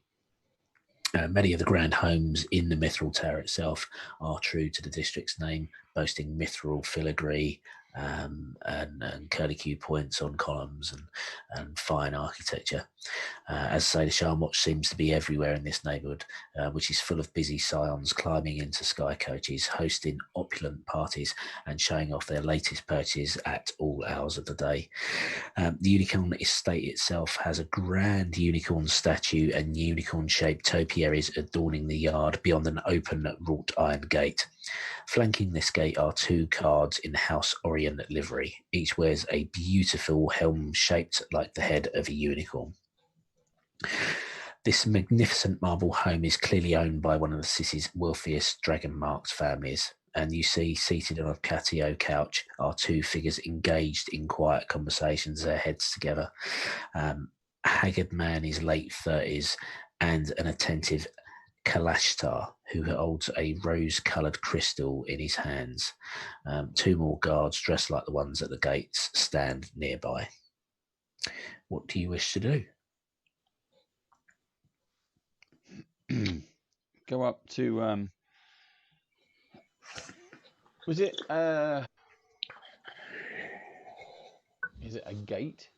Many of the grand homes in the Mithril Tower itself are true to the district's name, boasting mithril filigree and curlicue points on columns and fine architecture. As I say, the Sharn Watch seems to be everywhere in this neighbourhood, which is full of busy scions climbing into sky coaches, hosting opulent parties and showing off their latest purchases at all hours of the day. The Unicorn Estate itself has a grand unicorn statue and unicorn-shaped topiaries adorning the yard beyond an open wrought iron gate. Flanking this gate are two guards in House Orient livery. Each wears a beautiful helm shaped like the head of a unicorn. This magnificent marble home is clearly owned by one of the city's wealthiest dragon-marked families, and you see seated on a patio couch are two figures engaged in quiet conversations, their heads together. A haggard man is late 30s and an attentive Kalashtar who holds a rose-coloured crystal in his hands. Two more guards dressed like the ones at the gates stand nearby. What do you wish to do? Go up to was it is it a gate?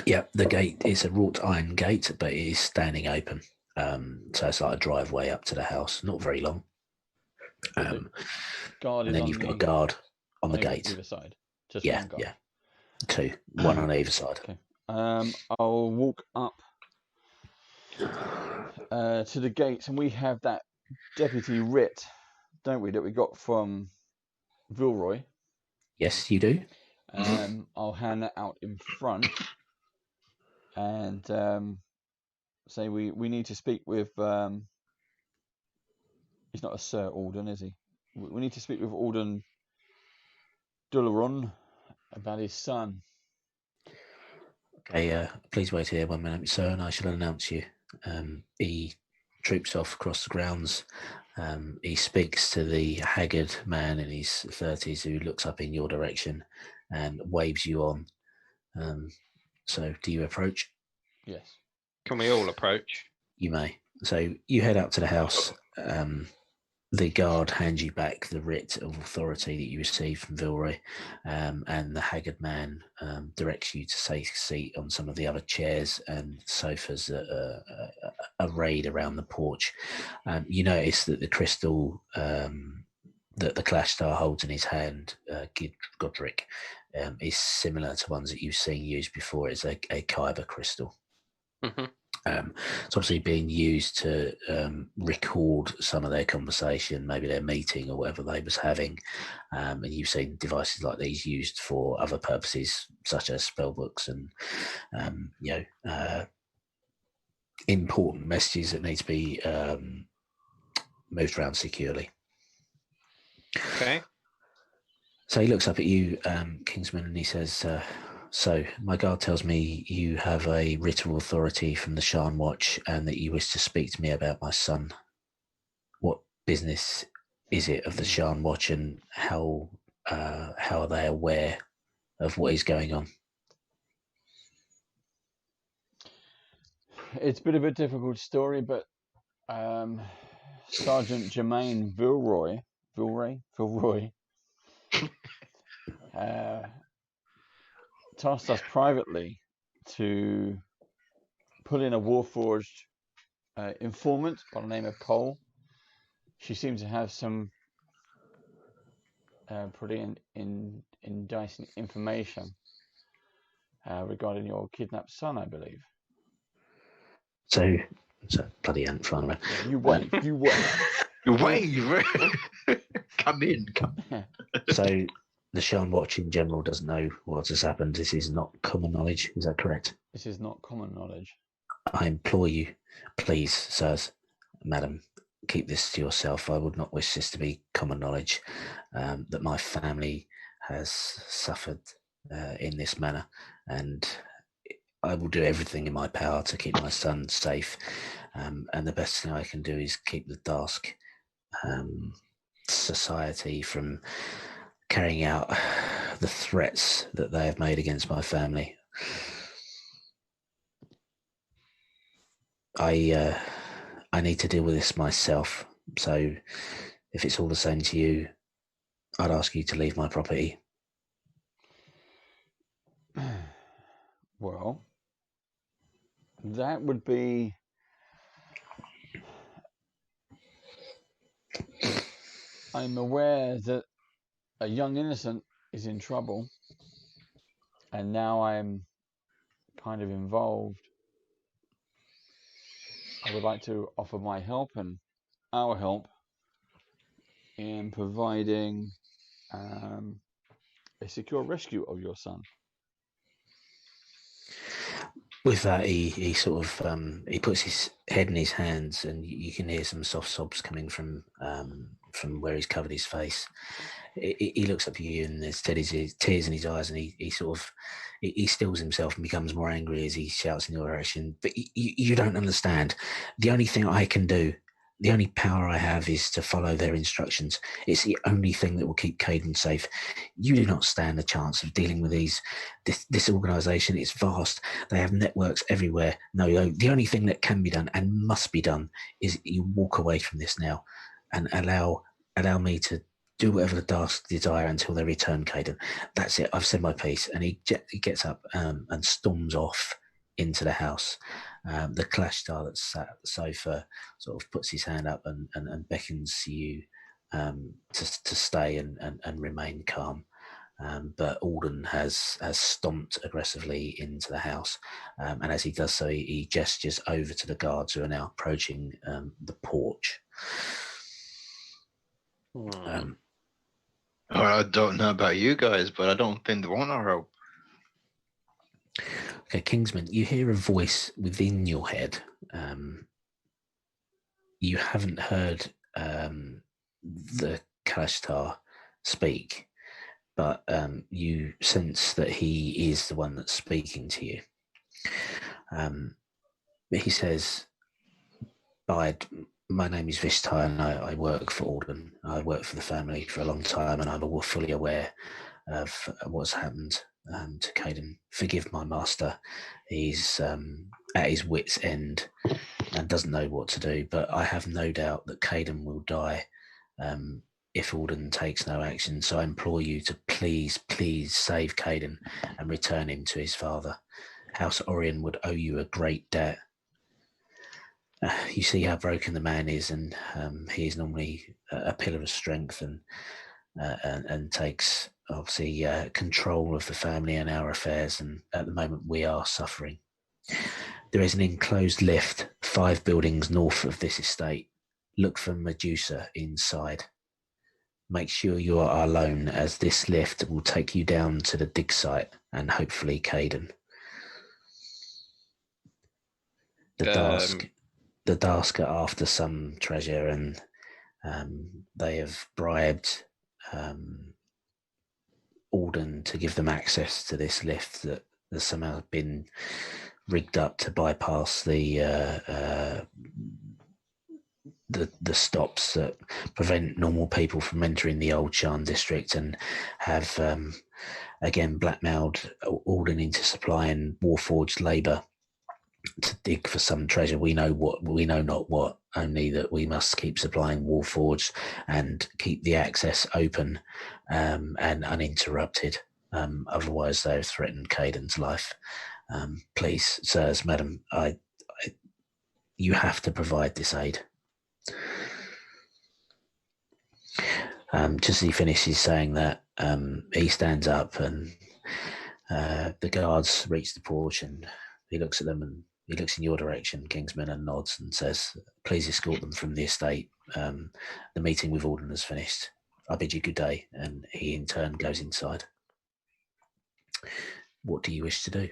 Yeah, the gate is a wrought iron gate, but it is standing open. So it's like a driveway up to the house, not very long. Guard and then you've got a guard on the gate. Either side. Just Yeah, one guard. yeah. Two, one on either side. Okay. I'll walk up to the gates, and we have that deputy writ, don't we, that we got from Vilroy. Yes, you do. I'll hand that out in front and say we need to speak with he's not a Sir Alden, is he? We need to speak with Alden Dularon about his son. Okay, please wait here 1 minute, sir, and I shall announce you. He troops off across the grounds. He speaks to the haggard man in his 30s who looks up in your direction and waves you on. So do you approach? Yes. Can we all approach? You may. So you head up to the house. The guard hands you back the writ of authority that you received from Vilroy, and the haggard man directs you to take a seat on some of the other chairs and sofas that are arrayed around the porch. You notice that the crystal that the Kalashtar holds in his hand, Godric, is similar to ones that you've seen used before. It's a kyber crystal. Mm-hmm. It's obviously being used to record some of their conversation, maybe their meeting or whatever they was having. And you've seen devices like these used for other purposes, such as spellbooks and important messages that need to be moved around securely. Okay. So he looks up at you, Kingsman, and he says, so my guard tells me you have a written authority from the Shan Watch and that you wish to speak to me about my son. What business is it of the Shan Watch, and how are they aware of what is going on? It's a bit of a difficult story, but Sergeant Jermaine Vilroy tasked us privately to pull in a Warforged informant by the name of Cole. She seems to have some pretty indicting information regarding your kidnapped son, I believe. So bloody ant flying around. You wait. Come in. So the Shan Watch in general doesn't know what has happened. This is not common knowledge. Is that correct? This is not common knowledge. I implore you, please, sirs, madam, keep this to yourself. I would not wish this to be common knowledge, that my family has suffered in this manner, and I will do everything in my power to keep my son safe. And the best thing I can do is keep the Darsk Society from carrying out the threats that they have made against my family. I need to deal with this myself. So if it's all the same to you, I'd ask you to leave my property. Well, that would be... I'm aware that a young innocent is in trouble, and now I'm kind of involved. I would like to offer my help and our help in providing a secure rescue of your son. With that, he sort of he puts his head in his hands, and you can hear some soft sobs coming from where he's covered his face. He looks up at you, and there's tears in his eyes, and he sort of he stills himself and becomes more angry as he shouts in your direction. But you don't understand. The only thing I can do, the only power I have, is to follow their instructions. It's the only thing that will keep Caden safe. You do not stand a chance of dealing with this organisation. It's vast. They have networks everywhere. No, the only thing that can be done and must be done is you walk away from this now and allow me to do whatever the Dark desire until they return, Caden. That's it. I've said my piece. And he gets up and storms off into the house. The Clash Star that's sat at the sofa sort of puts his hand up and beckons to you to stay and remain calm. But Alden has stomped aggressively into the house, and as he does so, he gestures over to the guards who are now approaching the porch. Well, I don't know about you guys, but I don't think they want our help. Okay, Kingsman, you hear a voice within your head. You haven't heard the Kalashtar speak, but you sense that he is the one that's speaking to you. He says, "Bide, my name is Vishtai, and I work for Alden. I worked for the family for a long time, and I'm fully aware of what's happened to Caden. Forgive my master. He's at his wit's end and doesn't know what to do, but I have no doubt that Caden will die if Alden takes no action. So I implore you to please save Caden and return him to his father. House Orion would owe you a great debt." You see how broken the man is, and he is normally a pillar of strength and takes obviously control of the family and our affairs, and at the moment we are suffering. There is an enclosed lift 5 buildings north of this estate. Look for Medusa inside. Make sure you are alone, as this lift will take you down to the dig site and hopefully Caden. The Darsk are after some treasure, and They have bribed Alden to give them access to this lift that has somehow been rigged up to bypass the stops that prevent normal people from entering the old Shan district, and have again blackmailed Alden into supplying Warforged labour to dig for some treasure. We know not what, only that we must keep supplying Warforged and keep the access open and uninterrupted. Otherwise, they've threatened Caden's life. Please, sirs, madam, you have to provide this aid. Just as he finishes saying that, he stands up, and the guards reach the porch, and he looks at them, and he looks in your direction, Kingsman, and nods and says, please escort them from the estate. The meeting with Alden has finished. I bid you good day. And he in turn goes inside. What do you wish to do?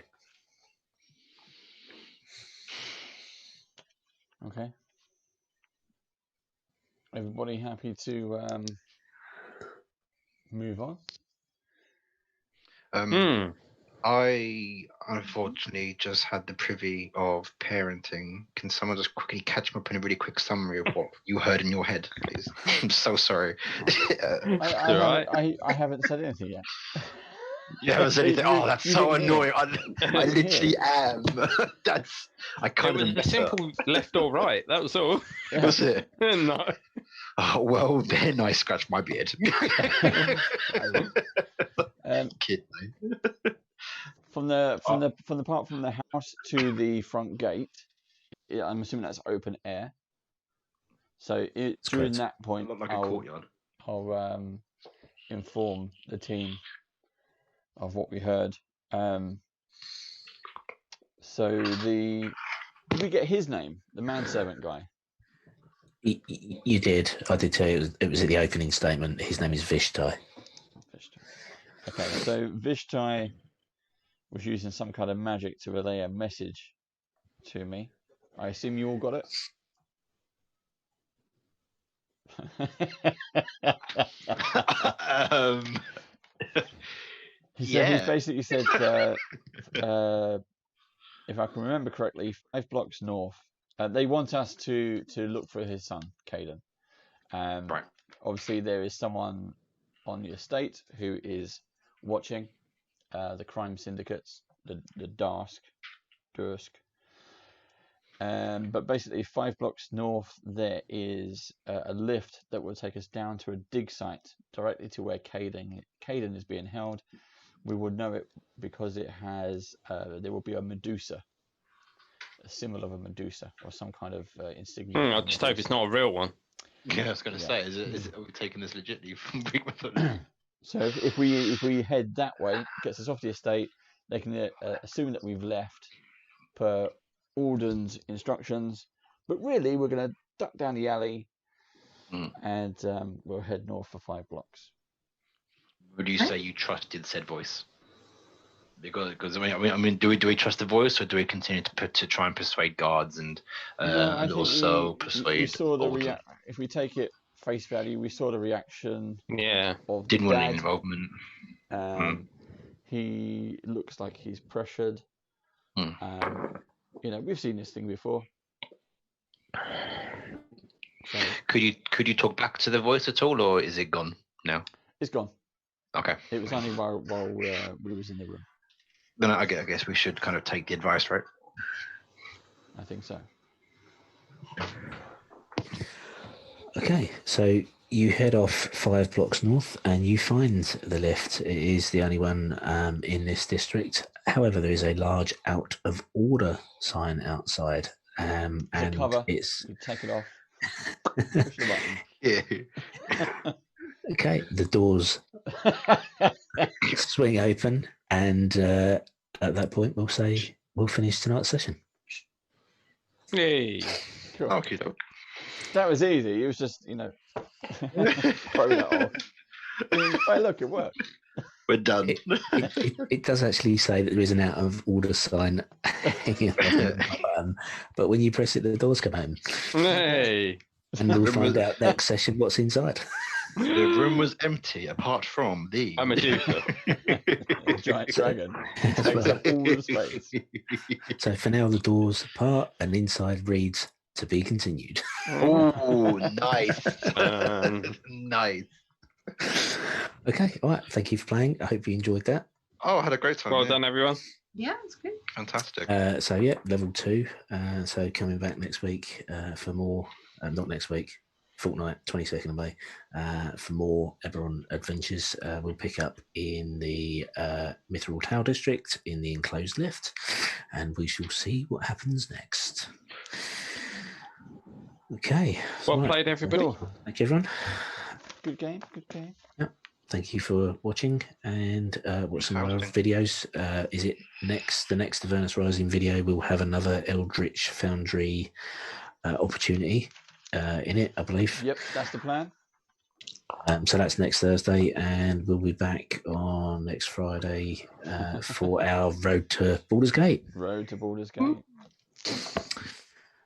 Okay. Everybody happy to move on? I unfortunately just had the privy of parenting. Can someone just quickly catch me up in a really quick summary of what you heard in your head, please? I'm so sorry. I haven't said anything yet. You haven't said anything? Oh, that's so annoying. I literally am. I kind of. It was a simple left or right. That was all. Was it? No. Oh well, then I scratched my beard. Kid. From the part from the house to the front gate, I'm assuming that's open air. So during that point, like a courtyard. I'll inform the team of what we heard. So did we get his name? The manservant guy. You did. I did tell you it was at the opening statement. His name is Vishtai. Okay, so Vishtai was using some kind of magic to relay a message to me. I assume you all got it? He basically said, if I can remember correctly, 5 blocks north. They want us to look for his son, Caden. Right. Obviously, there is someone on the estate who is watching the crime syndicates, the Dursk. But basically, 5 blocks north, there is a lift that will take us down to a dig site directly to where Caden is being held. We would know it because it has, there will be a Medusa, a symbol of a Medusa, or some kind of insignia. I just hope it's not a real one. Yeah, I was going to say, are we taking this legitimately from Greek mythology? So if we head that way, gets us off the estate, they can assume that we've left per Alden's instructions. But really, we're going to duck down the alley and we'll head north for 5 blocks. Would you say you trusted said voice? Because I mean, do we trust the voice, or do we continue to try and persuade guards and also persuade? We saw the if we take it face value, we saw the reaction. Yeah. Of didn't the want any involvement. He looks like he's pressured. We've seen this thing before. So, could you talk back to the voice at all, or is it gone now? It's gone. Okay. It was only while we was in the room. Then I guess we should kind of take the advice, right? I think so. Okay, so you head off 5 blocks north and you find the lift. It is the only one in this district. However, there is a large out of order sign outside. And cover. You take it off. Push the button. Yeah. Okay, the doors swing open, and at that point, we'll finish tonight's session. Hey, cool. Okay. That was easy. It was just throw that off. Hey, look, it worked. We're done. It does actually say that there is an out of order sign hanging on the button, but when you press it, the doors come open. Hey. And we'll Room find was- out next session what's inside. The room was empty apart from the I'm a Medusa. A giant dragon. As Takes well. up all the space. So for now, the doors apart and inside reads to be continued. Oh, nice. Um, Nice. Okay, all right. Thank you for playing. I hope you enjoyed that. Oh, I had a great time. well yeah. done, everyone. Yeah, it's good. Fantastic. So yeah, level 2. So coming back next week for more. Not next week. Fortnight, 22nd of May. For more Eberron adventures, we'll pick up in the Mithril Tower district in the enclosed lift, and we shall see what happens next. Okay. Well right. played, everybody. Cool. Thank you, everyone. Good game. Good game. Thank you for watching and watch some of our Interesting. videos. Is it the next Avernus Rising video? We'll have another Eldritch Foundry opportunity in it, I believe. Yep, that's the plan. So that's next Thursday, and we'll be back on next Friday for our Road to Baldur's Gate. Road to Baldur's Gate.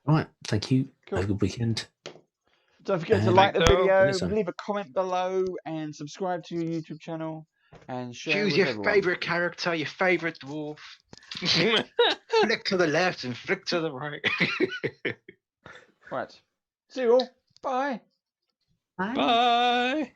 Right, thank you. Cool. Have a good weekend. Don't forget to And- like the Thanks, video, Listen. leave a comment below, and subscribe to your YouTube channel, and share Choose with your everyone. favorite character, your favorite dwarf. Flick to the left and flick to the right. Right. See you all. Bye. Bye. Bye.